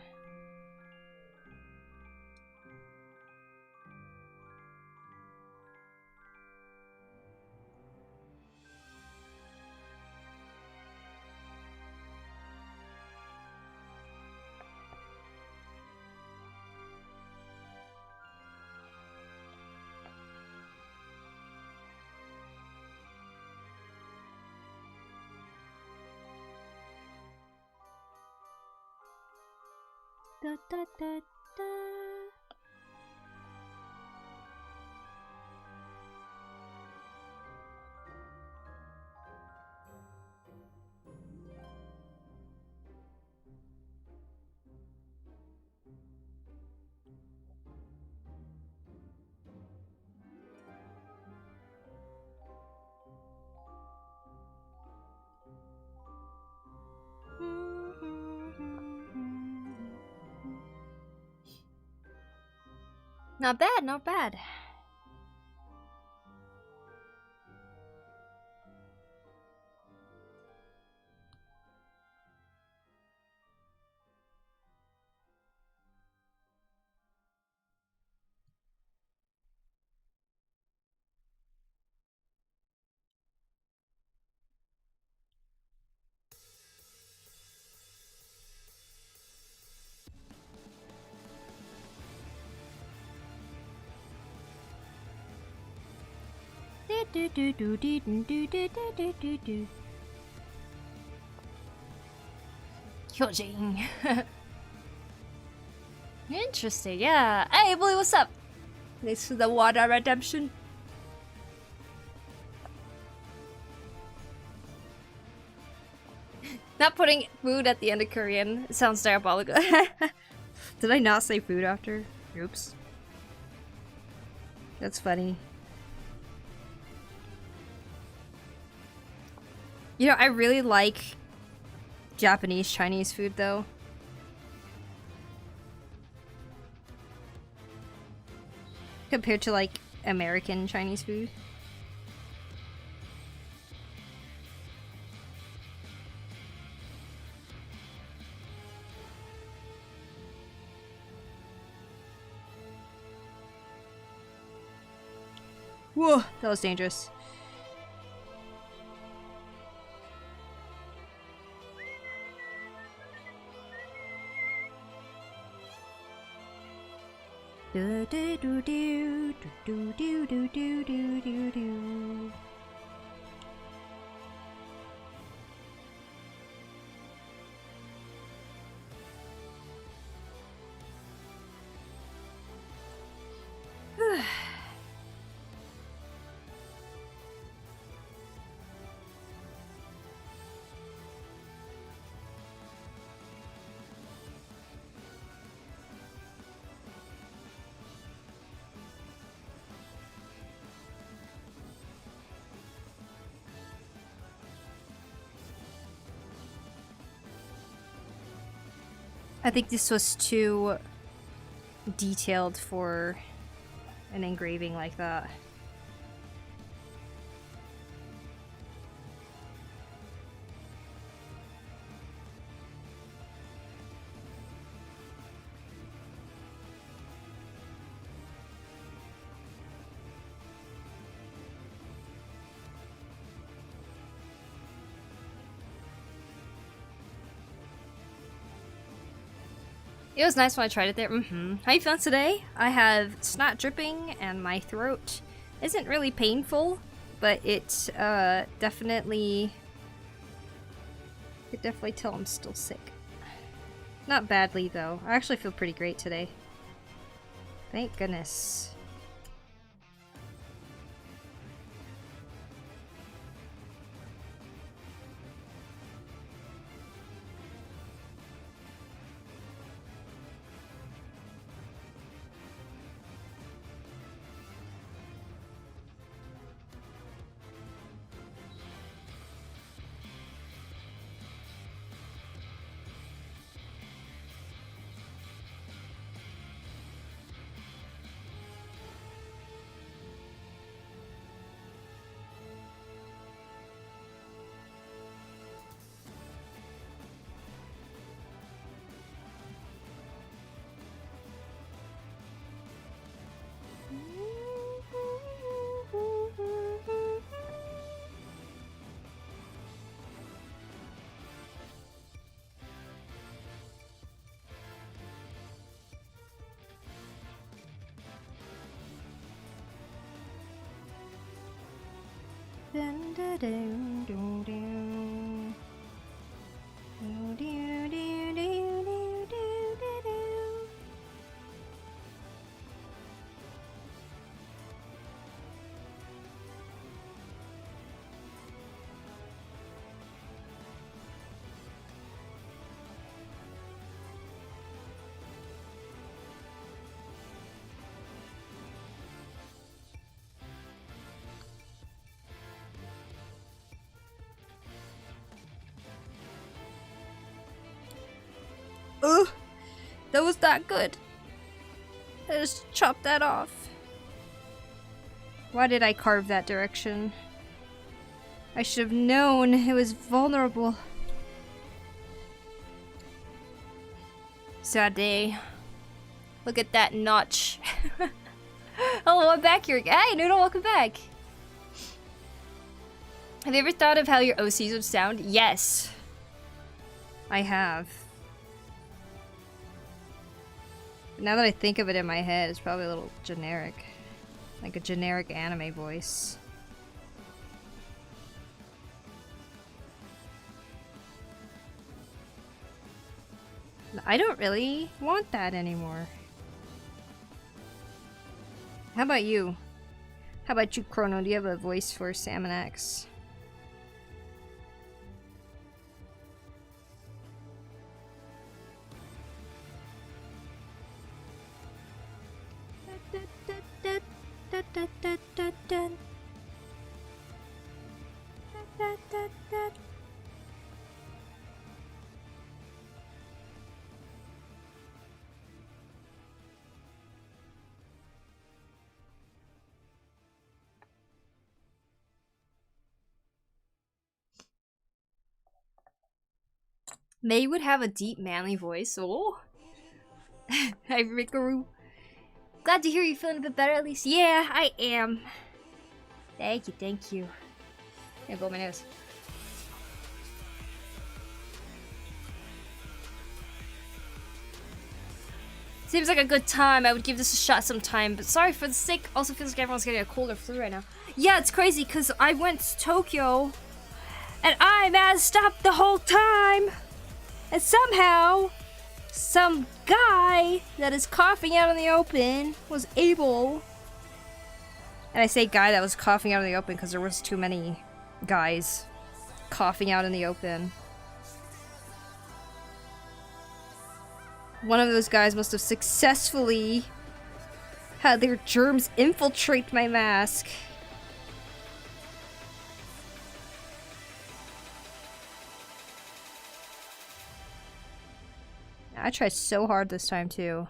Da, da, da, da. Not bad, not bad. Hyojin. Interesting, yeah. Hey, Blue, what's up? Thanks for the water redemption. Not putting food at the end of Korean. It sounds diabolical. Did I not say food after? Oops. That's funny. You know, I really like Japanese Chinese food, though. Compared to, like, American Chinese food. Whoa, that was dangerous. Do do do do do do do do do do do. I think this was too detailed for an engraving like that. It was nice when I tried it there. How you feeling today? I have snot dripping and my throat isn't really painful, but it definitely... I could definitely tell I'm still sick. Not badly though. I actually feel pretty great today. Thank goodness. Dun, dun, dun, dun, dun. Dun, dun, dun, dun, dun, dun, dun. Ugh, that was not good. I just chopped that off. Why did I carve that direction? I should have known it was vulnerable. Sad day. Look at that notch. Hello, I'm back here. Hey, Noodle, welcome back. Have you ever thought of how your OCs would sound? Yes. I have. Now that I think of it in my head, it's probably a little generic. Like a generic anime voice. I don't really want that anymore. How about you? How about you, Chrono? Do you have a voice for Salmon X? May would have a deep, manly voice. Oh, hi, Rikaru. Glad to hear you feeling a bit better, at least. Yeah, I am. Thank you, thank you. Here, blow my nose. Seems like a good time. I would give this a shot sometime, but sorry for the sick. Also feels like everyone's getting a cold or flu right now. Yeah, it's crazy because I went to Tokyo and I masked up the whole time. And somehow, some guy that is coughing out in the open was able... And I say guy that was coughing out in the open because there was too many guys coughing out in the open. One of those guys must have successfully had their germs infiltrate my mask. I tried so hard this time too.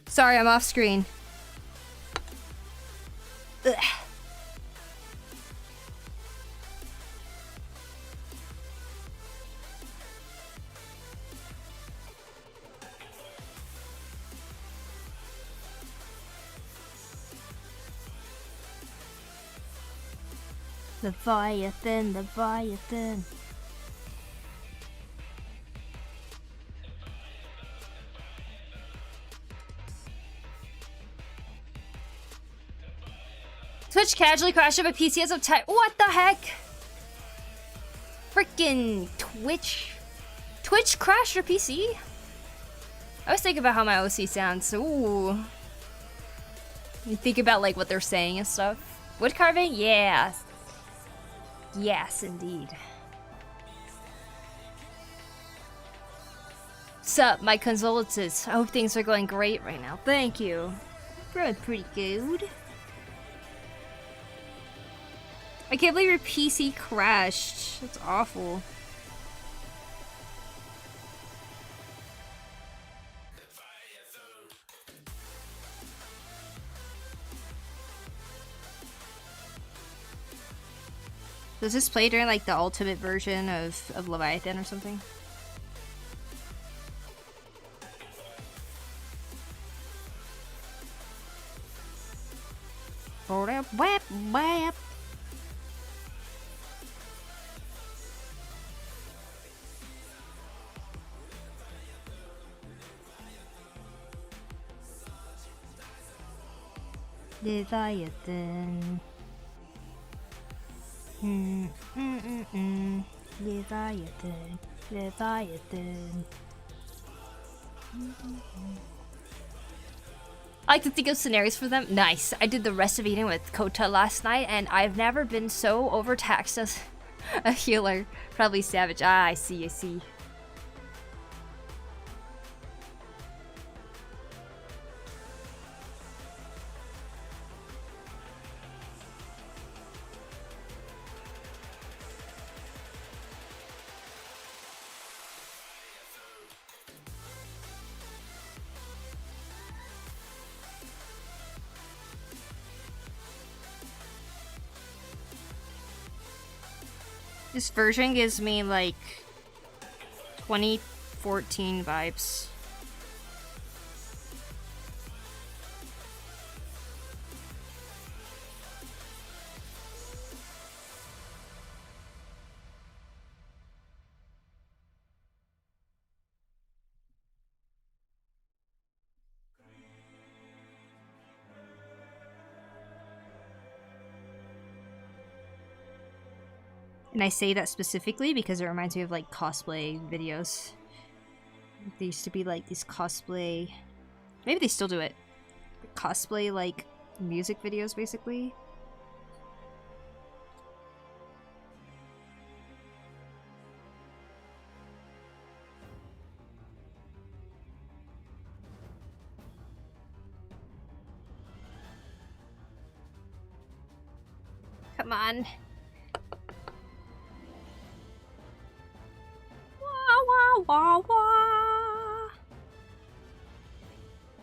Sorry, I'm off screen. Ugh. Leviathan, Leviathan. Twitch casually crashed my PC as of time. What the heck? Freaking Twitch. Twitch crashed your PC? I was thinking about how my OC sounds. Ooh. You think about like what they're saying and stuff. Woodcarving? Yeah. Yes, indeed. Sup, my condolences. I hope things are going great right now. Thank you. We're pretty good. I can't believe your PC crashed. That's awful. Does this play during like the ultimate version of Leviathan or something? Whap, whap. Leviathan. Leviathan. Leviathan. I like to think of scenarios for them. Nice. I did the rest of eating with Kota last night, and I've never been so overtaxed as a healer. Probably savage. Ah, I see, I see. This version gives me like 2014 vibes. And I say that specifically because it reminds me of like cosplay videos. There used to be like these cosplay, maybe they still do it, cosplay like music videos basically. Come on. Wah, wah.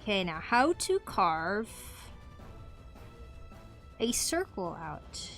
Okay, now how to carve a circle out.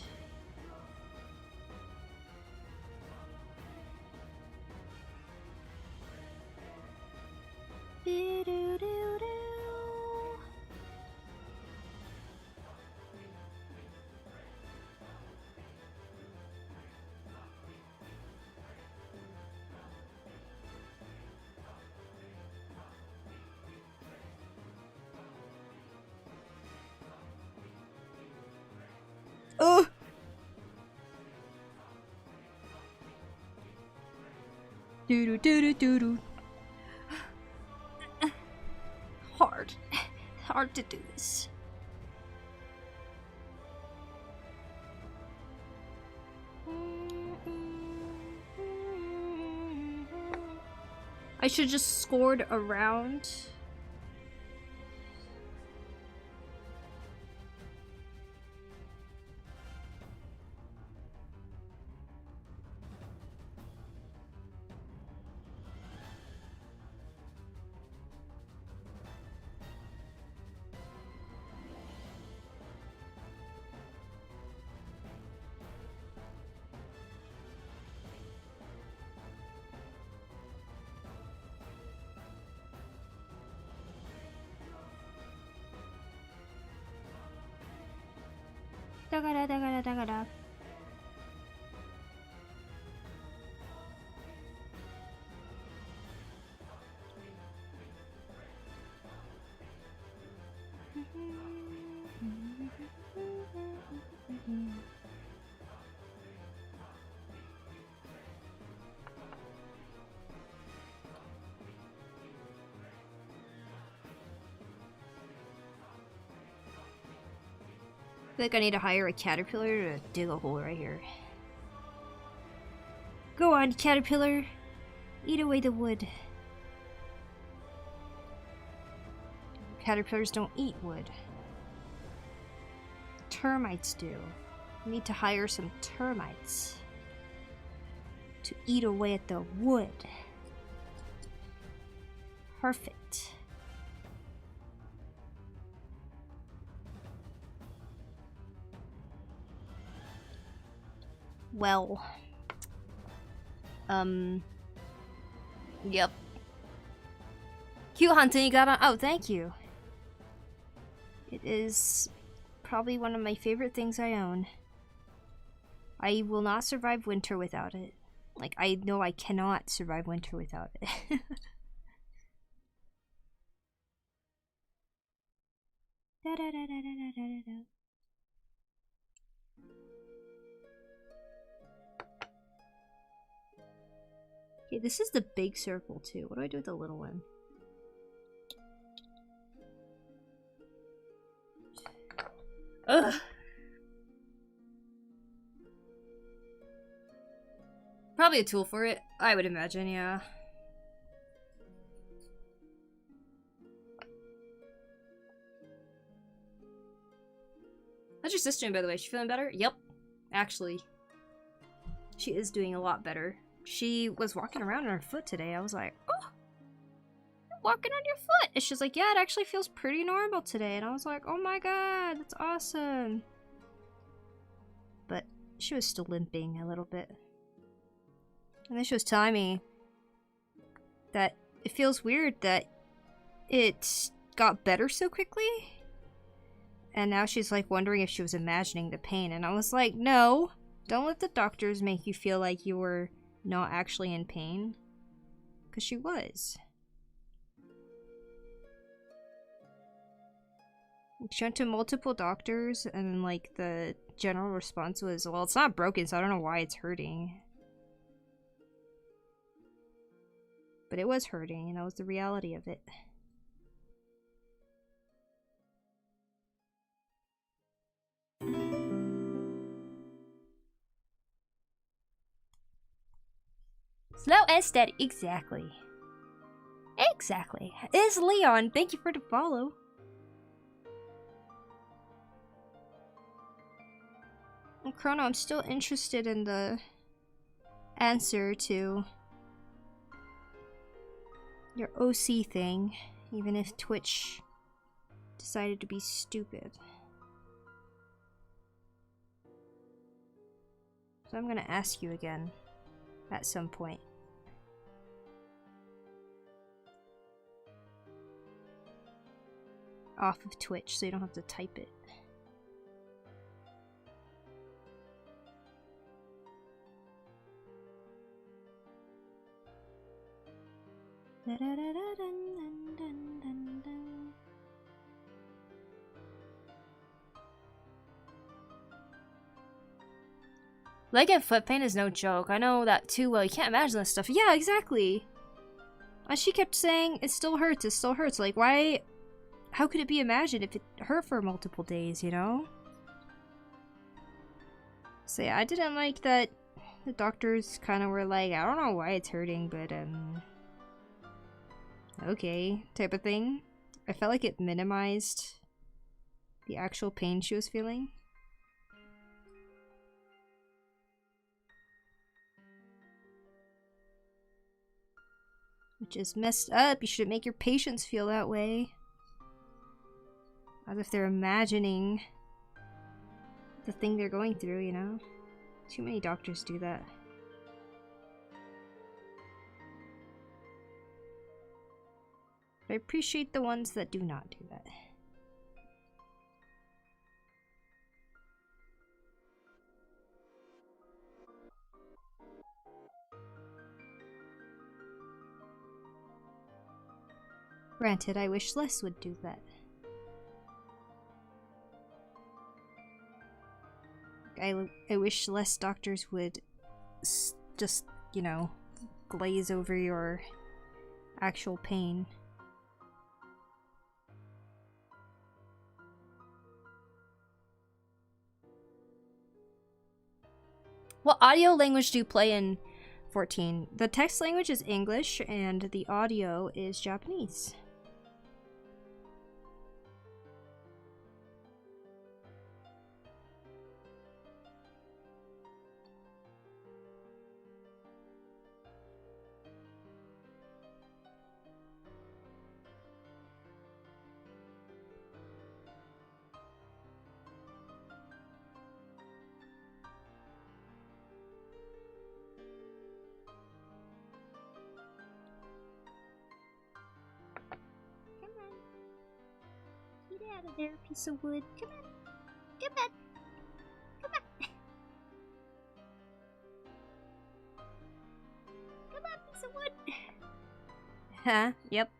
Oh! Doo doo doo doo doo. Hard. Hard to do this. I should just scored around. Da-ga-da, da-ga-da, da-ga-da. I feel like I need to hire a caterpillar to dig a hole right here. Go on, caterpillar. Eat away the wood. Caterpillars don't eat wood. Termites do. We need to hire some termites to eat away at the wood. Perfect. Well, yep. Cute hunting you got on. Oh, thank you. It is probably one of my favorite things I own. I will not survive winter without it. Like, I know I cannot survive winter without it. Da, da, da, da, da, da, da, da. Okay, this is the big circle too. What do I do with the little one? Ugh. Probably a tool for it, I would imagine, yeah. How's your sister doing, by the way? She feeling better? Yep. Actually, she is doing a lot better. She was walking around on her foot today. I was like, oh, you're walking on your foot. And she's like, yeah, it actually feels pretty normal today. And I was like, oh my god, that's awesome. But she was still limping a little bit. And then she was telling me that it feels weird that it got better so quickly. And now she's like wondering if she was imagining the pain. And I was like, no, don't let the doctors make you feel like you were not actually in pain. Because she was. She went to multiple doctors and like the general response was, well, it's not broken, so I don't know why it's hurting. But it was hurting, and that was the reality of it. Slow and steady, exactly. Exactly. It's Leon, thank you for the follow. And Chrono, I'm still interested in the answer to your OC thing, even if Twitch decided to be stupid. So I'm gonna ask you again at some point. Off of Twitch so you don't have to type it. Leg and foot pain is no joke. I know that too well. You can't imagine this stuff. Yeah, exactly. And she kept saying, it still hurts, it still hurts. Like, why? How could it be imagined if it hurt for multiple days, you know? So yeah, I didn't like that the doctors kind of were like, I don't know why it's hurting, but, okay, type of thing. I felt like it minimized the actual pain she was feeling. Which is messed up. You shouldn't make your patients feel that way. As if they're imagining the thing they're going through, you know? Too many doctors do that. But I appreciate the ones that do not do that. Granted, I wish less would do that. I wish less doctors would just, you know, glaze over your actual pain. What audio language do you play in 14? The text language is English and the audio is Japanese. Out of there, piece of wood. Come on. Come on. Come on. Come on, piece of wood. Huh? Yep.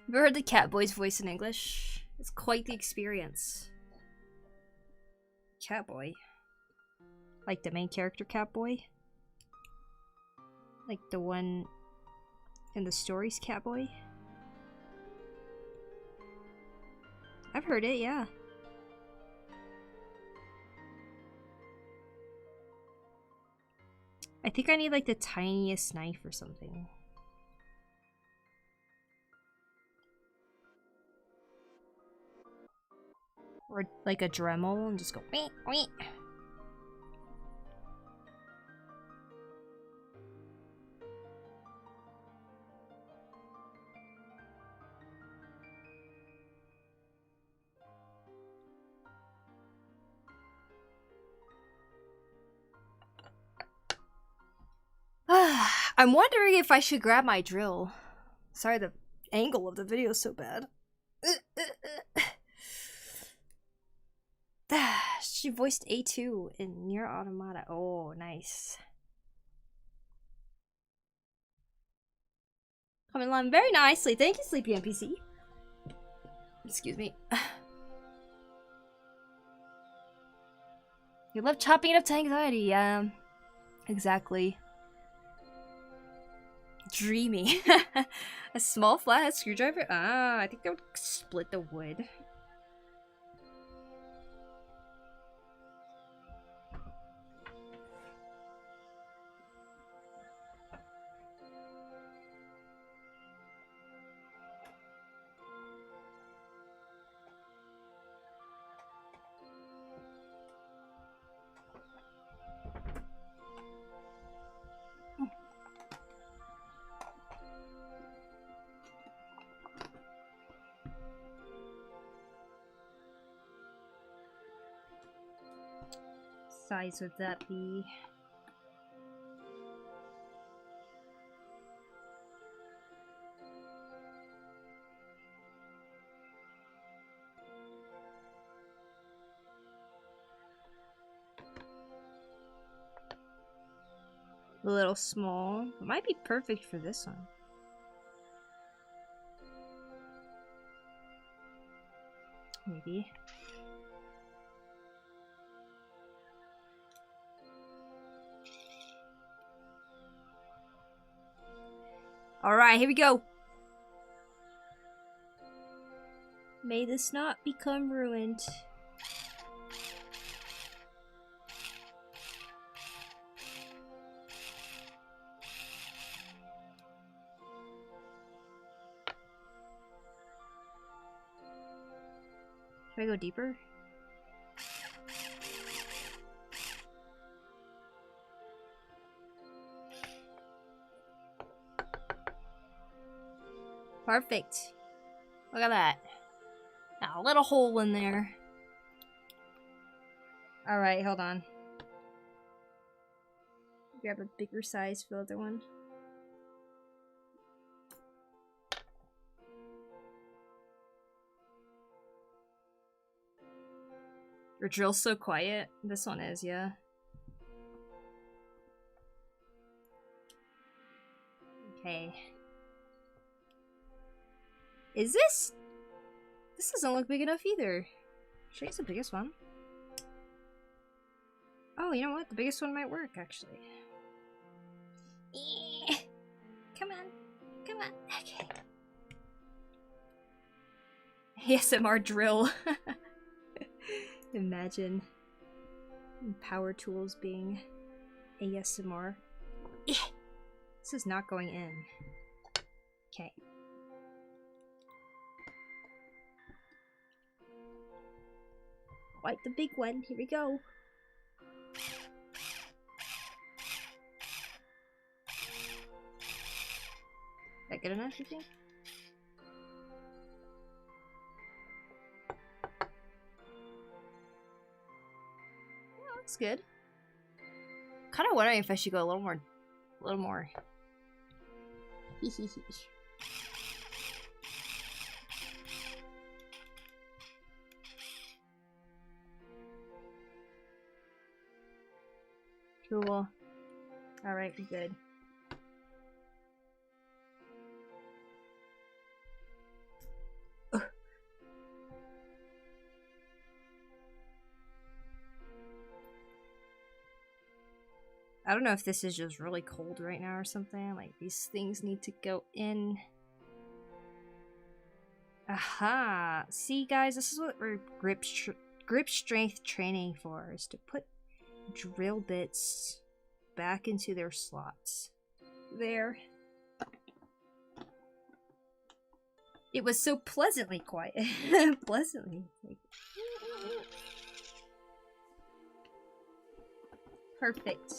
Have you heard the Catboy's voice in English? It's quite the experience. Catboy. Like the main character Catboy? Like the one in the stories Catboy? I've heard it, yeah. I think I need like the tiniest knife or something. Or like a Dremel and just go wee wee. I'm wondering if I should grab my drill. Sorry, the angle of the video is so bad. She voiced A2 in Nier Automata. Oh, nice. Coming along very nicely. Thank you, Sleepy NPC. Excuse me. You love chopping it up to anxiety. Exactly. Dreamy. A small flathead screwdriver? Ah, I think that would split the wood. Size would that be? A little small. It might be perfect for this one. Maybe. Alright, here we go. May this not become ruined. Should I go deeper? Perfect. Look at that. Now, a little hole in there. Alright, hold on. Grab a bigger size for the other one. Your drill's so quiet. This one is, yeah. Okay. Is this? This doesn't look big enough either. Should I use the biggest one? Oh, you know what? The biggest one might work, actually. Come on. Come on. Okay. ASMR drill. Imagine power tools being ASMR. This is not going in. Okay. Like the big one. Here we go. Is that good enough, you think? Yeah, looks good. Kind of wondering if I should go a little more. Cool. Alright, we're good. I don't know if this is just really cold right now or something. Like, these things need to go in. Aha! See, guys, this is what we're grip strength training for, is to put drill bits back into their slots. There. It was so pleasantly quiet. Pleasantly. Like... Perfect.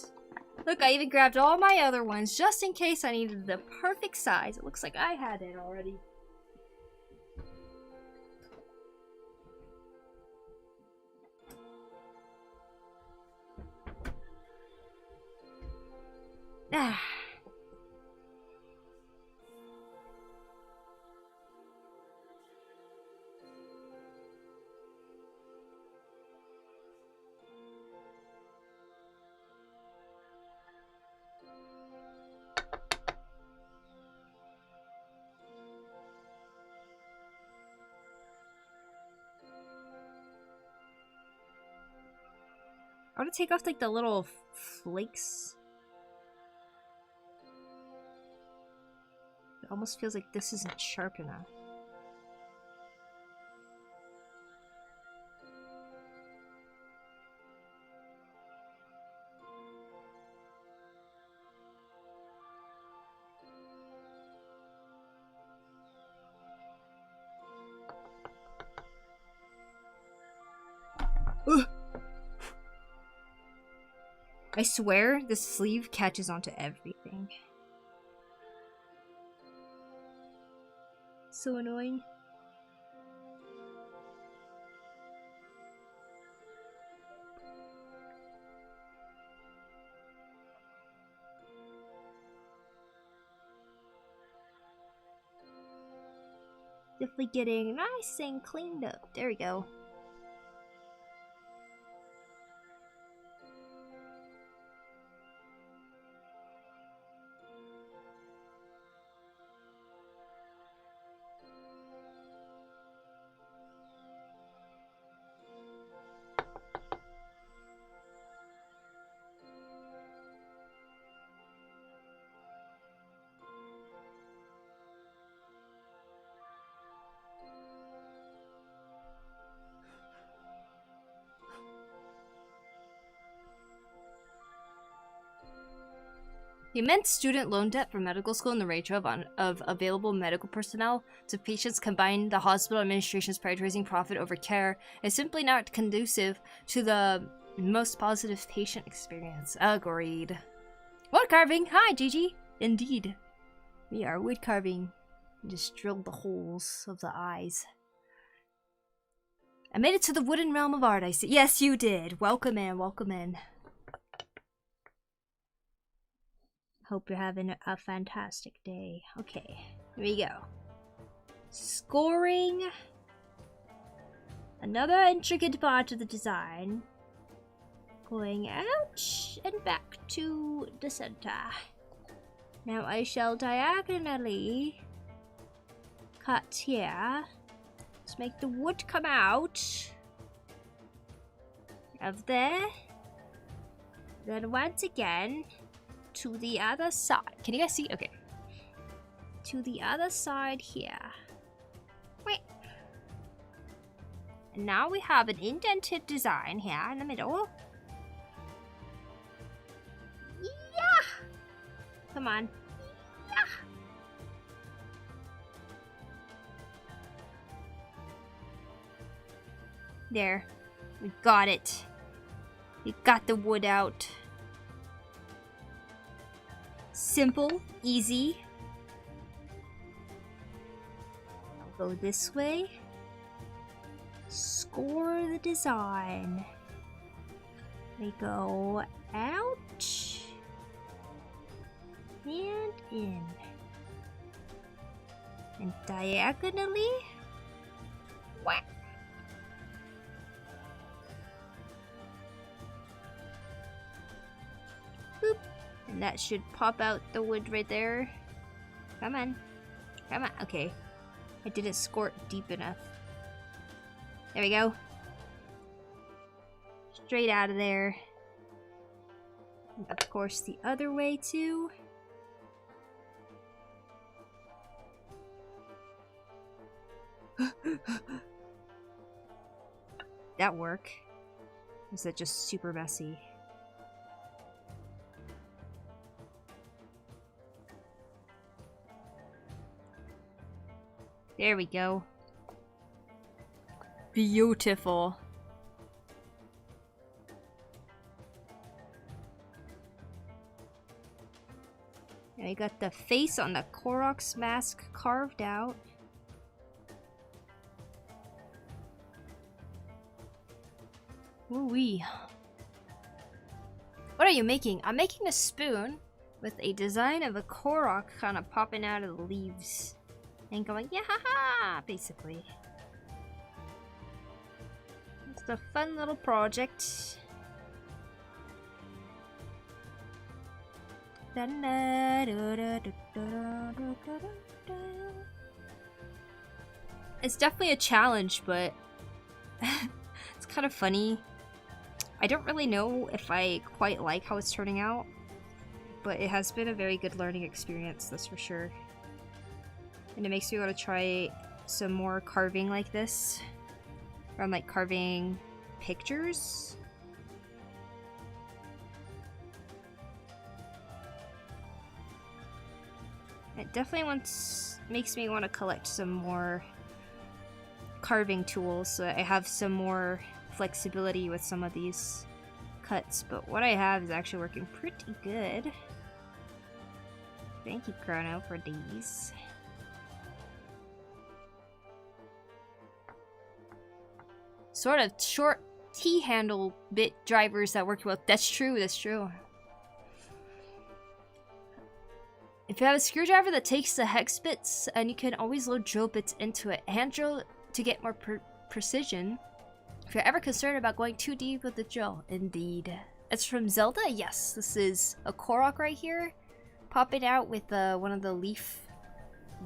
Look, I even grabbed all my other ones just in case I needed the perfect size. It looks like I had it already. Ah. I want to take off like the little flakes. It almost feels like this isn't sharp enough. Ugh. I swear the sleeve catches onto everything. So annoying. Definitely getting nice and cleaned up. There we go. The immense student loan debt for medical school and the ratio of available medical personnel to patients combined the hospital administration's prioritizing profit over care is simply not conducive to the most positive patient experience. Agreed. Woodcarving! Hi, Gigi! Indeed. We are woodcarving. Just drilled the holes of the eyes. I made it to the wooden realm of art, I see. Yes, you did. Welcome in, welcome in. Hope you're having a fantastic day. Okay, here we go. Scoring. Another intricate part of the design. Going out and back to the center. Now I shall diagonally cut here. Let's make the wood come out of there. Then once again to the other side. Can you guys see? Okay. To the other side here. Wait. And now we have an indented design here in the middle. Yeah! Come on. Yeah! There. We got it. We got the wood out. Simple, easy. I'll go this way. Score the design. We go out and in. And diagonally. Whack. Boop. And that should pop out the wood right there. Come on. Come on. Okay. I didn't score it deep enough. There we go. Straight out of there. And of course the other way too. That work? Was that just super messy? There we go. Beautiful. And I got the face on the korok's mask carved out. Ooh-wee. What are you making? I'm making a spoon with a design of a korok kind of popping out of the leaves. And going, yeah, ha, ha, basically. It's a fun little project. It's definitely a challenge, but it's kind of funny. I don't really know if I quite like how it's turning out, but it has been a very good learning experience, that's for sure. And it makes me want to try some more carving like this. Or I'm like carving pictures. It definitely makes me want to collect some more carving tools so that I have some more flexibility with some of these cuts. But what I have is actually working pretty good. Thank you, Chrono, for these. Sort of short T-handle bit drivers that work well. That's true, that's true. If you have a screwdriver that takes the hex bits, and you can always load drill bits into it. Hand drill to get more precision. If you're ever concerned about going too deep with the drill. Indeed. It's from Zelda? Yes, this is a korok right here. Popping out with one of the leaf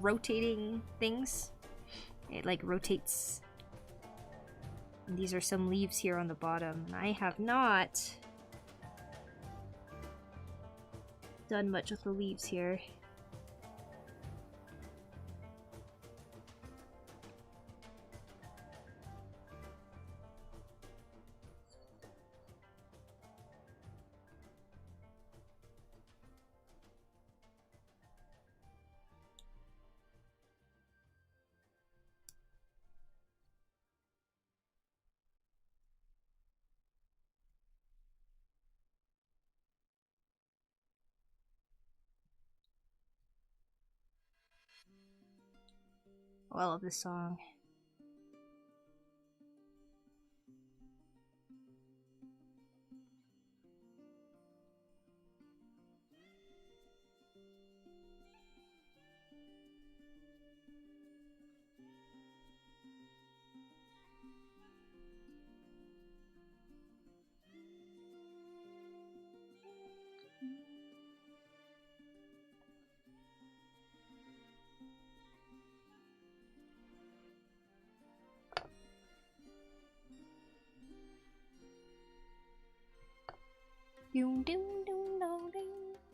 rotating things. It like rotates. And these are some leaves here on the bottom. I have not done much with the leaves here. Oh, I love this song.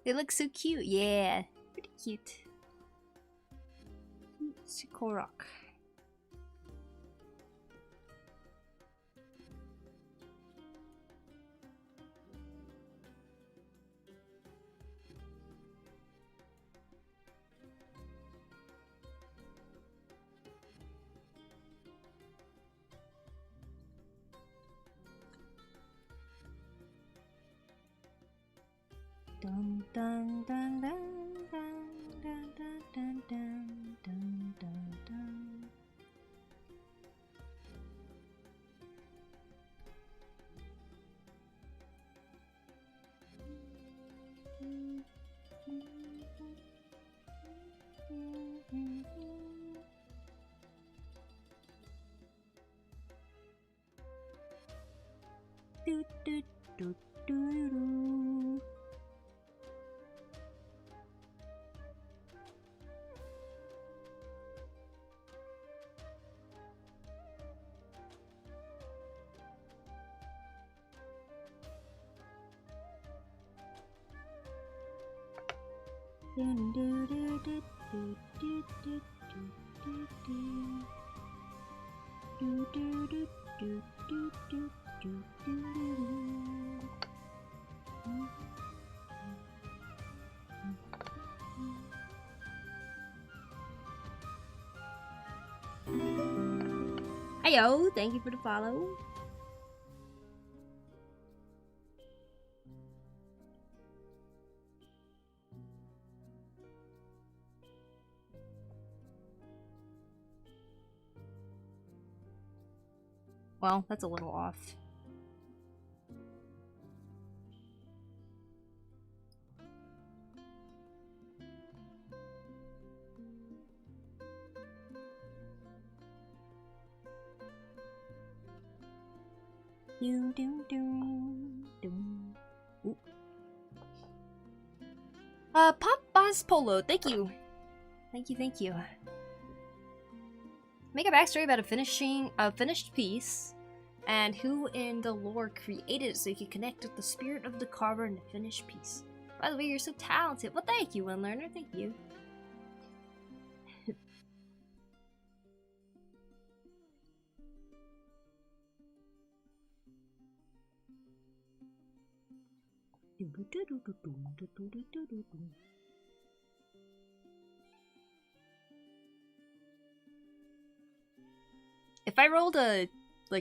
They look so cute. Yeah, pretty cute. It's a korok. Dun dun dun dun dun dun dun dun dun dun dun. Do do do do do. Dun, do, do, do, do, do, do, do, do. Do, do, do, do, do, do, do, do. Hiyo, thank you for the follow. Well, that's a little off. Do do do do. Ooh. Pop Boss Polo, thank you. Thank you, thank you. Make a backstory about a finished piece, and who in the lore created it so you can connect with the spirit of the carver in the finished piece. By the way, you're so talented. Well, thank you, One Learner. Thank you. If I rolled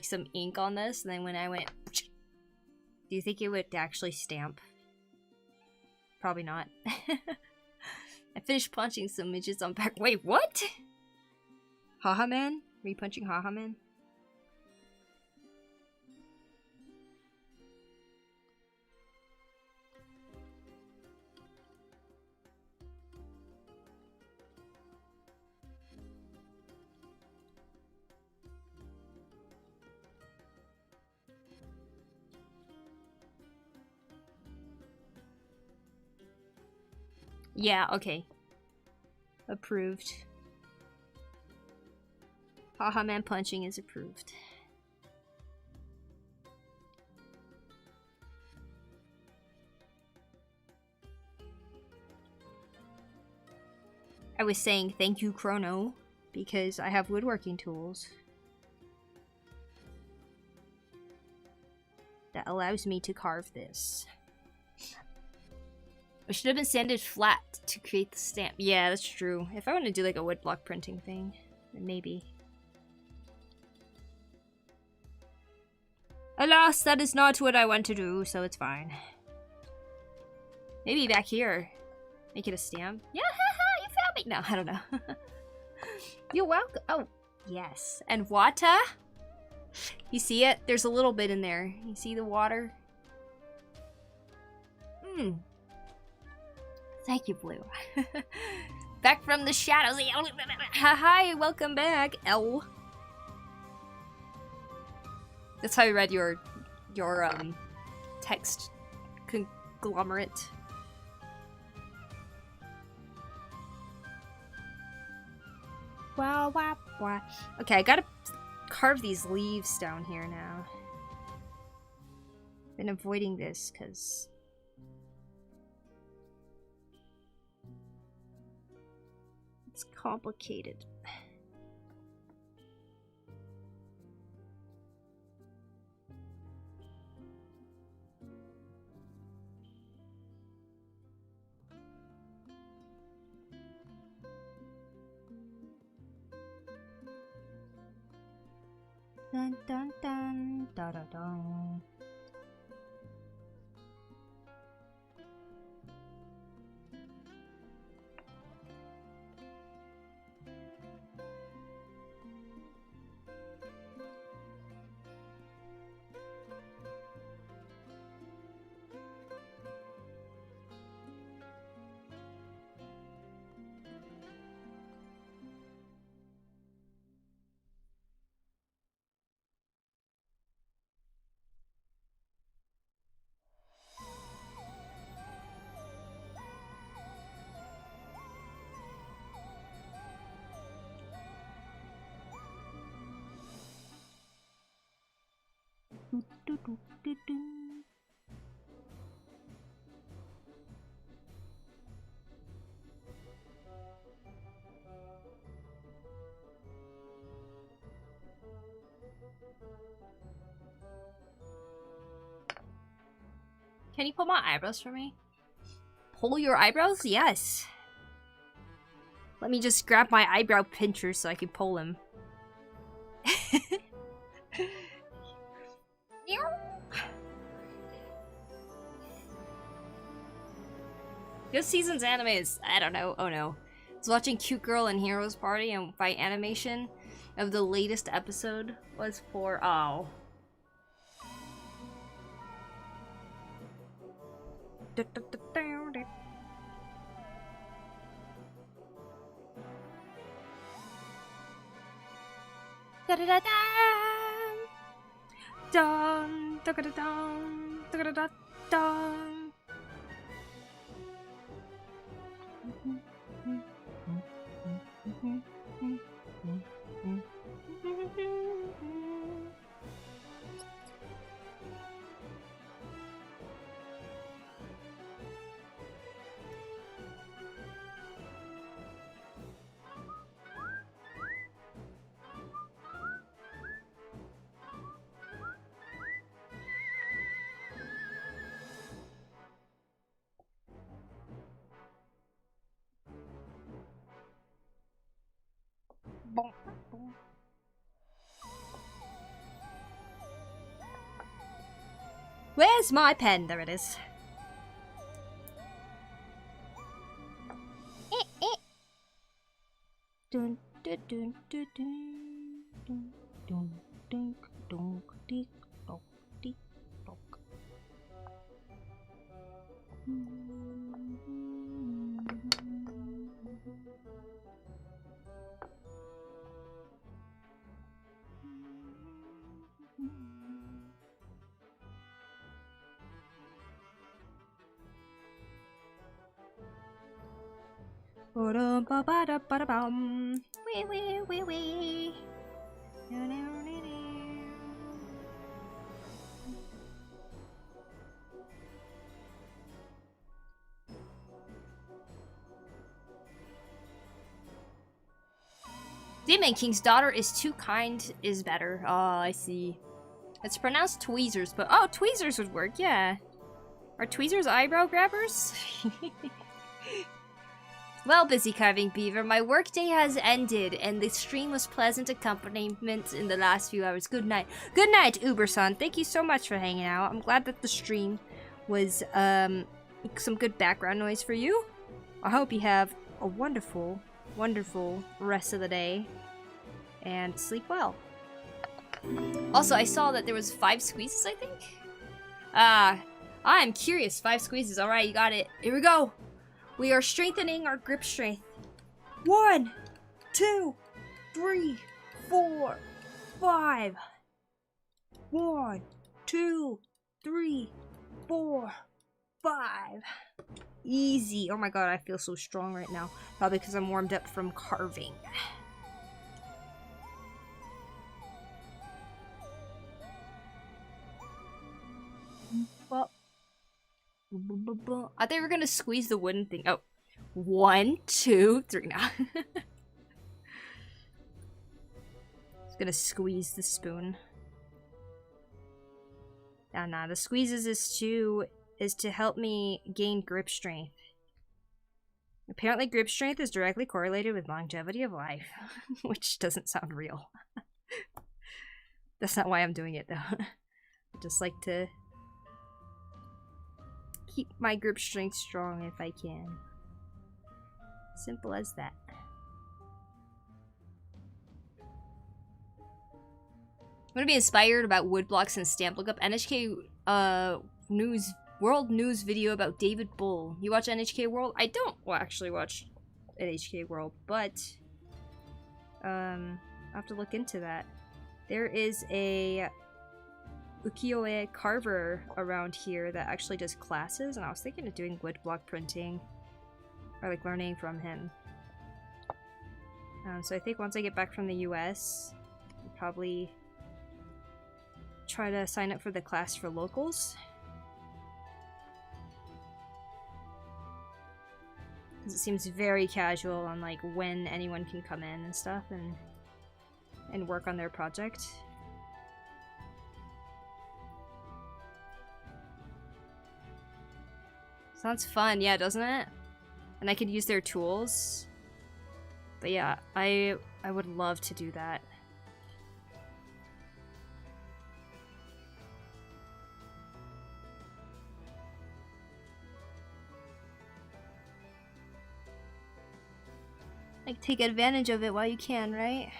some ink on this, and then when I went, do you think it would actually stamp? Probably not. I finished punching some midgets on back. Wait, what? Haha Man? Are you punching Haha Man? Yeah, okay. Approved. Haha Man punching is approved. I was saying thank you, Chrono, because I have woodworking tools that allows me to carve this. It should have been sanded flat to create the stamp. Yeah, that's true. If I want to do like a woodblock printing thing, then maybe. Alas, that is not what I want to do, so it's fine. Maybe back here. Make it a stamp. Yeah, haha, you found me. No, I don't know. You're welcome. Oh, yes. And water? You see it? There's a little bit in there. You see the water? Thank you, Blue. Back from the shadows. Hi, welcome back, L. That's how I read your text conglomerate. Wow, wow, wow. Okay, I gotta carve these leaves down here now. Been avoiding this because It's complicated. Dun dun dun da da dun. Do, do, do, do, do. Can you pull my eyebrows for me? Pull your eyebrows? Yes. Let me just grab my eyebrow pincher so I can pull him. This season's anime is, I don't know, oh no. I was watching Cute Girl and Heroes Party, and by animation of the latest episode was for, oh. Dun, da da dun, da da da dun. Where's my pen? There it is. Dun dun dun dun dun dun dun dun tick tock tick tock. Ba-da-ba-ba-da-ba-da-bum. Wee wee wee wee. Demon King's daughter is too kind is better. Oh, I see. It's pronounced tweezers, but oh, tweezers would work, yeah. Are tweezers eyebrow grabbers? Well, busy carving beaver, my workday has ended, and the stream was pleasant accompaniment in the last few hours. Good night. Good night, Uber-san. Thank you so much for hanging out. I'm glad that the stream was some good background noise for you. I hope you have a wonderful, wonderful rest of the day, and sleep well. Also, I saw that there was 5 squeezes, I think? I'm curious. 5 squeezes. Alright, you got it. Here we go. We are strengthening our grip strength. 1, 2, 3, 4, 5. 1, 2, 3, 4, 5. Easy. Oh my god, I feel so strong right now. Probably because I'm warmed up from carving. Well, I thought we were gonna squeeze the wooden thing. Oh, 1, 2, 3 now. Just gonna squeeze the spoon. Nah, the squeezes is to help me gain grip strength. Apparently grip strength is directly correlated with longevity of life, which doesn't sound real. That's not why I'm doing it though. I just like to keep my grip strength strong if I can. Simple as that. I'm gonna be inspired about wood blocks and stamp. Look up NHK news, world news video about David Bull. You watch NHK World? I don't actually watch NHK World, but I'll have to look into that. There is a ukiyo-e carver around here that actually does classes, and I was thinking of doing wood block printing or like learning from him. So I think once I get back from the US, I'll probably try to sign up for the class for locals. Because it seems very casual on like when anyone can come in and stuff and work on their project. Sounds fun, yeah, doesn't it? And I could use their tools. But yeah, I would love to do that. Like, take advantage of it while you can, right?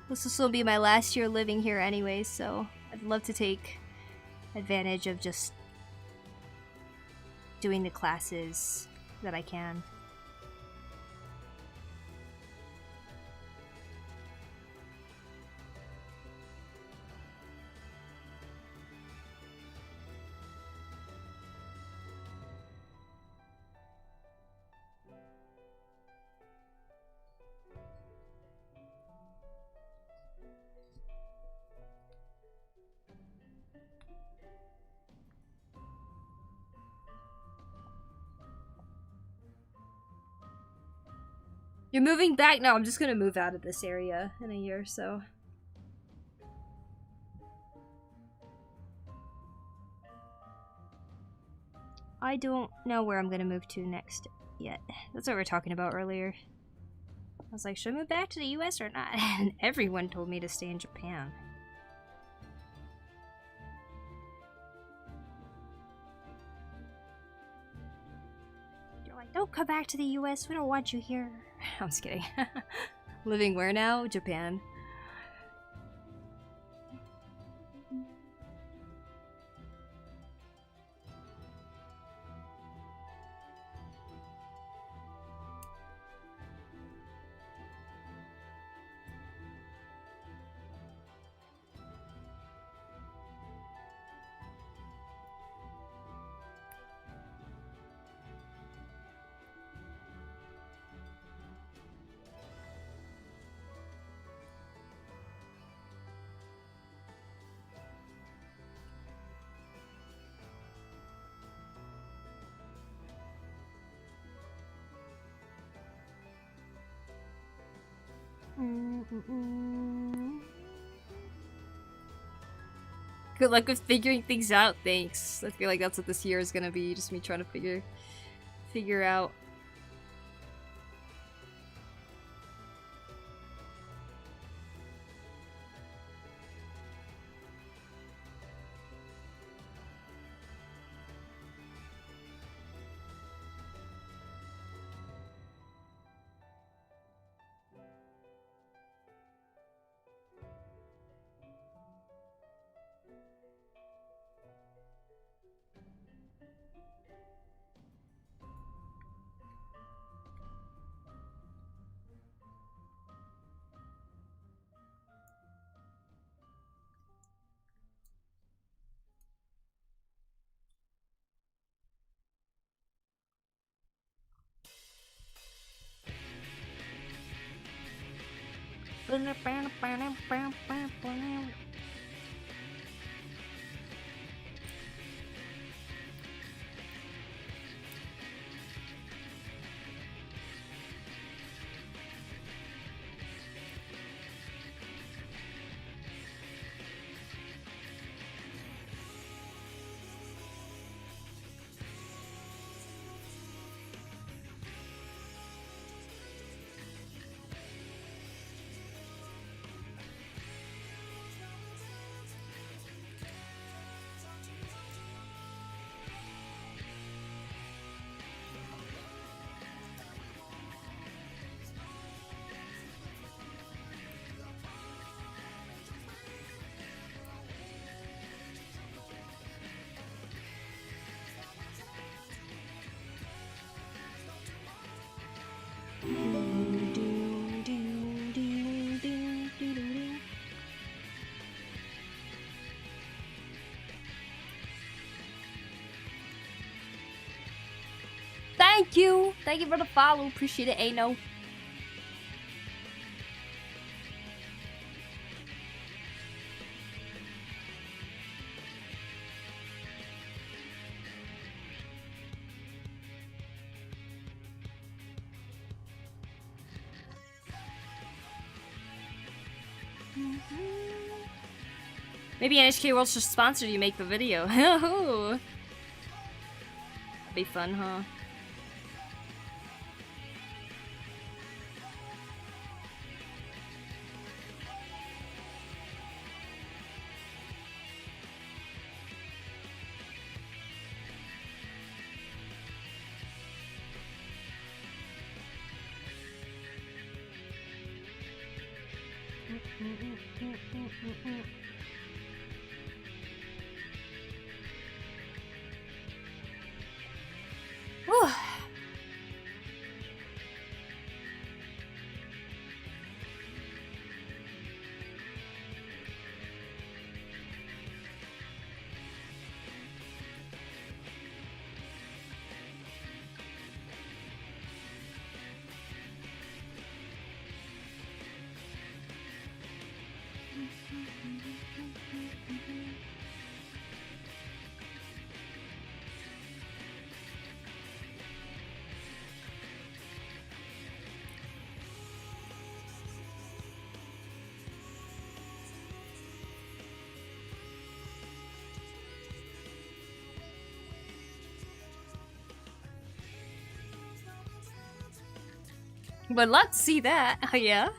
This will be my last year living here anyway, so I'd love to take advantage of just doing the classes that I can. You're moving back? No, I'm just gonna move out of this area in a year or so. I don't know where I'm gonna move to next yet. That's what we were talking about earlier. I was like, should I move back to the US or not? And everyone told me to stay in Japan. They're like, don't come back to the US, we don't want you here. I'm just kidding. Living where now? Japan. Good luck with figuring things out, thanks. I feel like that's what this year is gonna be, just me trying to figure out. Thank you! Thank you for the follow. Appreciate it, Ano. Maybe NHK World should sponsor you make the video. That'd be fun, huh? Whew. Would love to see that. Oh, yeah.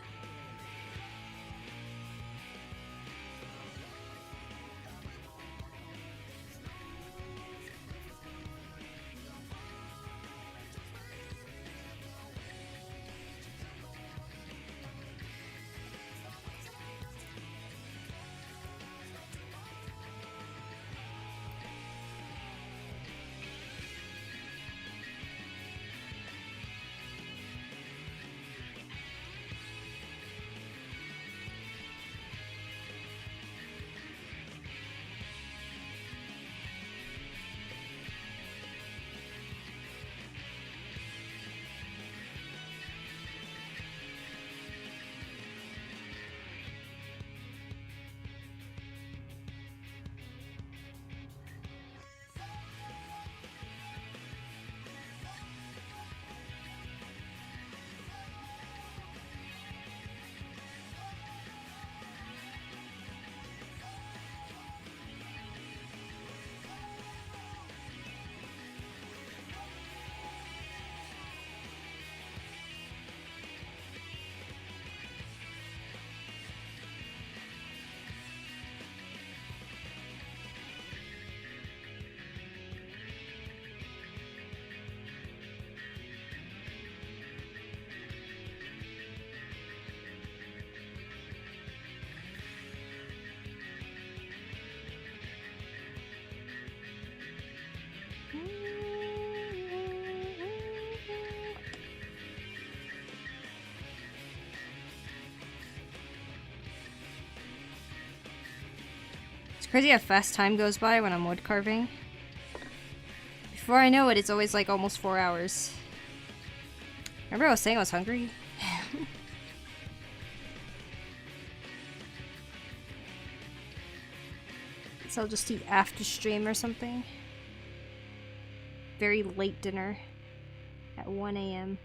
It's crazy how fast time goes by when I'm wood carving. Before I know it, it's always like almost 4 hours. Remember I was saying I was hungry? So I'll just eat after stream or something. Very late dinner at 1 a.m.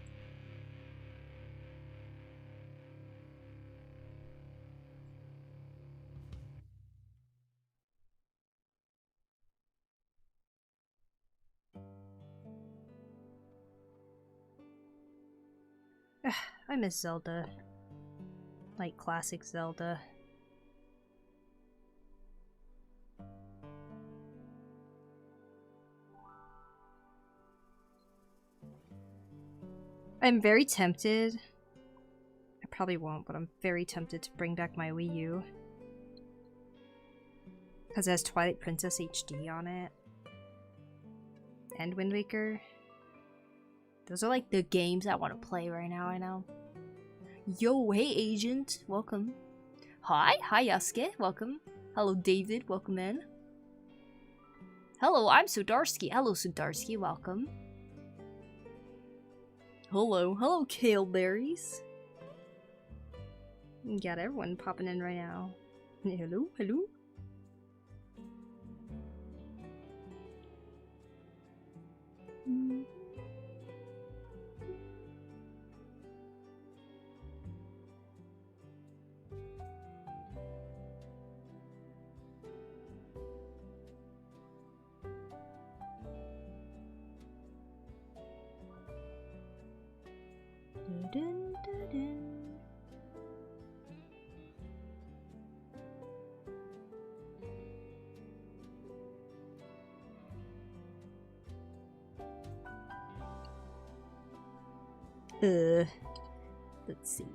I miss Zelda. Like classic Zelda. I'm very tempted. I probably won't, but I'm very tempted to bring back my Wii U. Because it has Twilight Princess HD on it. And Wind Waker. Those are like the games I want to play right now, I know. Yo, hey agent, welcome. Hi Yasuke, welcome. Hello David, welcome in. Hello, I'm Sudarsky. Hello Sudarsky, welcome. Hello, hello, kale berries. Got everyone popping in right now. Hello, hello. Dun, dun, dun. Let's see.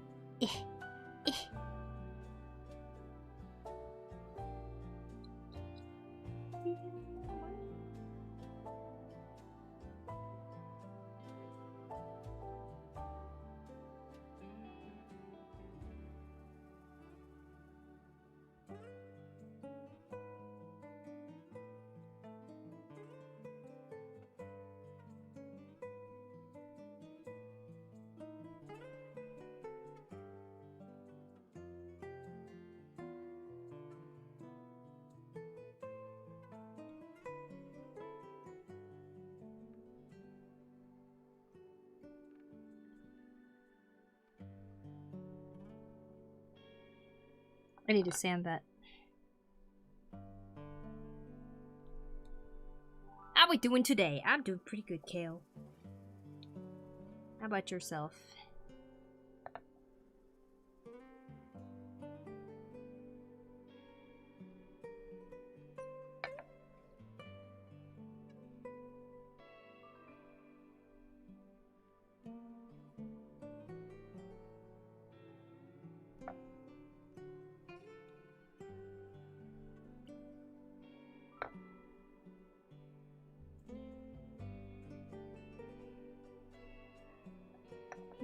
I need to sand that. How we doing today? I'm doing pretty good, Kale. How about yourself?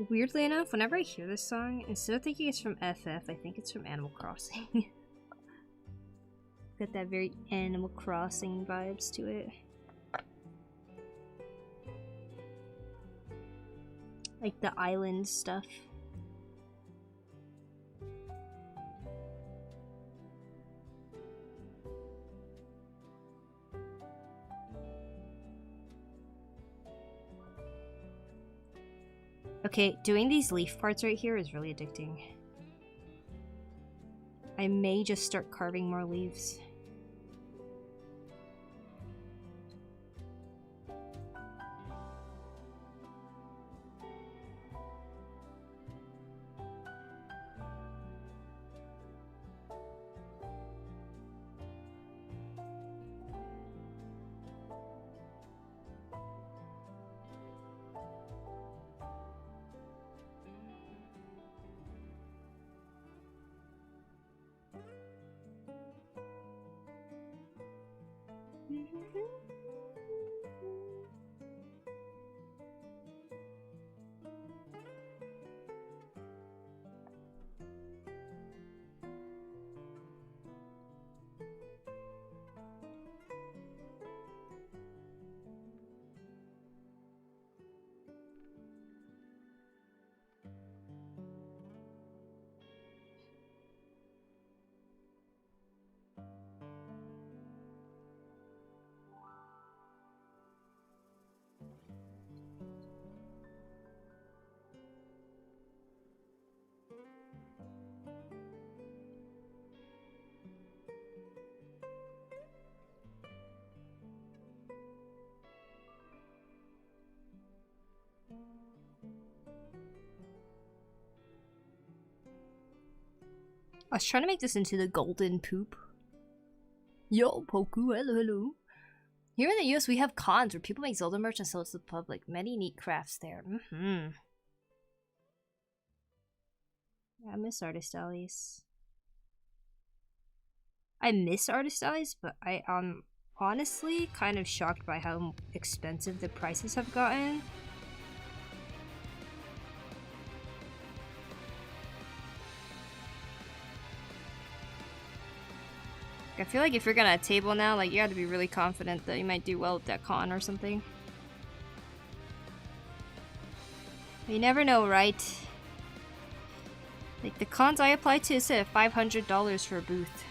Weirdly enough, whenever I hear this song, instead of thinking it's from FF, I think it's from Animal Crossing. Got that very Animal Crossing vibes to it. Like the island stuff. Okay, doing these leaf parts right here is really addicting. I may just start carving more leaves. I was trying to make this into the golden poop. Yo, Poku, hello, hello. Here in the US, we have cons where people make Zelda merch and sell it to the public. Many neat crafts there. I miss Artist Alleys. I miss Artist Alleys, but I am honestly kind of shocked by how expensive the prices have gotten. I feel like if you're gonna table now, like, you have to be really confident that you might do well at that con or something. You never know, right? Like the cons I applied to said $500 for a booth.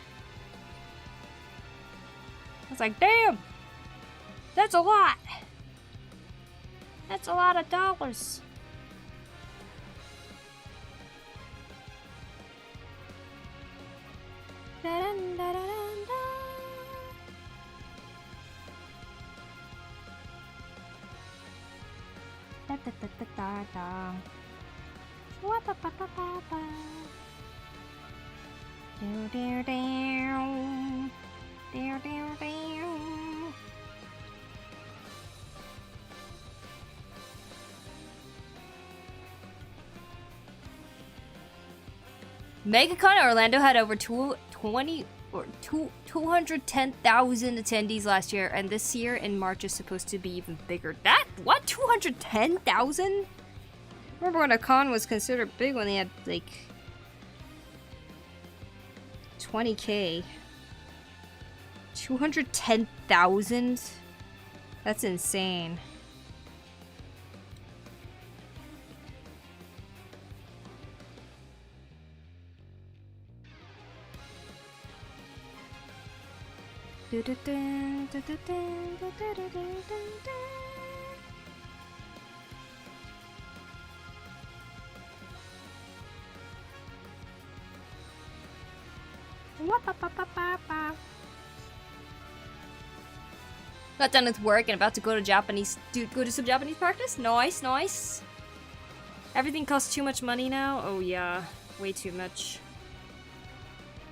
I was like, damn! That's a lot! That's a lot of dollars. Da-dun, da-dun, da. Da, da, da, da, da, da. What ba, ba, ba, ba, ba. Do, do, do. Do, do, do. MegaCon Orlando had over 210,000 attendees last year, and this year in March is supposed to be even bigger. That what? 210,000? Remember when a con was considered big when they had like 20K. 210,000? That's insane. Got done with work and about to go to go to some Japanese practice. Nice, nice. Everything costs too much money now. Oh yeah, way too much.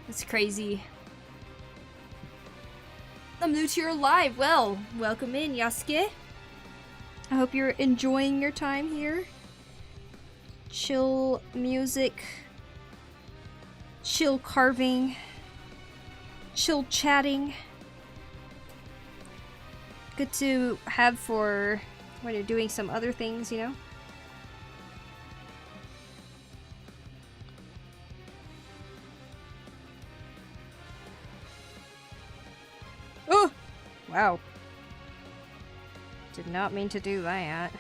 That's crazy. I'm new to your live. Well, welcome in, Yasuke. I hope you're enjoying your time here. Chill music. Chill carving. Chill chatting. Good to have for when you're doing some other things, you know? Oh! Wow. Did not mean to do that.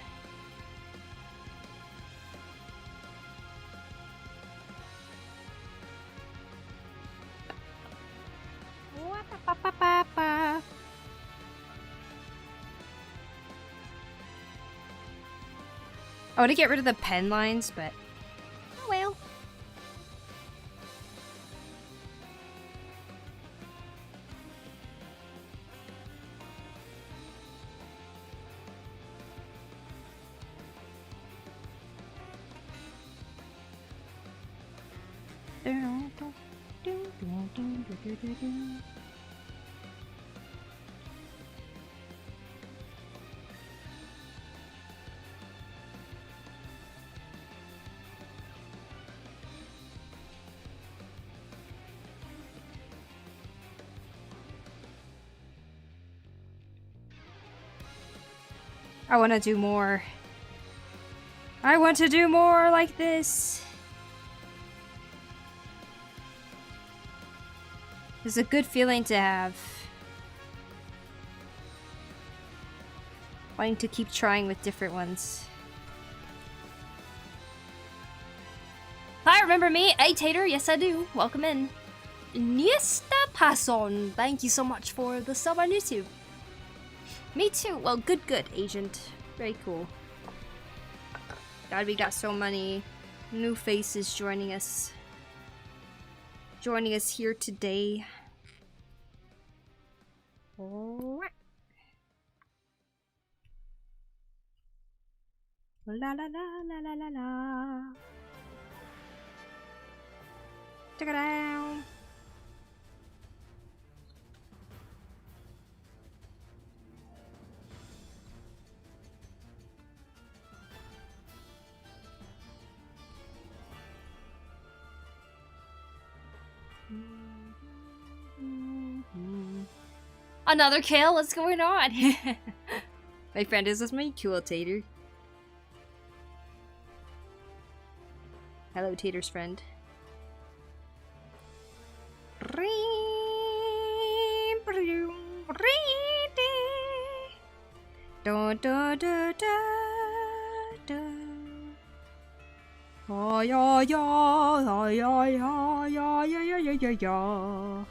I want to get rid of the pen lines, but oh well. I want to do more. I want to do more like this. It's a good feeling to have. Wanting to keep trying with different ones. Hi, remember me? Hey, Tater. Yes, I do. Welcome in. Niesta Passon. Thank you so much for the sub on YouTube. Me too. Well, good, agent. Very cool. God, we got so many new faces joining us. Joining us here today. Alright. La la la la la la la. Check it out. Another kill? What's going on? My friend, is this my cool Tater? Hello, Tater's friend. Oh yeah yeah yeah yeah yeah yeah yeah yeah yeah yeah.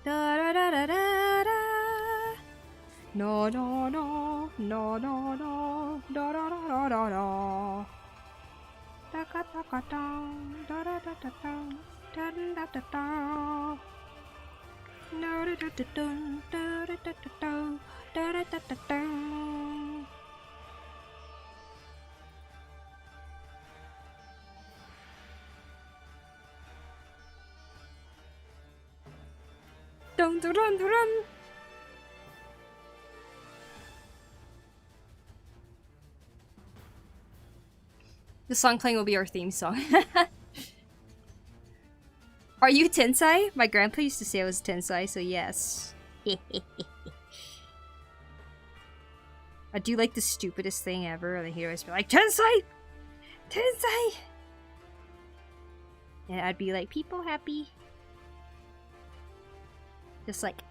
Da da da da da da. No no no no no no da da da da da da. Da da da da da da da da da da da da. No da da da da da da da da da da da. Dun dun dun dun. The song playing will be our theme song. Are you Tensai? My grandpa used to say I was Tensai, so yes. I do like the stupidest thing ever, and he'd always be like, Tensai! Tensai! And I'd be like, people happy. Just like...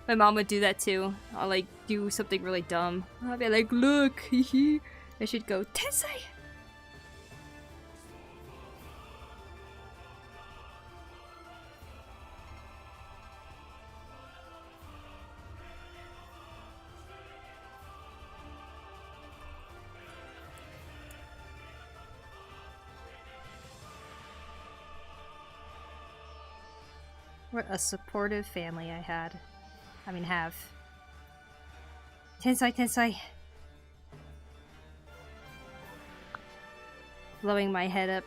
My mom would do that too. I'll like do something really dumb. I'll be like, look, hehe. I should go, Tensai! What a supportive family I had. I mean, have. Tensai, Tensai. Blowing my head up.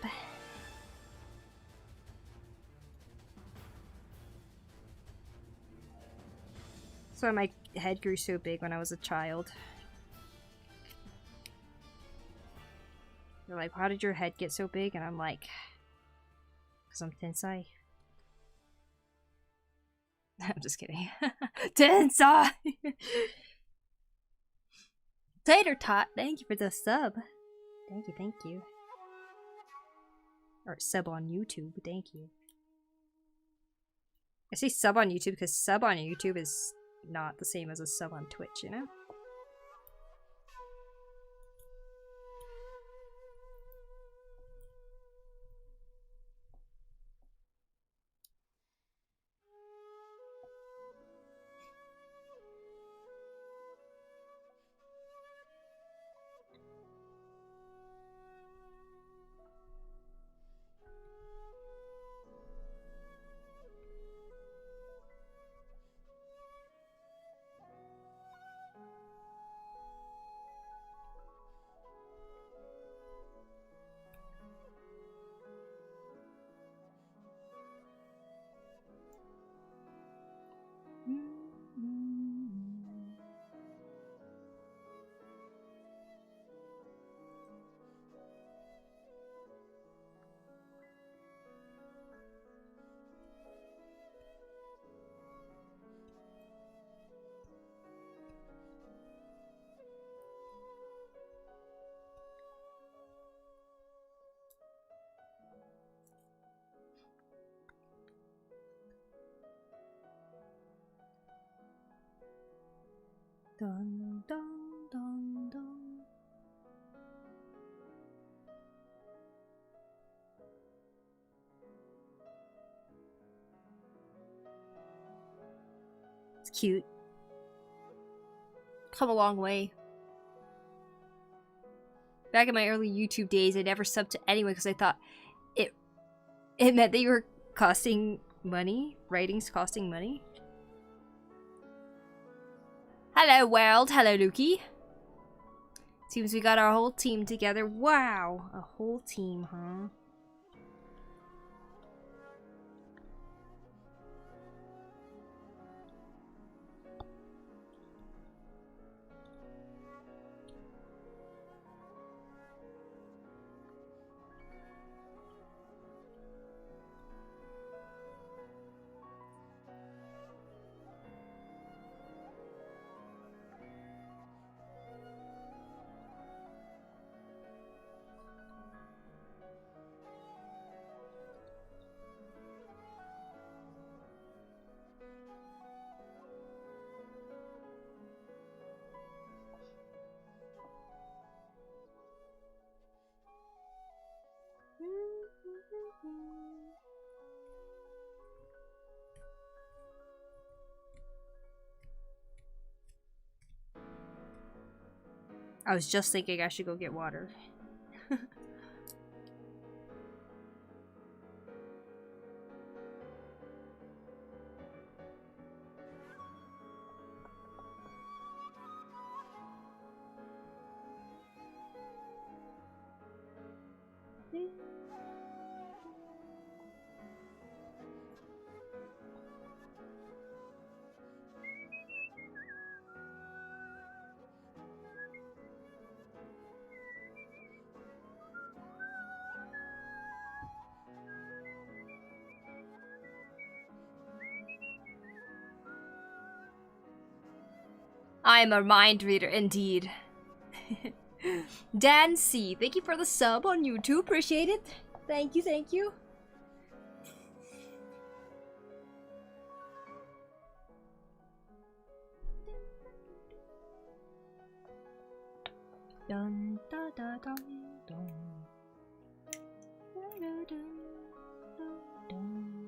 So my head grew so big when I was a child. They're like, how did your head get so big? And I'm like, because I'm Tensai. I'm just kidding. Tensai! Tater Tot, thank you for the sub. Thank you, thank you. Or sub on YouTube, thank you. I say sub on YouTube because sub on YouTube is not the same as a sub on Twitch, you know? Dun dun dun dun. It's cute. Come a long way. Back in my early YouTube days, I never subbed to anyone because I thought it meant that you were costing money. Writing's costing money. Hello world, hello Lukey. Seems we got our whole team together. Wow, a whole team, huh? I was just thinking I should go get water. I am a mind reader indeed. Dan C, thank you for the sub on YouTube. Appreciate it. Thank you, thank you. Dun, da, da, dun, dun. Da, da, dun, dun, dun.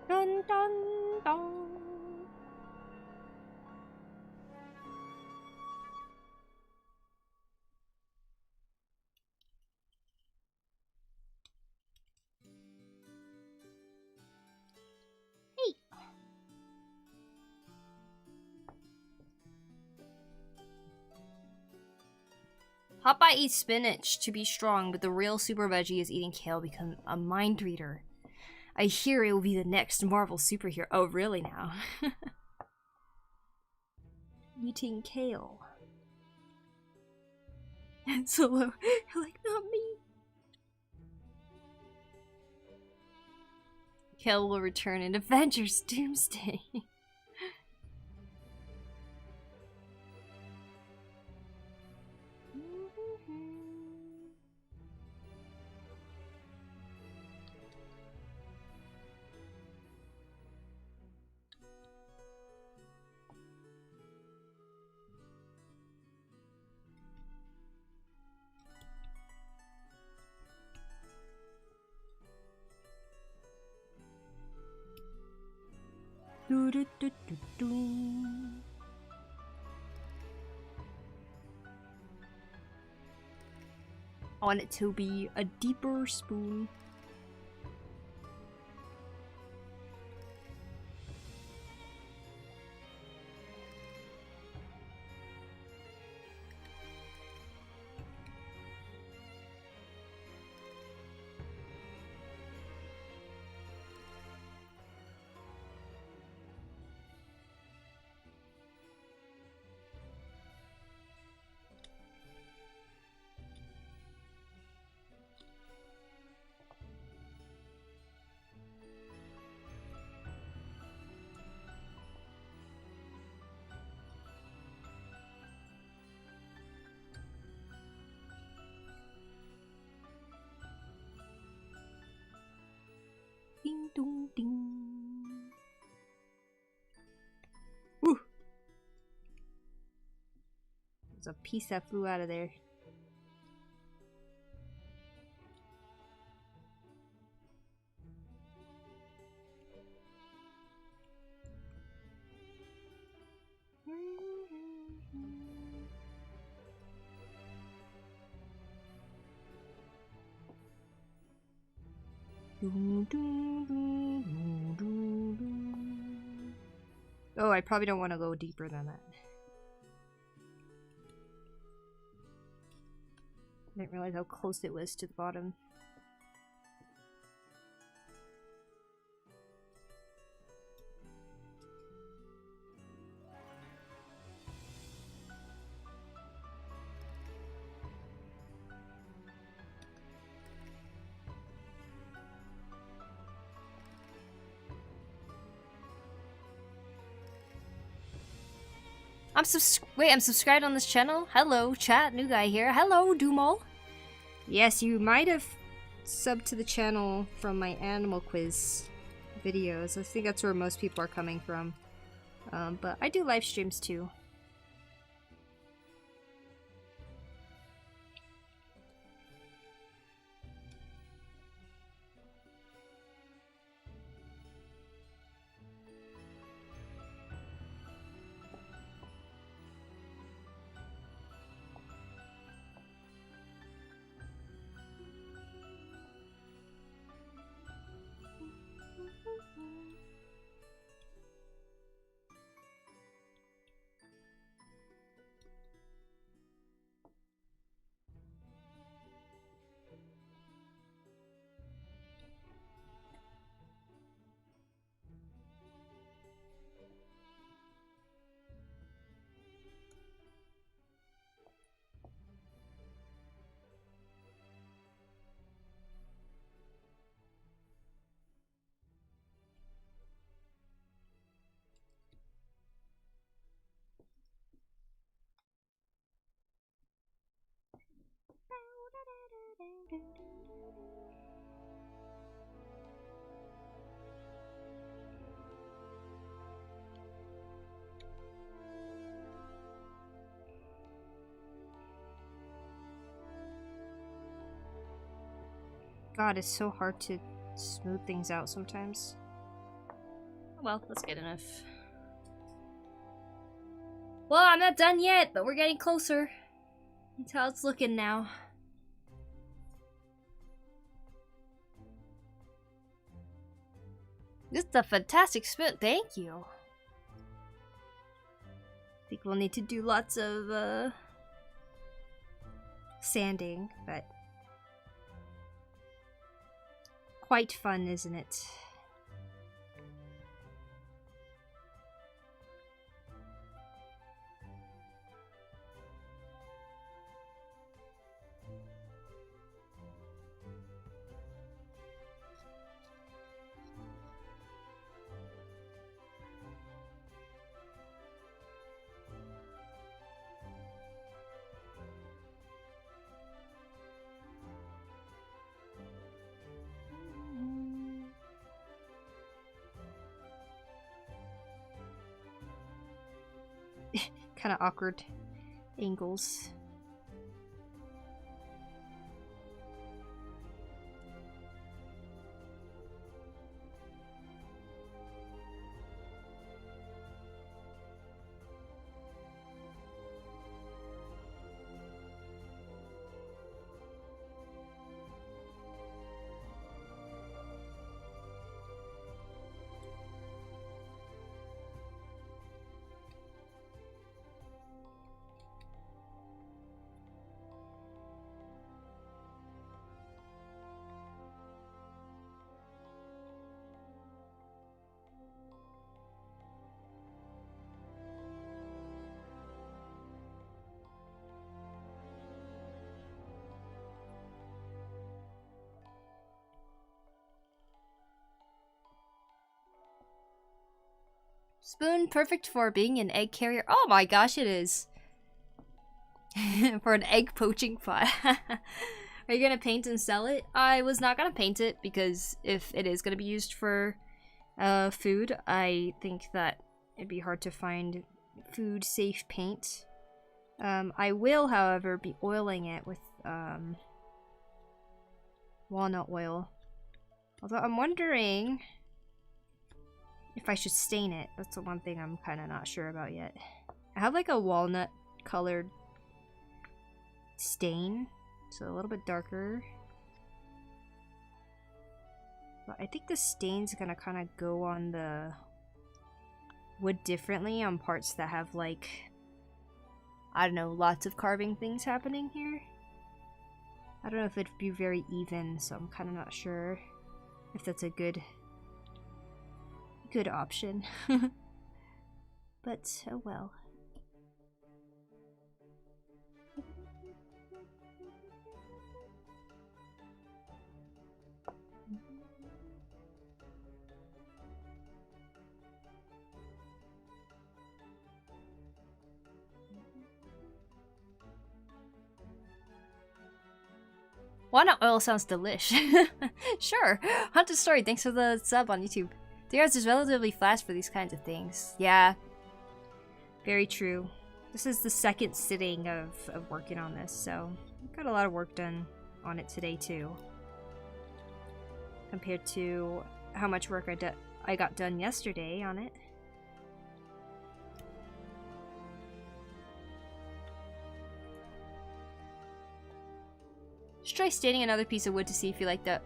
Dun, dun, dun. Hey. Popeye eats spinach to be strong, but the real super veggie is eating kale to become a mind reader. I hear it will be the next Marvel superhero. Oh, really now? Eating kale. And Solo, like, not me. Kale will return in Avengers Doomsday. Do, do, do, do, do. I want it to be a deeper spoon. Ding dong ding. Ooh. There's a piece that flew out of there. Oh, I probably don't want to go deeper than that. I didn't realize how close it was to the bottom. I'm subscribed on this channel. Hello, chat, new guy here. Hello, Dumo. Yes, you might have subbed to the channel from my animal quiz videos. I think that's where most people are coming from. But I do live streams too. God, it's so hard to smooth things out sometimes. Well, that's good enough. Well, I'm not done yet, but we're getting closer. That's how it's looking now. This is a fantastic spoon. Thank you. I think we'll need to do lots of sanding, but quite fun, isn't it? Kind of awkward angles. Spoon, perfect for being an egg carrier. Oh my gosh, it is. For an egg poaching pot. Are you gonna paint and sell it? I was not gonna paint it because if it is gonna be used for food, I think that it'd be hard to find food safe paint. I will, however, be oiling it with walnut oil. Although I'm wondering if I should stain it. That's the one thing I'm kind of not sure about yet. I have like a walnut colored stain, so a little bit darker. But I think the stain's gonna kind of go on the wood differently on parts that have, like, I don't know, lots of carving things happening here. I don't know if it'd be very even, so I'm kind of not sure if that's a good option. But, oh well. Walnut oil sounds delish. Sure. Haunted Story, thanks for the sub on YouTube. The yards is relatively fast for these kinds of things. Yeah. Very true. This is the second sitting of working on this, so I've got a lot of work done on it today too. Compared to how much work I got done yesterday on it. Just try staining another piece of wood to see if you like that.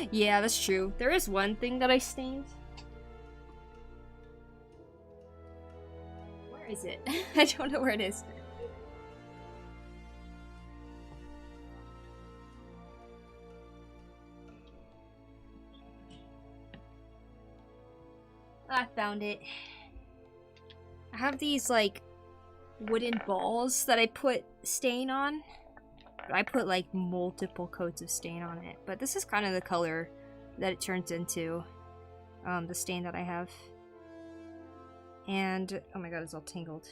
Yeah, that's true. There is one thing that I stained. Where is it? I don't know where it is. I found it. I have these, like, wooden balls that I put stain on. I put like multiple coats of stain on it, but this is kind of the color that it turns into, the stain that I have. And oh my god, it's all tangled.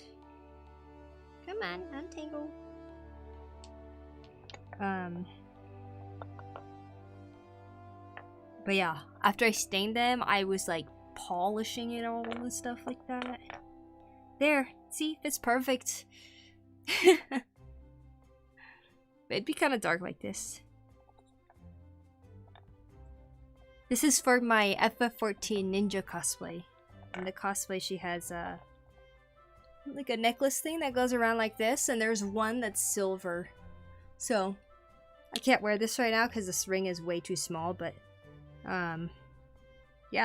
Come on, untangle. But yeah, after I stained them, I was like polishing it all and stuff like that. There, see, it's perfect. It'd be kind of dark like this. This is for my FF14 ninja cosplay. In the cosplay, she has like a necklace thing that goes around like this, and there's one that's silver. So I can't wear this right now because this ring is way too small, but yeah,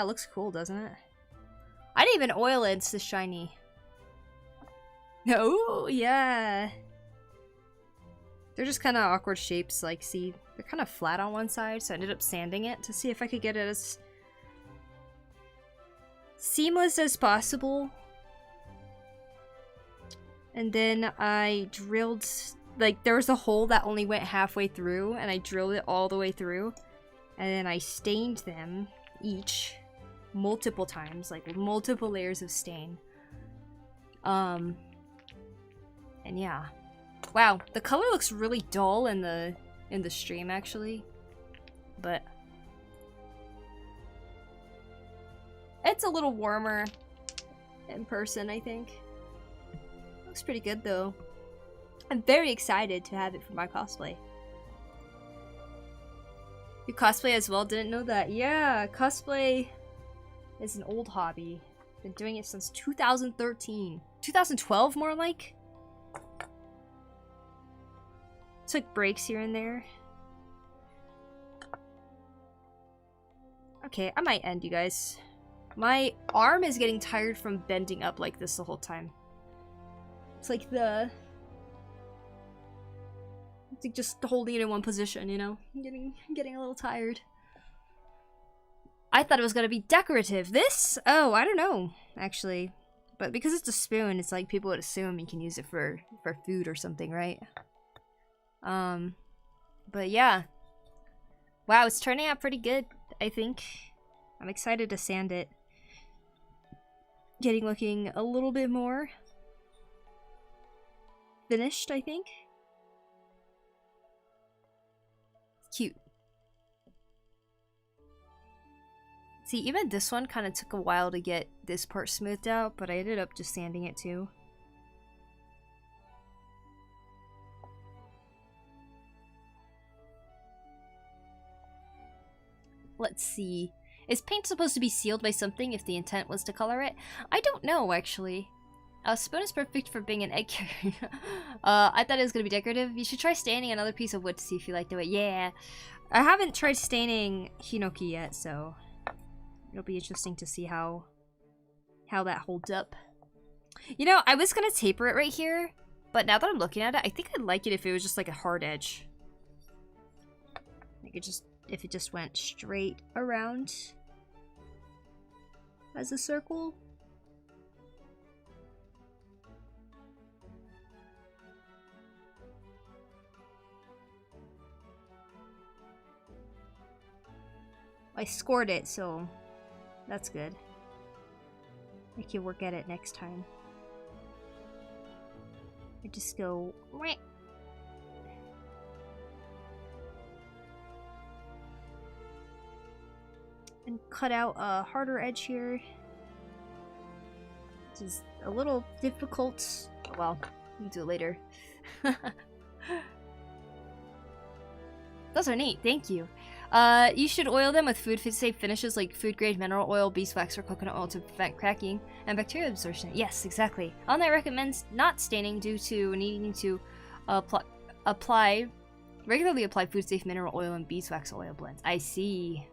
it looks cool, doesn't it? I didn't even oil it, it's this shiny. Oh, yeah. They're just kind of awkward shapes, like, see, they're kind of flat on one side, so I ended up sanding it to see if I could get it as seamless as possible. And then I drilled, like, there was a hole that only went halfway through, and I drilled it all the way through, and then I stained them each multiple times, like, with multiple layers of stain. And yeah. Wow, the color looks really dull in the stream actually, but it's a little warmer in person, I think. Looks pretty good though. I'm very excited to have it for my cosplay. You cosplay as well? Didn't know that. Yeah, cosplay is an old hobby. Been doing it since 2013. 2012 more like? Took breaks here and there. Okay, I might end you guys. My arm is getting tired from bending up like this the whole time. It's like it's like just holding it in one position, you know? I'm getting a little tired. I thought it was gonna be decorative. This? Oh, I don't know, actually. But because it's a spoon, it's like people would assume you can use it for food or something, right? But yeah. Wow, it's turning out pretty good, I think. I'm excited to sand it. Looking a little bit more finished, I think. Cute. See, even this one kind of took a while to get this part smoothed out, but I ended up just sanding it too. Let's see. Is paint supposed to be sealed by something if the intent was to color it? I don't know, actually. A spoon is perfect for being an egg carrier. I thought it was going to be decorative. You should try staining another piece of wood to see if you like the way. Yeah. I haven't tried staining Hinoki yet, so It'll be interesting to see how that holds up. You know, I was gonna taper it right here, but now that I'm looking at it, I think I'd like it if it was just like a hard edge. Like if it just went straight around as a circle. I scored it, so that's good. I can work at it next time. I just go whack. And cut out a harder edge here. Which is a little difficult. Well, we'll do it later. Those are neat, thank you. You should oil them with food-safe finishes like food-grade mineral oil, beeswax, or coconut oil to prevent cracking and bacteria absorption. Yes, exactly. Online recommends not staining due to needing to regularly apply food-safe mineral oil and beeswax oil blends. I see.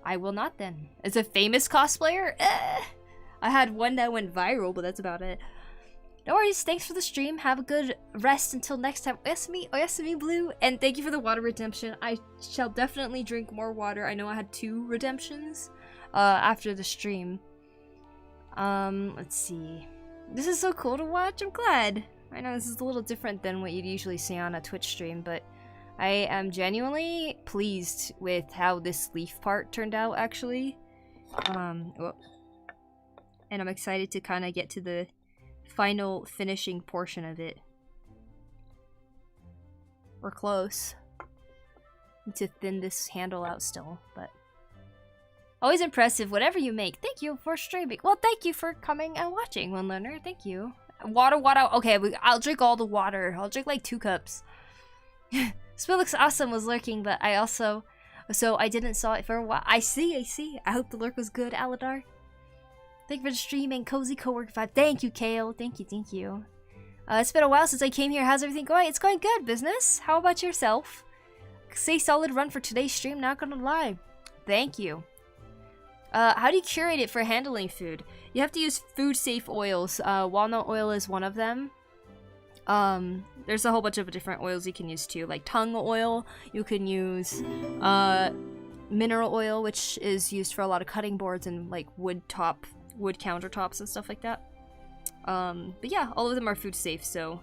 I will not then. As a famous cosplayer, I had one that went viral, but that's about it. No worries, thanks for the stream. Have a good rest until next time. Oyasumi Blue, and thank you for the water redemption. I shall definitely drink more water. I know I had 2 redemptions after the stream. Let's see. This is so cool to watch. I'm glad. I know this is a little different than what you'd usually see on a Twitch stream, but I am genuinely pleased with how this leaf part turned out, actually. And I'm excited to kind of get to the final finishing portion of it. We're close. Need to thin this handle out still, but always impressive whatever you make. Thank you for streaming. Well, thank you for coming and watching, One Learner. Thank you. Water. Okay, I'll drink all the water. I'll drink like 2 cups. Spill looks awesome was lurking, but I also... So I didn't saw it for a while. I see. I hope the lurk was good, Aladar. Thank you for the stream and cozy co-work vibe. Thank you, Kale. Thank you. It's been a while since I came here. How's everything going? It's going good, business. How about yourself? Stay solid run for today's stream, not gonna lie. Thank you. How do you curate it for handling food? You have to use food-safe oils. Walnut oil is one of them. There's a whole bunch of different oils you can use too, like tung oil. You can use mineral oil, which is used for a lot of cutting boards and like wood countertops and stuff like that. But yeah, all of them are food safe, so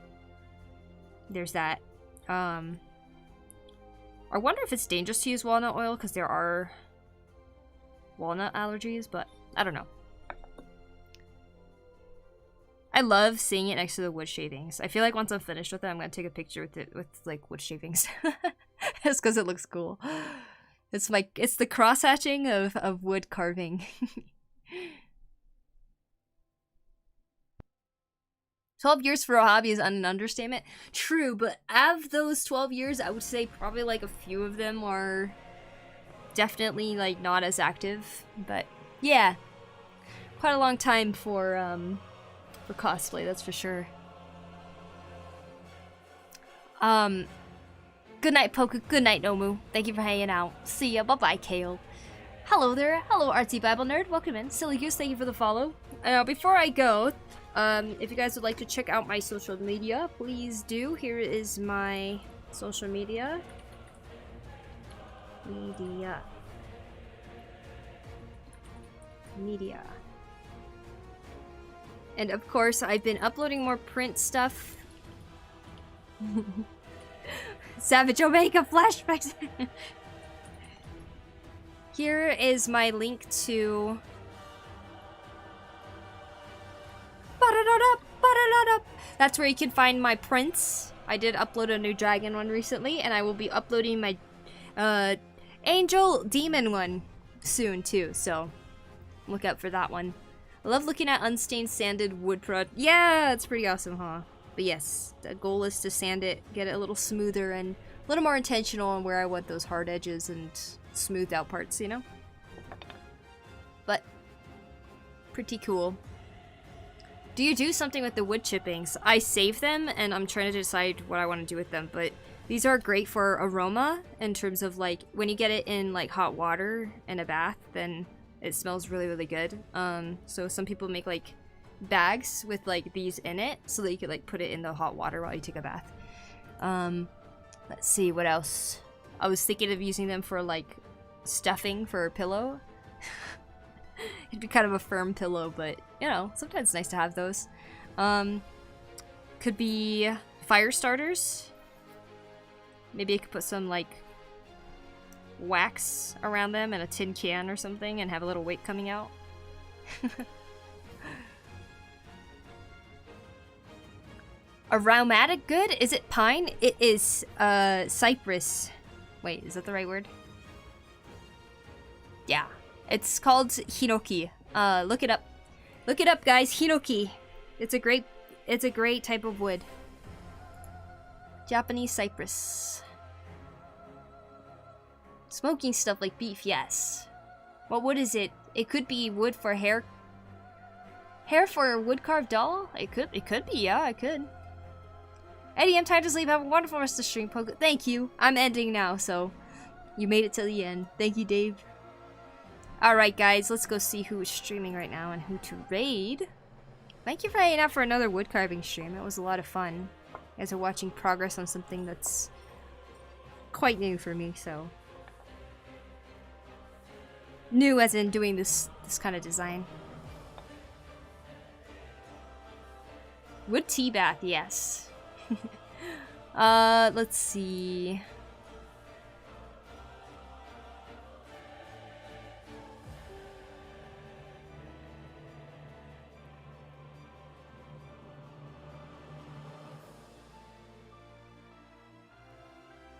there's that. I wonder if it's dangerous to use walnut oil because there are walnut allergies, but I don't know. I love seeing it next to the wood shavings. I feel like once I'm finished with it, I'm gonna take a picture with it with like wood shavings, just because it looks cool. It's the cross hatching of wood carving. 12 years for a hobby is an understatement. True, but of those 12 years, I would say probably like a few of them are definitely like not as active. But yeah, quite a long time for cosplay, that's for sure. Good night, Poku. Good night, Nomu. Thank you for hanging out. See ya. Bye-bye, Kale. Hello there. Hello, Artsy Bible Nerd. Welcome in. Silly Goose, thank you for the follow. Before I go, if you guys would like to check out my social media, please do. Here is my social media. Media. And of course, I've been uploading more print stuff. Savage Omega flashbacks. Here is my link to... That's where you can find my prints. I did upload a new dragon one recently, and I will be uploading my angel demon one soon too, so look out for that one. I love looking at unstained sanded wood product. Yeah, it's pretty awesome, huh? But yes, the goal is to sand it, get it a little smoother and a little more intentional on where I want those hard edges and smoothed out parts, you know? But pretty cool. Do you do something with the wood chippings? I save them and I'm trying to decide what I want to do with them, but these are great for aroma in terms of like when you get it in like hot water in a bath, then It smells really, really good. So some people make like bags with like these in it so that you could like put it in the hot water while you take a bath. Let's see, what else? I was thinking of using them for like stuffing for a pillow. It'd be kind of a firm pillow, but you know, sometimes it's nice to have those. Could be fire starters. Maybe I could put some like wax around them in a tin can or something and have a little wick coming out. Aromatic good? Is it pine? It is cypress. Wait, is that the right word? Yeah. It's called hinoki. Look it up. Look it up, guys. Hinoki. It's a great type of wood. Japanese cypress. Smoking stuff like beef, yes. What wood is it? It could be wood for hair. Hair for a wood carved doll? It could be, yeah, it could. Eddie, I'm time to sleep. Have a wonderful rest of the stream, Poku. Thank you. I'm ending now, so you made it till the end. Thank you, Dave. Alright, guys, let's go see who is streaming right now and who to raid. Thank you for hanging out for another wood carving stream. It was a lot of fun. You guys are watching progress on something that's quite new for me, so. New as in doing this kind of design. Wood tea bath, yes. Let's see.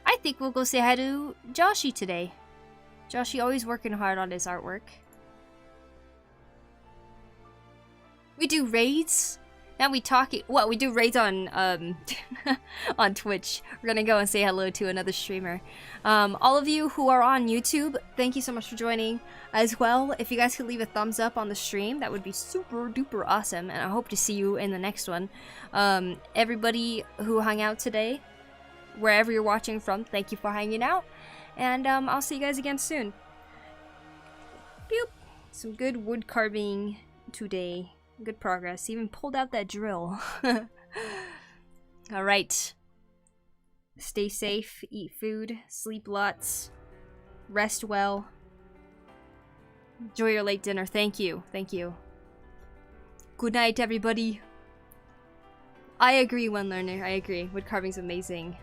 I think we'll go say hi to Joshy today. Joshy always working hard on his artwork. We do raids. Now we talk. What we do raids on on Twitch. We're gonna go and say hello to another streamer. All of you who are on YouTube, thank you so much for joining as well. If you guys could leave a thumbs up on the stream, that would be super duper awesome. And I hope to see you in the next one. Everybody who hung out today, wherever you're watching from, thank you for hanging out. And I'll see you guys again soon. Boop. Some good wood carving today. Good progress. Even pulled out that drill. Alright. Stay safe, eat food, sleep lots, rest well. Enjoy your late dinner. Thank you. Thank you. Good night, everybody. I agree, One Learner. I agree. Wood carving's amazing.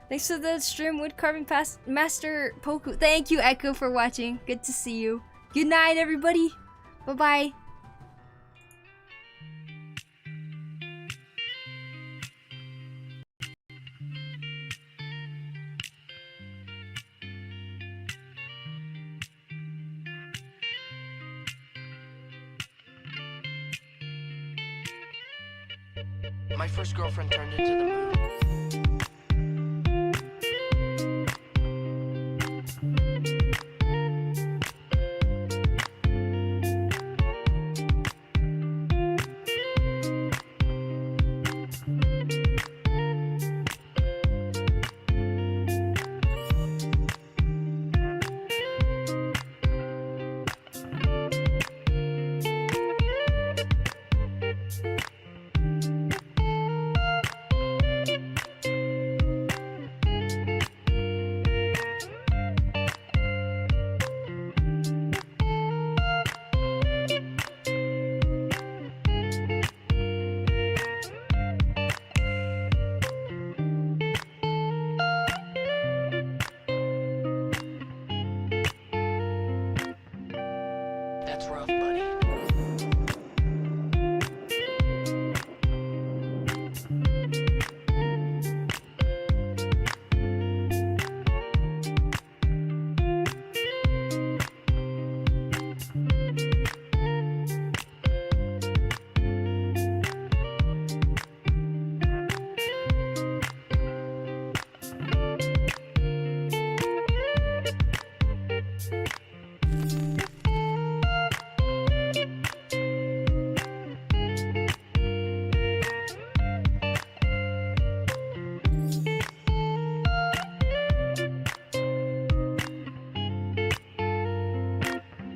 Thanks for the stream, wood carving master Poku. Thank you, Echo, for watching. Good to see you. Good night, everybody. Bye-bye. My first girlfriend turned into the moon.